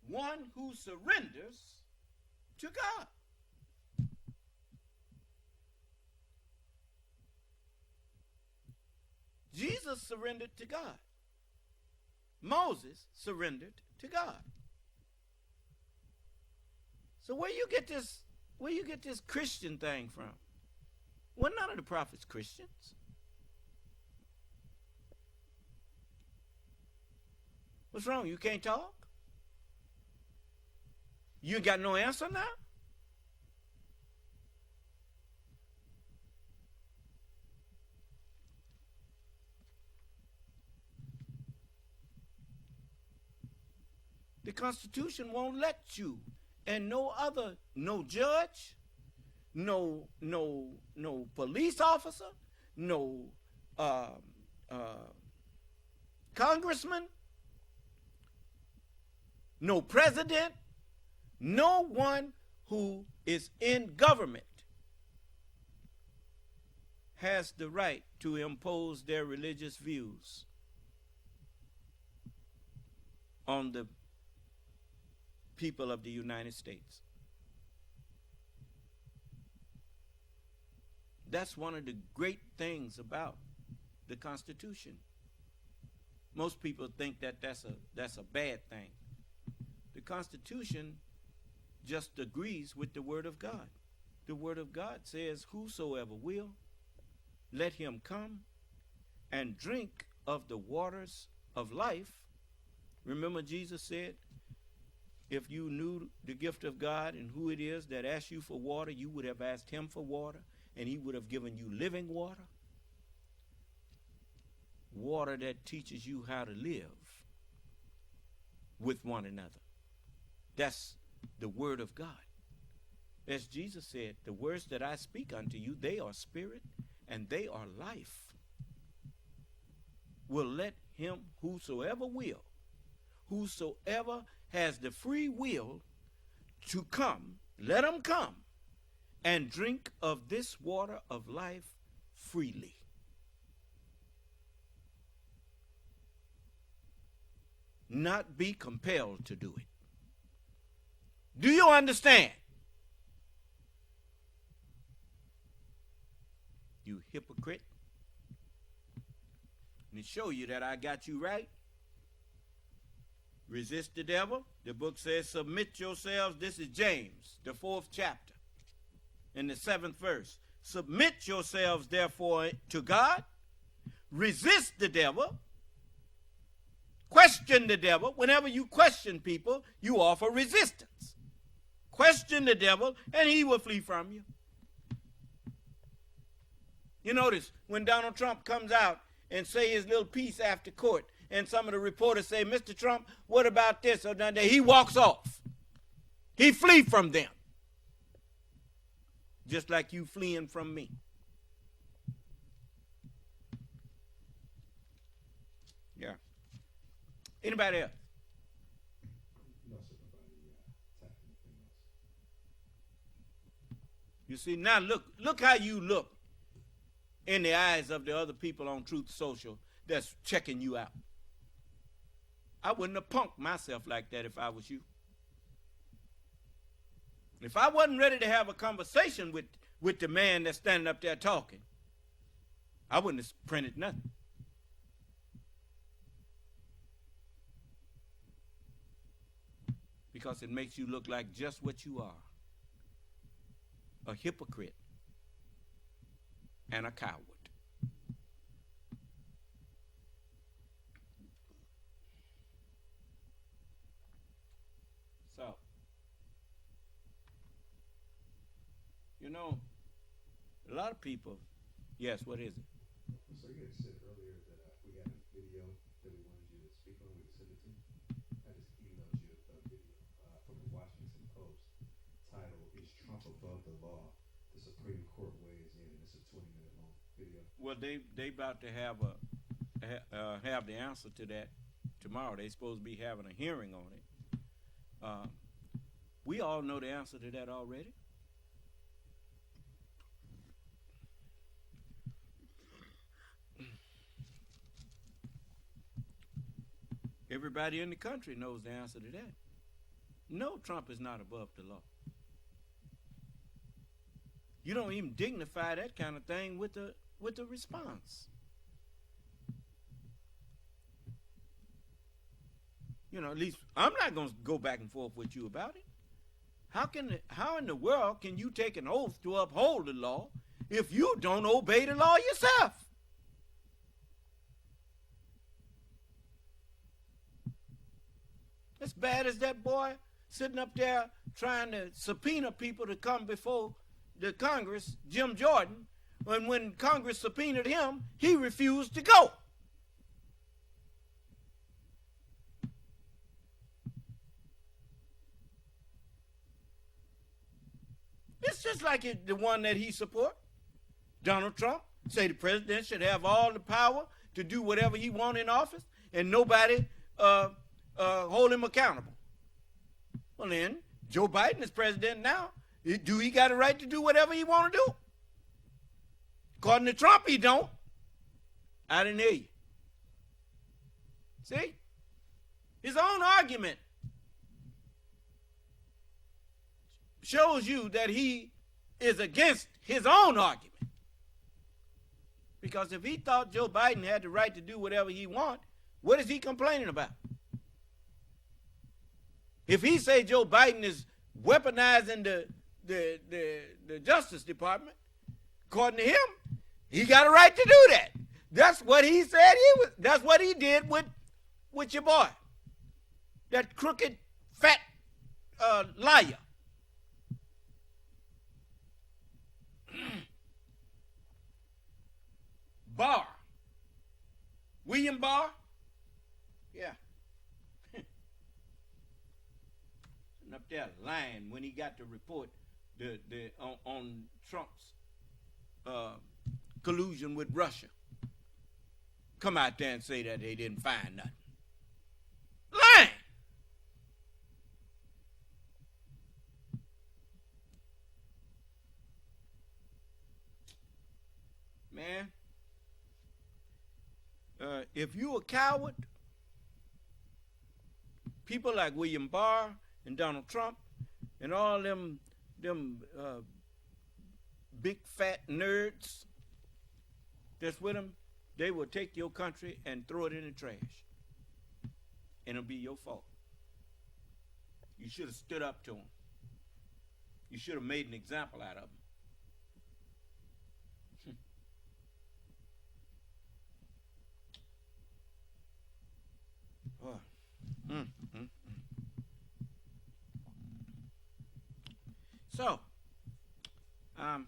Speaker 15: One who surrenders to God. Jesus surrendered to God. Moses surrendered to God. So where you get this Christian thing from? Well, none of the prophets Christians. What's wrong? You can't talk? You got no answer now? The Constitution won't let you, and no judge, no police officer, no congressman, no president, no one who is in government has the right to impose their religious views on the people of the United States. That's one of the great things about the Constitution. Most people think that that's a bad thing. The Constitution just agrees with the Word of God. The Word of God says, whosoever will, let him come and drink of the waters of life. Remember Jesus said, If you knew the gift of God and who it is that asked you for water, you would have asked him for water, and he would have given you living water. Water that teaches you how to live with one another. That's the word of God. As Jesus said, the words that I speak unto you, they are spirit and they are life. Will let him whosoever has the free will to come, let him come and drink of this water of life freely. Not be compelled to do it. Do you understand? You hypocrite. And to show you that I got you right, resist the devil. The book says, submit yourselves. This is James, the 4th chapter, in the 7th verse. Submit yourselves, therefore, to God. Resist the devil. Question the devil. Whenever you question people, you offer resistance. Question the devil, and he will flee from you. You notice when Donald Trump comes out and say his little piece after court, and some of the reporters say, Mr. Trump, what about this or that? He walks off. He flee from them. Just like you fleeing from me. Yeah. Anybody else? You see, now look how you look in the eyes of the other people on Truth Social that's checking you out. I wouldn't have punked myself like that if I was you. If I wasn't ready to have a conversation with the man that's standing up there talking, I wouldn't have printed nothing. Because it makes you look like just what you are. A hypocrite and a coward. So, you know, a lot of people, yes, what is it?
Speaker 9: So you had said earlier that we had a video that we wanted you to speak on. We sent it to you. I just emailed you a video from the Washington Post titled, "Is Trump Above the Law? The Supreme Court Weighs In." It's a 20-minute long video.
Speaker 15: Well, they about to have the answer to that tomorrow. They supposed to be having a hearing on it. We all know the answer to that already. Everybody in the country knows the answer to that. No, Trump is not above the law. You don't even dignify that kind of thing with a response. You know, at least I'm not going to go back and forth with you about it. How in the world can you take an oath to uphold the law if you don't obey the law yourself? As bad as that boy sitting up there trying to subpoena people to come before the Congress, Jim Jordan, when Congress subpoenaed him, he refused to go. It's just like the one that he support, Donald Trump, say the president should have all the power to do whatever he wants in office and nobody hold him accountable. Well then, Joe Biden is president now. Do he got a right to do whatever he want to do? According to Trump, he don't. I didn't hear you. See? His own argument shows you that he is against his own argument. Because if he thought Joe Biden had the right to do whatever he wants, what is he complaining about? If he say Joe Biden is weaponizing the Justice Department, according to him, he got a right to do that. That's what he said that's what he did with your boy. That crooked, fat liar. Barr. William Barr? Yeah. And up there lying when he got to report on Trump's collusion with Russia. Come out there and say that they didn't find nothing. Lying. Man, if you a coward, people like William Barr and Donald Trump and all them big fat nerds that's with them, they will take your country and throw it in the trash. And it'll be your fault. You should have stood up to them. You should have made an example out of them. So, let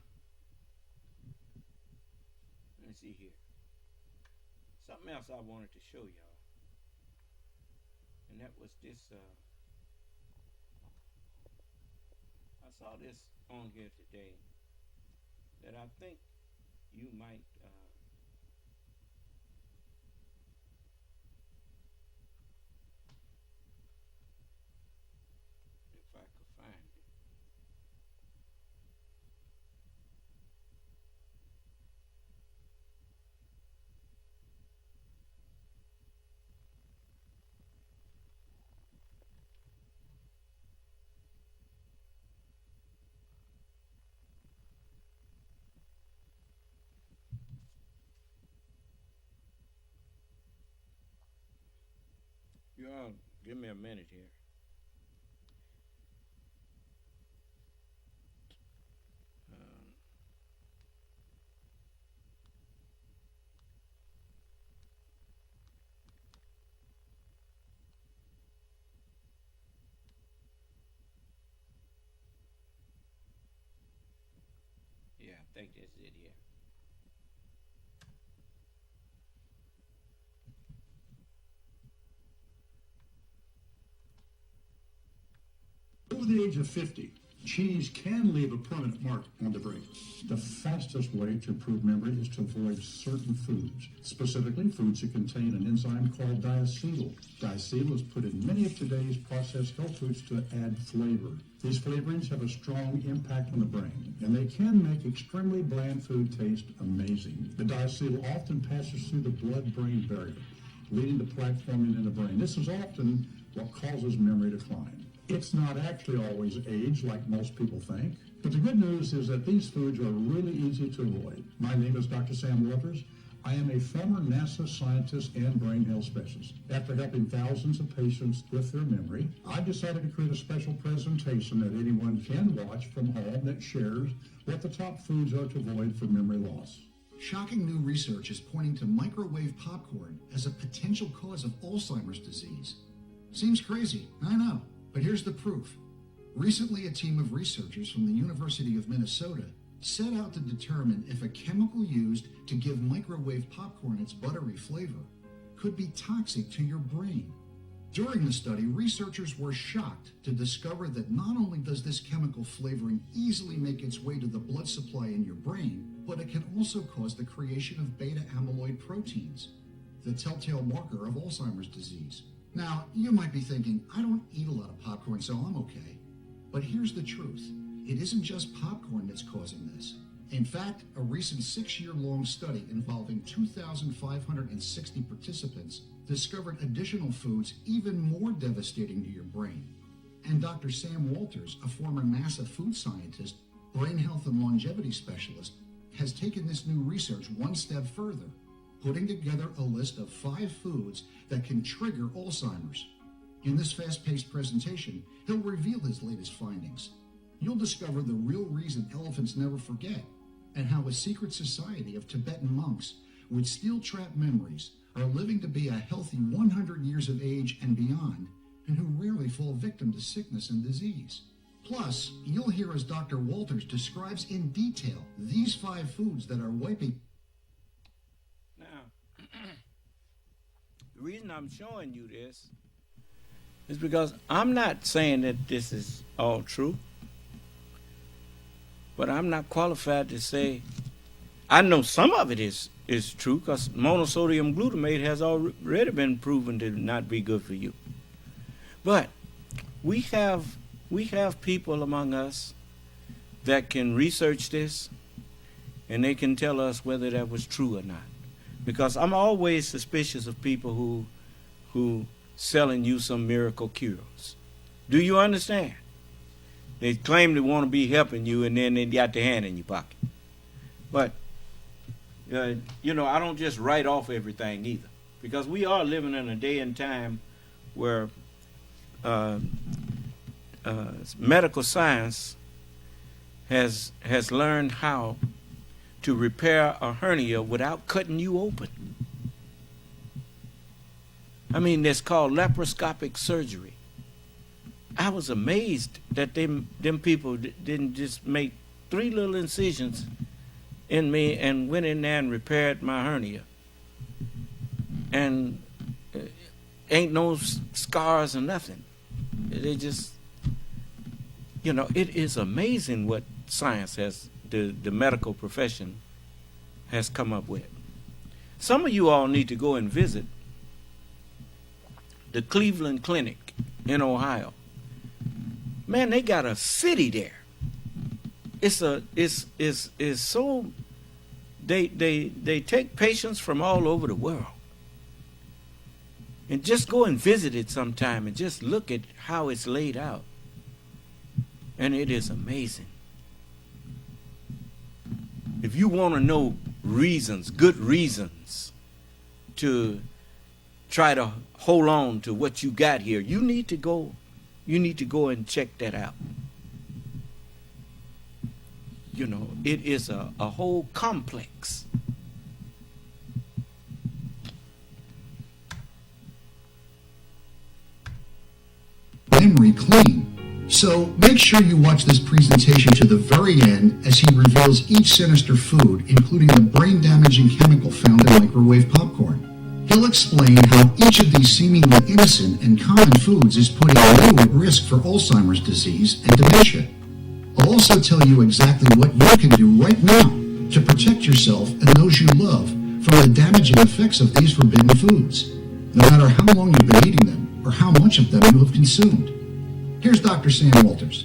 Speaker 15: me see here. Something else I wanted to show y'all, and that was this. I saw this on here today that I think you might. If I could find it. You all give me a minute here. Yeah, I think that's it here.
Speaker 8: Over the age of 50, cheese can leave a permanent mark on the brain. The fastest way to improve memory is to avoid certain foods, specifically foods that contain an enzyme called diacetyl. Diacetyl is put in many of today's processed health foods to add flavor. These flavorings have a strong impact on the brain, and they can make extremely bland food taste amazing. The diacetyl often passes through the blood-brain barrier, leading to plaque forming in the brain. This is often what causes memory decline. It's not actually always age like most people think, but the good news is that these foods are really easy to avoid. My name is Dr. Sam Walters. I am a former NASA scientist and brain health specialist. After helping thousands of patients with their memory, I decided to create a special presentation that anyone can watch from home that shares what the top foods are to avoid for memory loss.
Speaker 11: Shocking new research is pointing to microwave popcorn as a potential cause of Alzheimer's disease. Seems crazy, I know. But here's the proof. Recently, a team of researchers from the University of Minnesota set out to determine if a chemical used to give microwave popcorn its buttery flavor could be toxic to your brain. During the study, researchers were shocked to discover that not only does this chemical flavoring easily make its way to the blood supply in your brain, but it can also cause the creation of beta amyloid proteins, the telltale marker of Alzheimer's disease. Now, you might be thinking, I don't eat a lot of popcorn, so I'm okay. But here's the truth. It isn't just popcorn that's causing this. In fact, a recent 6-year-long study involving 2,560 participants discovered additional foods even more devastating to your brain. And Dr. Sam Walters, a former NASA food scientist, brain health and longevity specialist, has taken this new research one step further, putting together a list of 5 foods that can trigger Alzheimer's. In this fast-paced presentation, he'll reveal his latest findings. You'll discover the real reason elephants never forget, and how a secret society of Tibetan monks with steel-trap memories are living to be a healthy 100 years of age and beyond, and who rarely fall victim to sickness and disease. Plus, you'll hear as Dr. Walters describes in detail these 5 foods that are wiping.
Speaker 15: Now, the reason I'm showing you this is because I'm not saying that this is all true, but I'm not qualified to say. I know some of it is true, because monosodium glutamate has already been proven to not be good for you. But we have people among us that can research this, and they can tell us whether that was true or not. Because I'm always suspicious of people who selling you some miracle cures. Do you understand? They claim they want to be helping you, and then they got their hand in your pocket. But I don't just write off everything either, because we are living in a day and time where medical science has learned how to repair a hernia without cutting you open. I mean, that's called laparoscopic surgery. I was amazed that them people didn't just make 3 little incisions in me and went in there and repaired my hernia. And ain't no scars or nothing. They just, it is amazing what science has, the medical profession has come up with. Some of you all need to go and visit the Cleveland Clinic in Ohio. Man, they got a city there. It's so they take patients from all over the world. And just go and visit it sometime and just look at how it's laid out. And it is amazing. If you want to know reasons, good reasons to try to hold on to what you got here, you need to go and check that out. It is a whole complex.
Speaker 11: Memory clean. So make sure you watch this presentation to the very end as he reveals each sinister food, including the brain-damaging chemical found in microwave popcorn. He'll explain how each of these seemingly innocent and common foods is putting you at risk for Alzheimer's disease and dementia. I'll also tell you exactly what you can do right now to protect yourself and those you love from the damaging effects of these forbidden foods, no matter how long you've been eating them or how much of them you have consumed. Here's Dr. Sam Walters.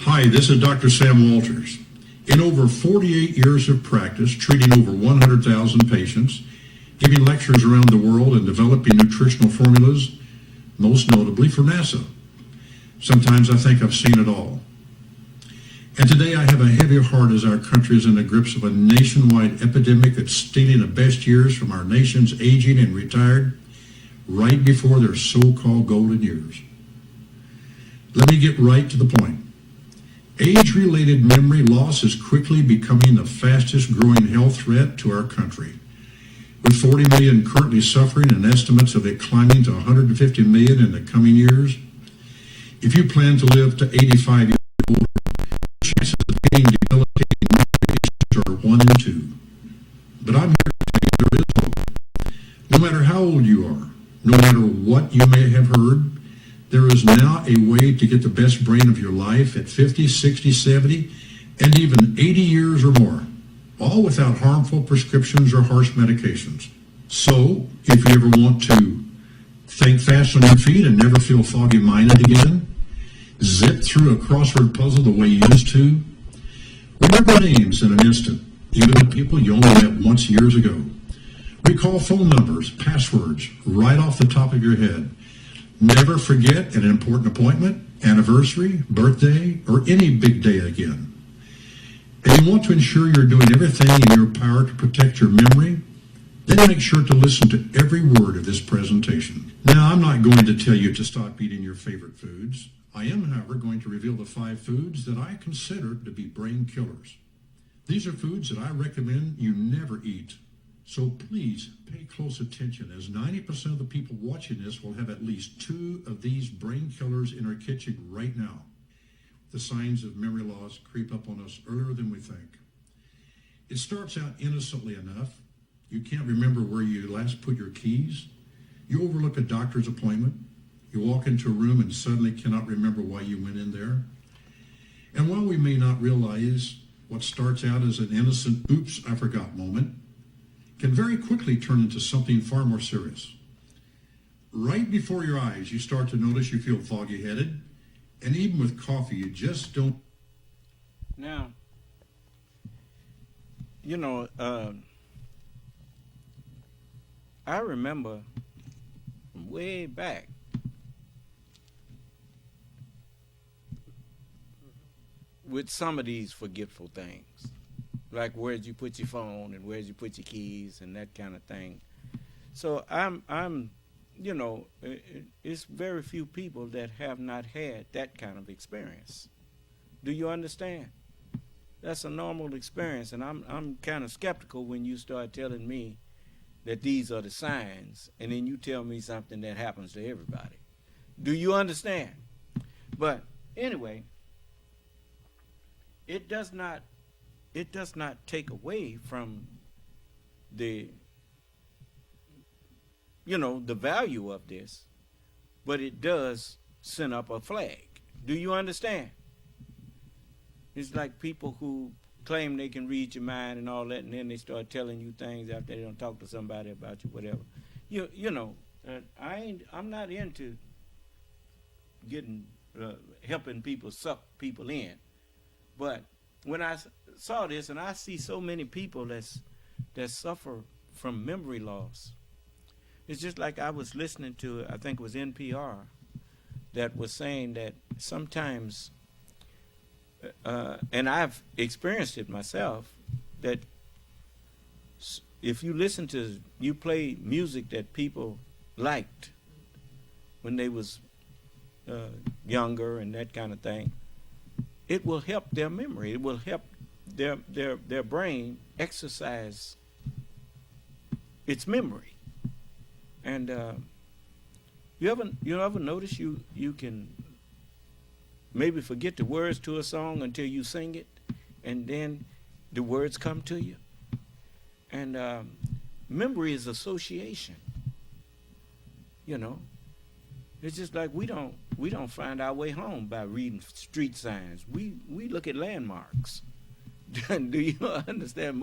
Speaker 1: Hi, this is Dr. Sam Walters. In over 48 years of practice, treating over 100,000 patients, giving lectures around the world and developing nutritional formulas, most notably for NASA. Sometimes I think I've seen it all. And today I have a heavy heart as our country is in the grips of a nationwide epidemic that's stealing the best years from our nation's aging and retired right before their so-called golden years. Let me get right to the point. Age-related memory loss is quickly becoming the fastest growing health threat to our country, with 40 million currently suffering and estimates of it climbing to 150 million in the coming years. If you plan to live to 85 years old, the chances of getting debilitating memory issues are 1 in 2. But I'm here to tell you there is hope. No matter how old you are, no matter what you may have heard, there is now a way to get the best brain of your life at 50, 60, 70, and even 80 years or more, all without harmful prescriptions or harsh medications. So, if you ever want to think fast on your feet and never feel foggy-minded again, zip through a crossword puzzle the way you used to, remember names in an instant, even the people you only met once years ago. Recall phone numbers, passwords, right off the top of your head. Never forget an important appointment, anniversary, birthday, or any big day again. And you want to ensure you're doing everything in your power to protect your memory, then make sure to listen to every word of this presentation. Now, I'm not going to tell you to stop eating your favorite foods. I am, however, going to reveal the 5 foods that I consider to be brain killers. These are foods that I recommend you never eat. So please pay close attention, as 90% of the people watching this will have at least 2 of these brain killers in our kitchen right now. The signs of memory loss creep up on us earlier than we think. It starts out innocently enough. You can't remember where you last put your keys. You overlook a doctor's appointment. You walk into a room and suddenly cannot remember why you went in there. And while we may not realize what starts out as an innocent oops, I forgot moment, can very quickly turn into something far more serious. Right before your eyes, you start to notice you feel foggy-headed, and even with coffee, you just don't.
Speaker 15: Now, you know, I remember from way back with some of these forgetful things. Like where'd you put your phone and where'd you put your keys and that kind of thing. So I'm, you know, it's very few people that have not had that kind of experience. Do you understand? That's a normal experience, and I'm kind of skeptical when you start telling me that these are the signs, and then you tell me something that happens to everybody. Do you understand? But anyway, it does not take away from the, you know, the value of this, but it does send up a flag. Do you understand? It's like people who claim they can read your mind and all that, and then they start telling you things after they don't talk to somebody about you, whatever. You know, I'm not into getting helping people suck people in, but when I saw this, and I see so many people that suffer from memory loss, it's just like I was listening to, I think it was NPR, that was saying that sometimes, and I've experienced it myself, that if you play music that people liked when they was younger and that kind of thing, it will help their memory. It will help their brain exercise its memory. And you ever notice you can maybe forget the words to a song until you sing it, and then the words come to you. And memory is association. You know, it's just like we don't find our way home by reading street signs. We look at landmarks. Do you understand?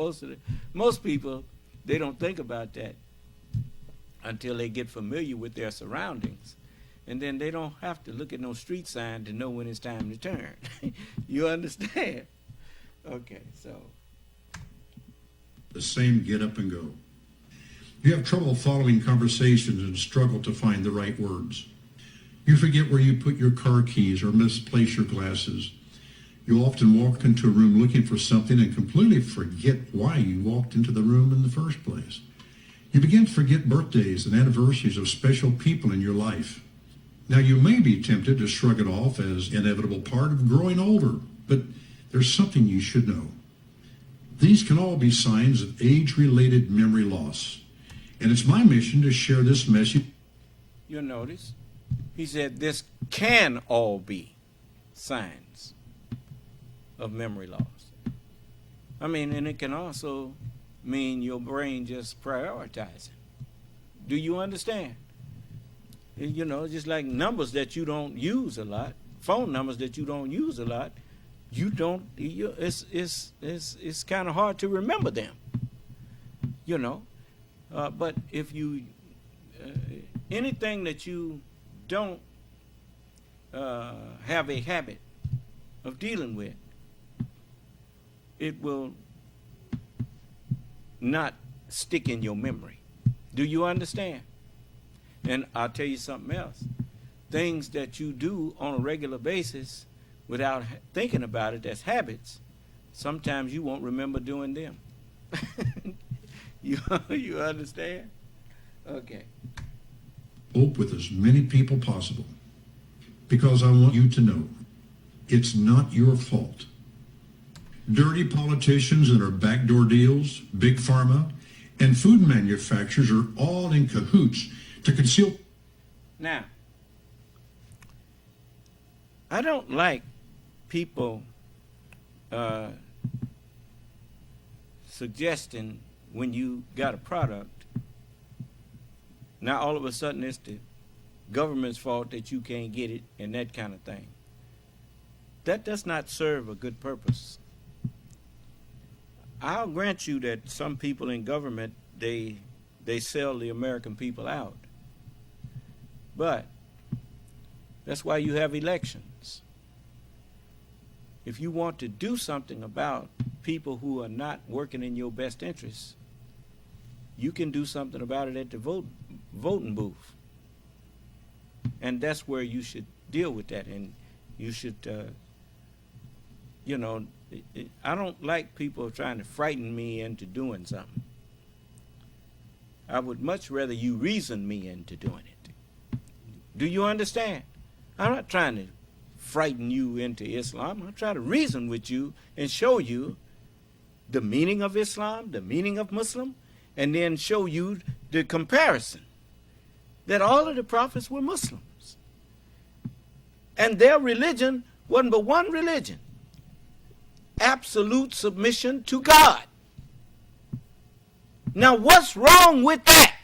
Speaker 15: Most people, they don't think about that until they get familiar with their surroundings. And then they don't have to look at no street sign to know when it's time to turn. You understand? Okay, so.
Speaker 1: The same get up and go. You have trouble following conversations and struggle to find the right words. You forget where you put your car keys or misplace your glasses. You often walk into a room looking for something and completely forget why you walked into the room in the first place. You begin to forget birthdays and anniversaries of special people in your life. Now, you may be tempted to shrug it off as an inevitable part of growing older, but there's something you should know. These can all be signs of age-related memory loss, and it's my mission to share this message.
Speaker 15: You'll notice, he said this can all be signs of memory loss. I mean, and it can also mean your brain just prioritizing. Do you understand? You know, just like numbers that you don't use a lot, phone numbers that you don't use a lot, it's kind of hard to remember them, you know. But if you, anything that you don't have a habit of dealing with, it will not stick in your memory. Do you understand? And I'll tell you something else. Things that you do on a regular basis without thinking about it as habits, sometimes you won't remember doing them. You understand? Okay.
Speaker 1: Hope with as many people possible, because I want you to know it's not your fault. Dirty politicians and their backdoor deals, big pharma, and food manufacturers are all in cahoots to conceal.
Speaker 15: Now, I don't like people suggesting when you got a product, now all of a sudden it's the government's fault that you can't get it and that kind of thing. That does not serve a good purpose. I'll grant you that some people in government, they sell the American people out. But that's why you have elections. If you want to do something about people who are not working in your best interests, you can do something about it at the voting booth. And that's where you should deal with that. And you should, I don't like people trying to frighten me into doing something. I would much rather you reason me into doing it. Do you understand? I'm not trying to frighten you into Islam. I'm trying to reason with you and show you the meaning of Islam, the meaning of Muslim, and then show you the comparison that all of the prophets were Muslims. And their religion wasn't but one religion: absolute submission to God. Now, what's wrong with that?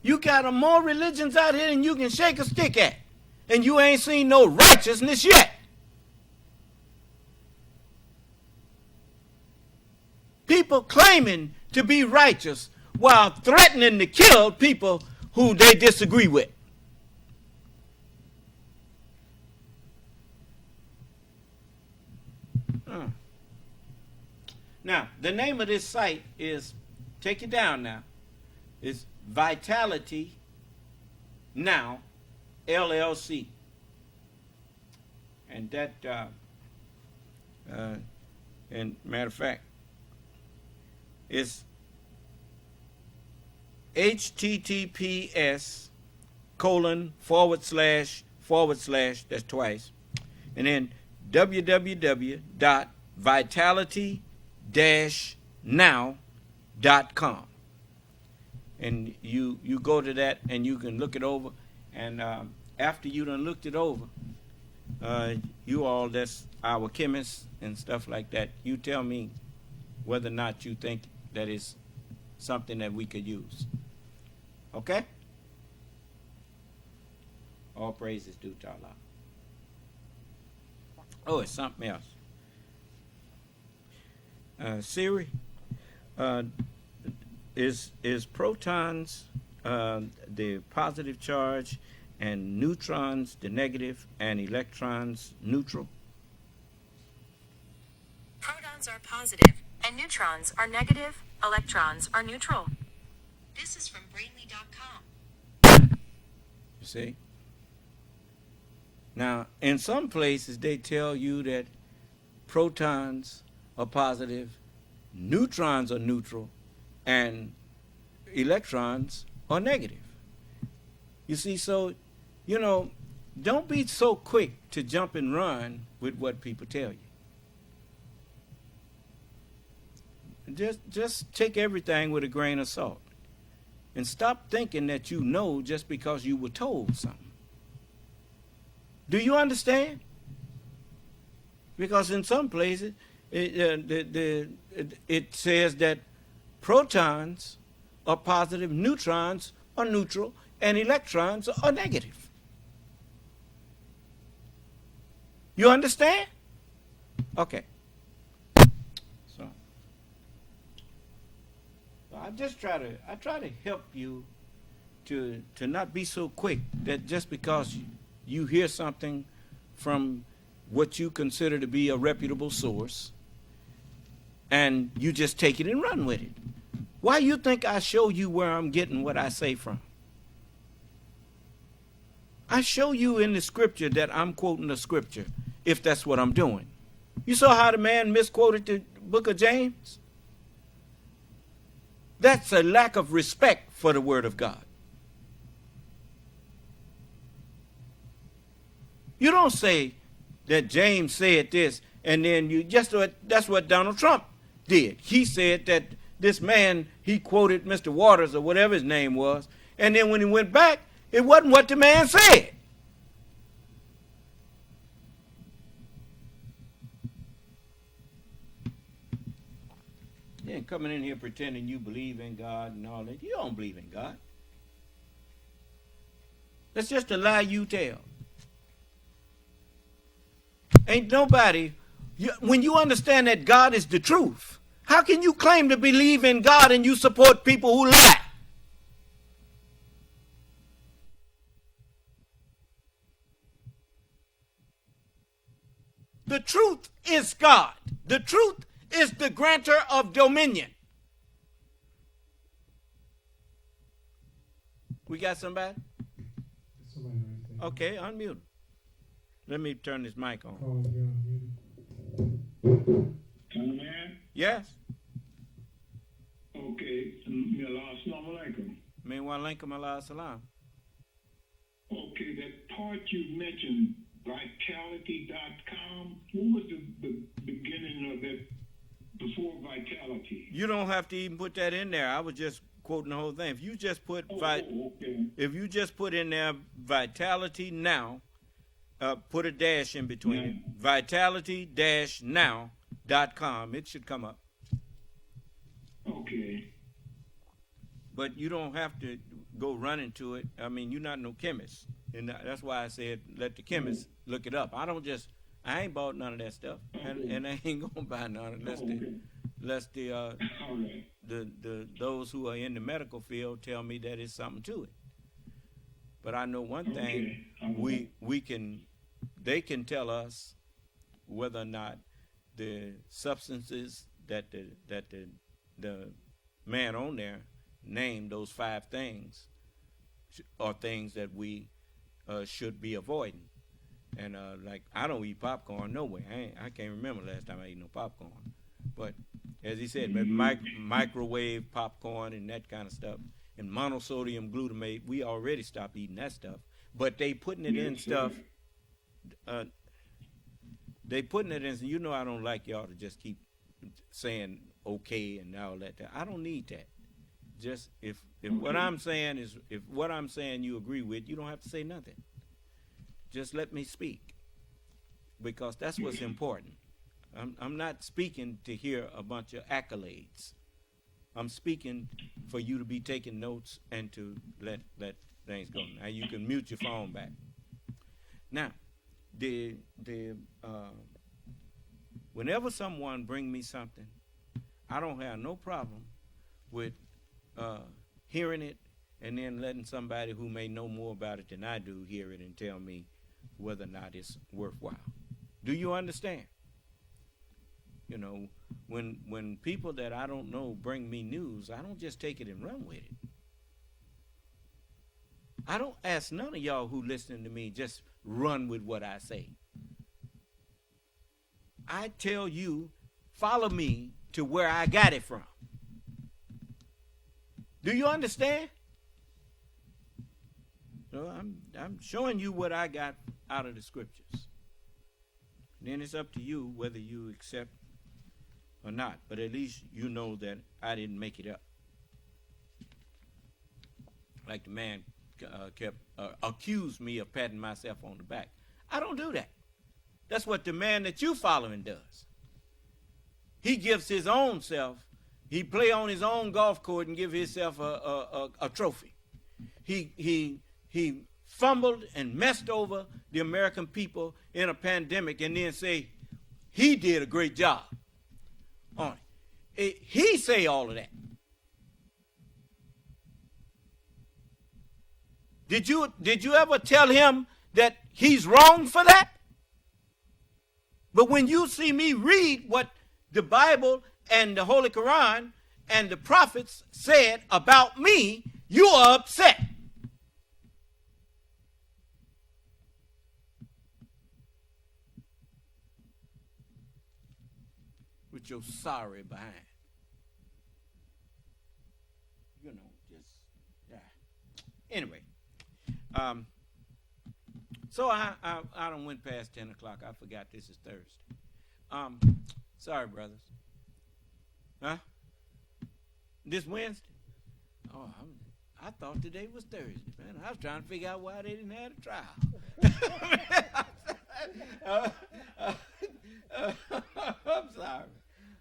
Speaker 15: You got more religions out here than you can shake a stick at, and you ain't seen no righteousness yet. People claiming to be righteous while threatening to kill people who they disagree with. Now, the name of this site is, take it down now, is Vitality Now, LLC. And that, and matter of fact, it's https:// that's twice, and then www.vitality-now.com. And you go to that and you can look it over, and after you done looked it over, you all that's our chemists and stuff like that, you tell me whether or not you think that is something that we could use. Okay? All praises due to Allah. Oh, it's something else. Siri, is protons the positive charge, and neutrons the negative, and electrons neutral?
Speaker 10: Protons are positive, and neutrons are negative. Electrons are neutral. This is from Brainly.com.
Speaker 15: You see? Now, in some places, they tell you that protons are positive, neutrons are neutral, and electrons are negative. You see, so, don't be so quick to jump and run with what people tell you. Just take everything with a grain of salt. And stop thinking that you know just because you were told something. Do you understand? Because in some places, it says that protons are positive, neutrons are neutral, and electrons are negative. You understand? Okay. So I try to help you to not be so quick that just because you hear something from what you consider to be a reputable source and you just take it and run with it. Why you think I show you where I'm getting what I say from? I show you in the scripture that I'm quoting the scripture, if that's what I'm doing. You saw how the man misquoted the book of James? That's a lack of respect for the word of God. You don't say that James said this, and then you just that's what Donald Trump did. He said that this man, he quoted Mr. Waters or whatever his name was, and then when he went back, it wasn't what the man said. Then coming in here pretending you believe in God and all that. You don't believe in God. That's just a lie you tell. Ain't nobody, when you understand that God is the truth, how can you claim to believe in God and you support people who lie? The truth is God. The truth is the grantor of dominion. We got somebody? Okay, unmute. Let me turn this mic on.
Speaker 12: Man?
Speaker 15: Yes?
Speaker 12: Okay. Assalamu alaikum.
Speaker 15: Min wa alaikum ala salam.
Speaker 12: Okay, that part you mentioned, vitality.com, what was the beginning of that before Vitality?
Speaker 15: You don't have to even put that in there. I was just quoting the whole thing. If you just put if you just put in there Vitality Now, put a dash in between it, vitality-now.com, it should come up.
Speaker 12: Okay.
Speaker 15: But you don't have to go running to it. I mean, you're not no chemist. And that's why I said let the chemist look it up. I ain't bought none of that stuff. And I ain't going to buy none unless those who are in the medical field tell me that it's something to it. But I know one thing, they can tell us whether or not the substances that the man on there named, those 5 things, are things that we should be avoiding. And like, I don't eat popcorn, no way. I can't remember last time I ate no popcorn. But as he said, microwave popcorn and that kind of stuff, and monosodium glutamate, we already stopped eating that stuff. But they putting it in stuff. They putting it in. You know, I don't like y'all to just keep saying okay and all that. I don't need that. Just if what I'm saying is, if what I'm saying you agree with, you don't have to say nothing. Just let me speak, because that's what's important. I'm not speaking to hear a bunch of accolades. I'm speaking for you to be taking notes and to let things go. Now you can mute your phone back. Now, whenever someone bring me something, I don't have no problem with hearing it and then letting somebody who may know more about it than I do hear it and tell me whether or not it's worthwhile. Do you understand? You know, when people that I don't know bring me news, I don't just take it and run with it. I don't ask none of y'all who listening to me just run with what I say. I tell you, follow me to where I got it from. Do you understand? So I'm showing you what I got out of the scriptures. Then it's up to you whether you accept or not. But at least you know that I didn't make it up. Like the man kept accused me of patting myself on the back. I don't do that. That's what the man that you following does. He gives his own self. He play on his own golf course and give himself a trophy. He fumbled and messed over the American people in a pandemic and then say he did a great job on it. He say all of that. Did you ever tell him that he's wrong for that? But when you see me read what the Bible and the Holy Quran and the prophets said about me, you are upset. With your sorry behind. You know, just, yeah. Anyway, So I done went past 10 o'clock. I forgot this is Thursday. Sorry, brothers. Huh? This Wednesday? Oh, I thought today was Thursday, man. I was trying to figure out why they didn't have a trial.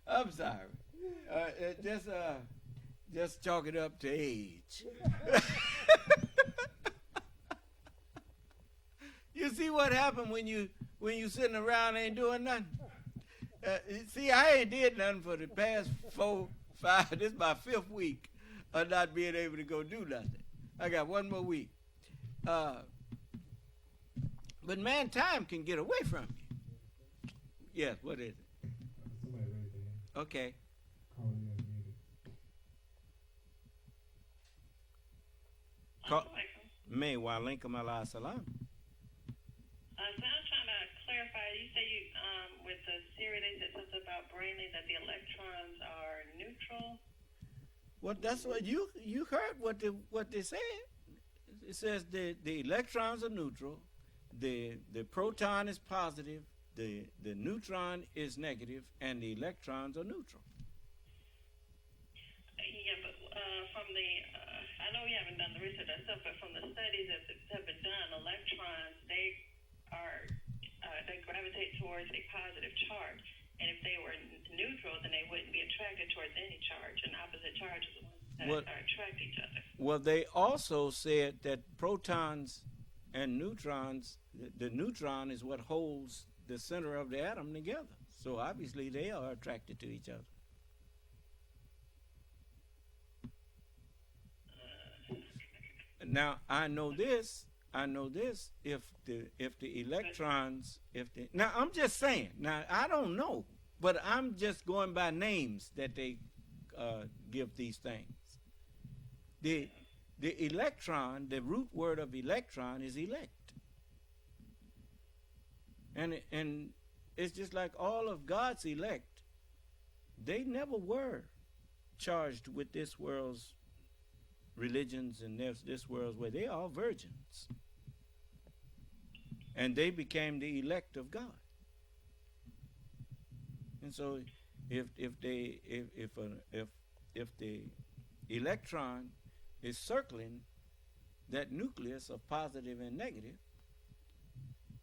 Speaker 15: I'm sorry. Just chalk it up to age. You see what happened when you sitting around and ain't doing nothing? See, I ain't did nothing for the past 4, 5. This is my 5th week of not being able to go do nothing. I got 1 more week. But man, time can get away from you. Yes, what is it? Okay. May wa alaikum ala salam.
Speaker 13: So I'm trying to clarify. You say you with the Siri they said something about Brainly that the electrons are neutral.
Speaker 15: Well, that's what you heard what they said. It says the electrons are neutral, the proton is positive, the neutron is negative, and the electrons are neutral.
Speaker 13: Yeah, but from the I know we haven't done the research ourselves, but from the studies that have been done, electrons they gravitate towards a positive charge, and if they were neutral, then they wouldn't be attracted towards any charge, and opposite charges are the ones that attract each other.
Speaker 15: Well, they also said that protons and neutrons, the neutron is what holds the center of the atom together. So obviously they are attracted to each other. Now I know this. If the electrons, now I'm just saying. Now I don't know, but I'm just going by names that they give these things. The electron, the root word of electron is elect, and it's just like all of God's elect. They never were charged with this world's religions and this world's way. They are all virgins, and they became the elect of God. And so, if the electron is circling that nucleus of positive and negative,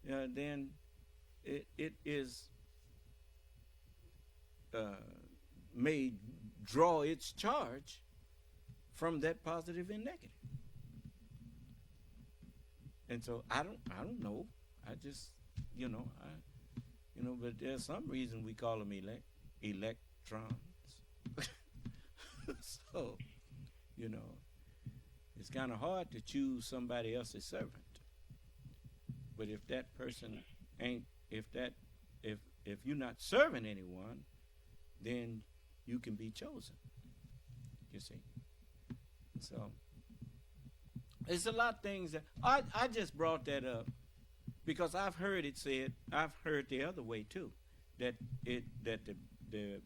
Speaker 15: then it is may draw its charge from that positive and negative. And so I don't know. I just but there's some reason we call them electrons. So, it's kind of hard to choose somebody else's servant. But if that person ain't, if you're not serving anyone, then you can be chosen. You see. So it's a lot of things that I just brought that up because I've heard it said. I've heard the other way too, that the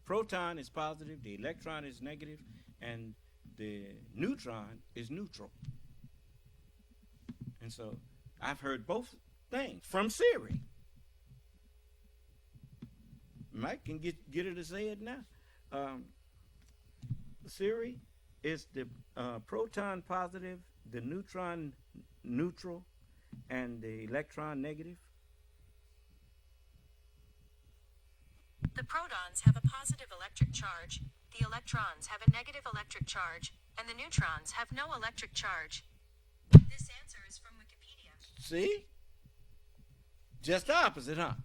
Speaker 15: proton is positive, the electron is negative, and the neutron is neutral. And so I've heard both things from Siri. Mike can get her to say it now. Siri is the proton positive, the neutron neutral, and the electron negative.
Speaker 10: The protons have a positive electric charge, the electrons have a negative electric charge, and the neutrons have no electric charge. This answer is from Wikipedia.
Speaker 15: See? Just the opposite, huh?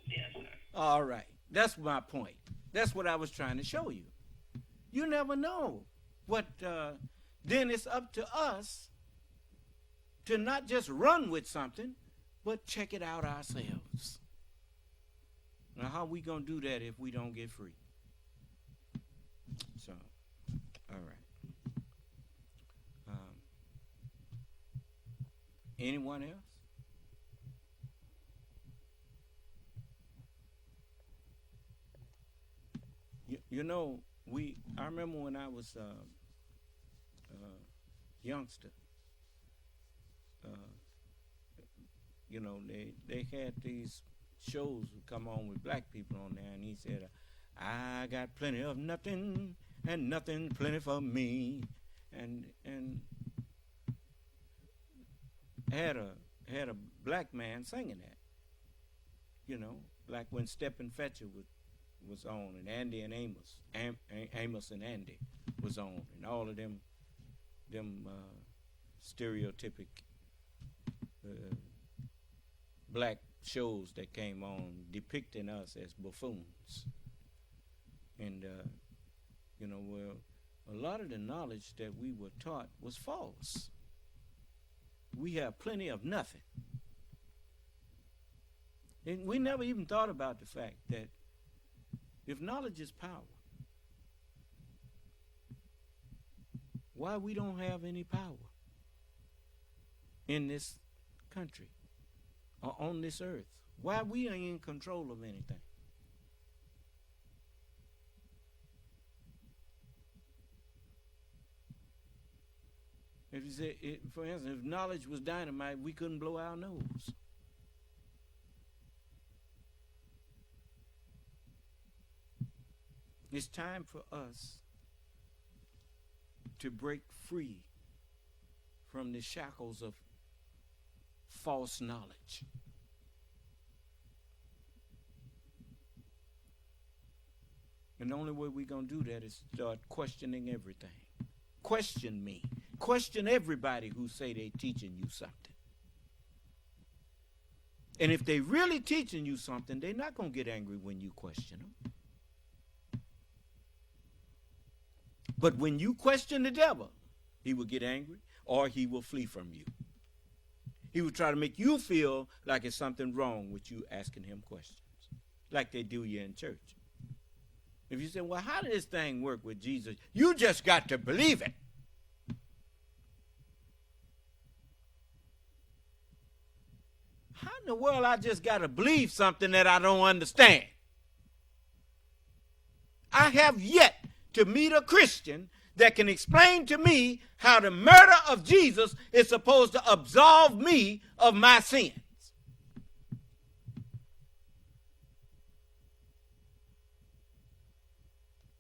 Speaker 13: Yes, sir.
Speaker 15: All right. That's my point. That's what I was trying to show you. You never know what, then it's up to us to not just run with something, but check it out ourselves. Now, how are we going to do that if we don't get free? So, all right. Anyone else? I remember when I was a youngster, you know, they had these shows would come on with black people on there, and he said, I got plenty of nothing and nothing plenty for me, and had a black man singing that, you know, like when Step and Fetcher was on, and Andy and Amos, Amos and Andy was on, and all of them stereotypic black shows that came on depicting us as buffoons. And, you know, well, a lot of the knowledge that we were taught was false. We have plenty of nothing. And we never even thought about the fact that if knowledge is power, why we don't have any power in this country or on this earth? Why we ain't in control of anything? If you say, for instance, if knowledge was dynamite, we couldn't blow our nose. It's time for us to break free from the shackles of false knowledge. And the only way we're going to do that is start questioning everything. Question me. Question everybody who say they teaching you something. And if they really teaching you something, they're not going to get angry when you question them. But when you question the devil, he will get angry or he will flee from you. He will try to make you feel like it's something wrong with you asking him questions, like they do you in church. If you say, well, how did this thing work with Jesus? You just got to believe it. How in the world I just got to believe something that I don't understand? I have yet to meet a Christian that can explain to me how the murder of Jesus is supposed to absolve me of my sins.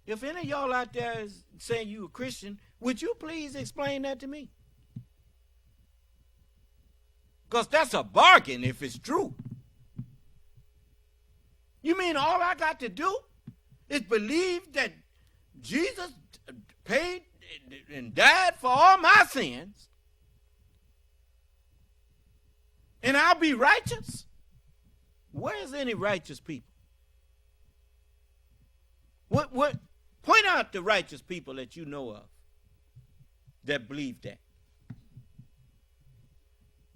Speaker 15: If any of y'all out there is saying you a Christian, would you please explain that to me? Because that's a bargain if it's true. You mean all I got to do is believe that Jesus paid and died for all my sins, and I'll be righteous? Where's any righteous people? What? Point out the righteous people that you know of that believe that.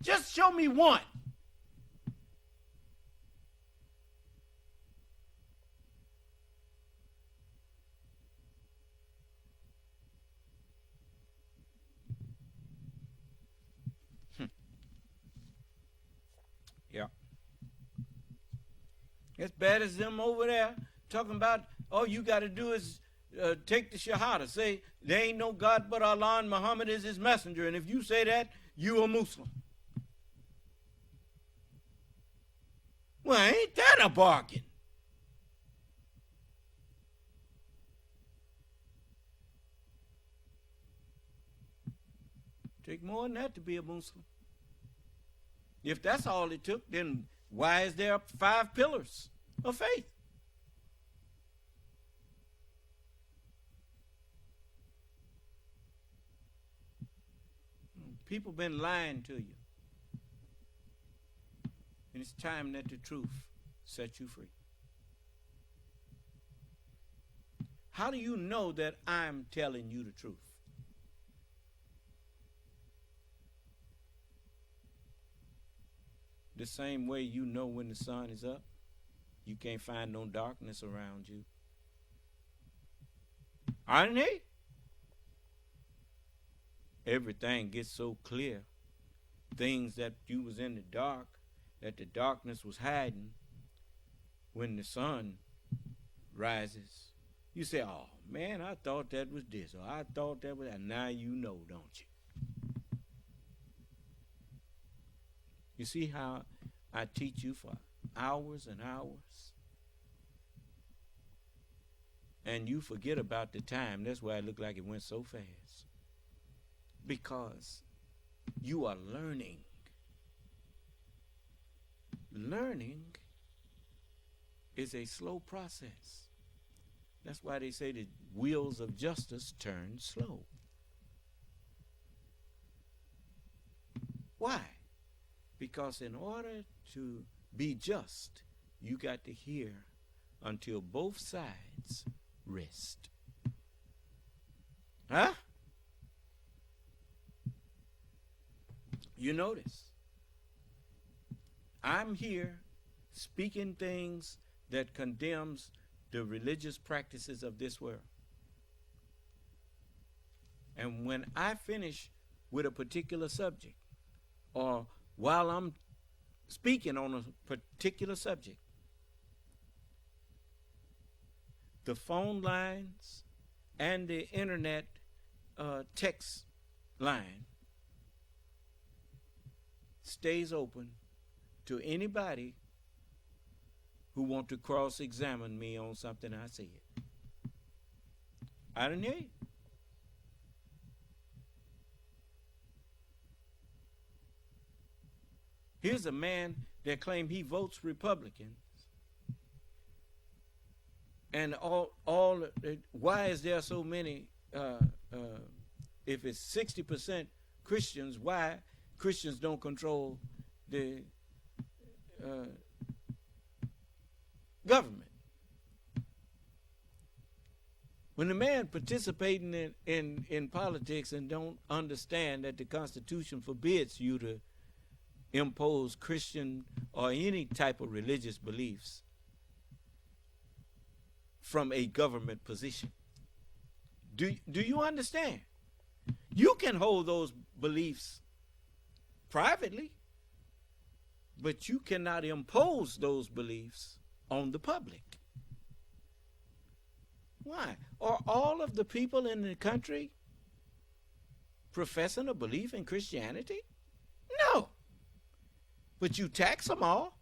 Speaker 15: Just show me one. Yeah. As bad as them over there talking about all you got to do is take the Shahada. Say, there ain't no God but Allah and Muhammad is his messenger. And if you say that, you a Muslim. Well, ain't that a bargain? Take more than that to be a Muslim. If that's all it took, then why is there 5 pillars of faith? People been lying to you. And it's time that the truth set you free. How do you know that I'm telling you the truth? The same way you know when the sun is up, you can't find no darkness around you. Aren't they? Everything gets so clear. Things that you was in the dark, that the darkness was hiding, when the sun rises, you say, oh man, I thought that was this, or I thought that was that. Now you know, don't you? You see how I teach you for hours and hours? And you forget about the time. That's why it looked like it went so fast. Because you are learning. Learning is a slow process. That's why they say the wheels of justice turn slow. Why? Because in order to be just, you got to hear until both sides rest. Huh? You notice, I'm here speaking things that condemns the religious practices of this world. And when I finish with a particular subject, or while I'm speaking on a particular subject, the phone lines and the internet text line stays open to anybody who want to cross-examine me on something I said. I didn't hear you. Here's a man that claimed he votes Republican. And why is there so many, if it's 60% Christians, why Christians don't control the government? When the man participating in politics and don't understand that the Constitution forbids you to impose Christian or any type of religious beliefs from a government position. Do you understand? You can hold those beliefs privately, but you cannot impose those beliefs on the public. Why? Are all of the people in the country professing a belief in Christianity? No. But you tax them all.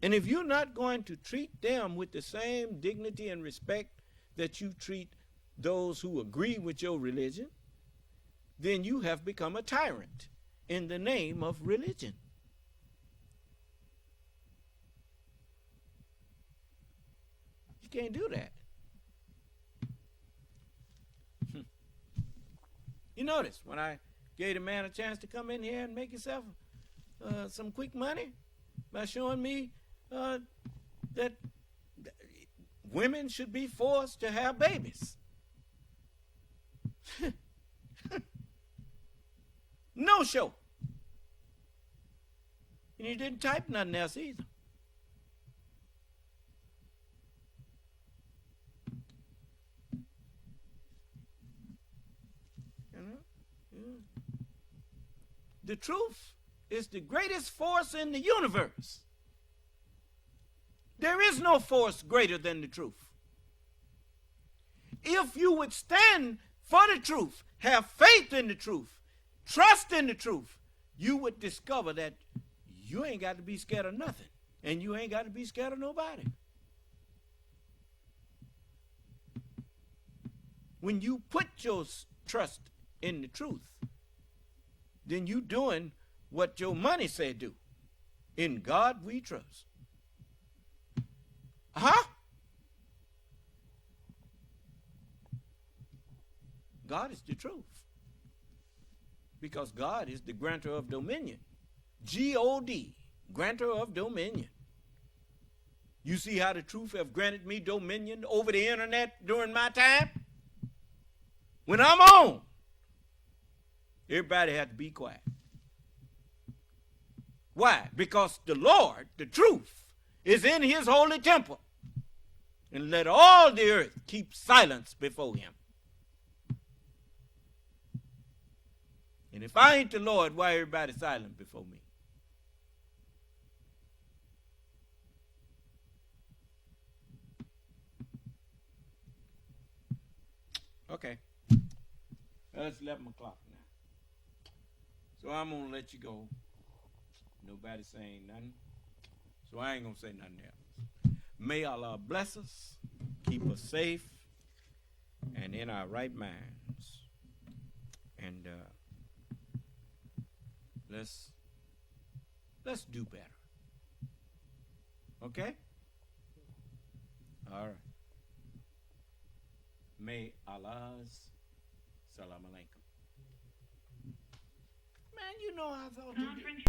Speaker 15: And if you're not going to treat them with the same dignity and respect that you treat those who agree with your religion, then you have become a tyrant in the name of religion. You can't do that. You notice when I gave the man a chance to come in here and make himself some quick money by showing me that women should be forced to have babies. No show. And you didn't type nothing else either. The truth is the greatest force in the universe. There is no force greater than the truth. If you would stand for the truth, have faith in the truth, trust in the truth, you would discover that you ain't got to be scared of nothing, and you ain't got to be scared of nobody. When you put your trust in the truth, then you doing what your money say do. In God we trust. God is the truth. Because God is the grantor of dominion. G-O-D, grantor of dominion. You see how the truth have granted me dominion over the internet during my time? When I'm on, everybody had to be quiet. Why? Because the Lord, the truth, is in his holy temple. And let all the earth keep silence before him. And if I ain't the Lord, why everybody silent before me? Okay. Well, it's 11 o'clock now. So I'm going to let you go. Nobody saying nothing. So I ain't going to say nothing else. May Allah bless us, keep us safe, and in our right minds. And let's do better. Okay? All right. May Allah's salam alaikum. Man, you know I thought.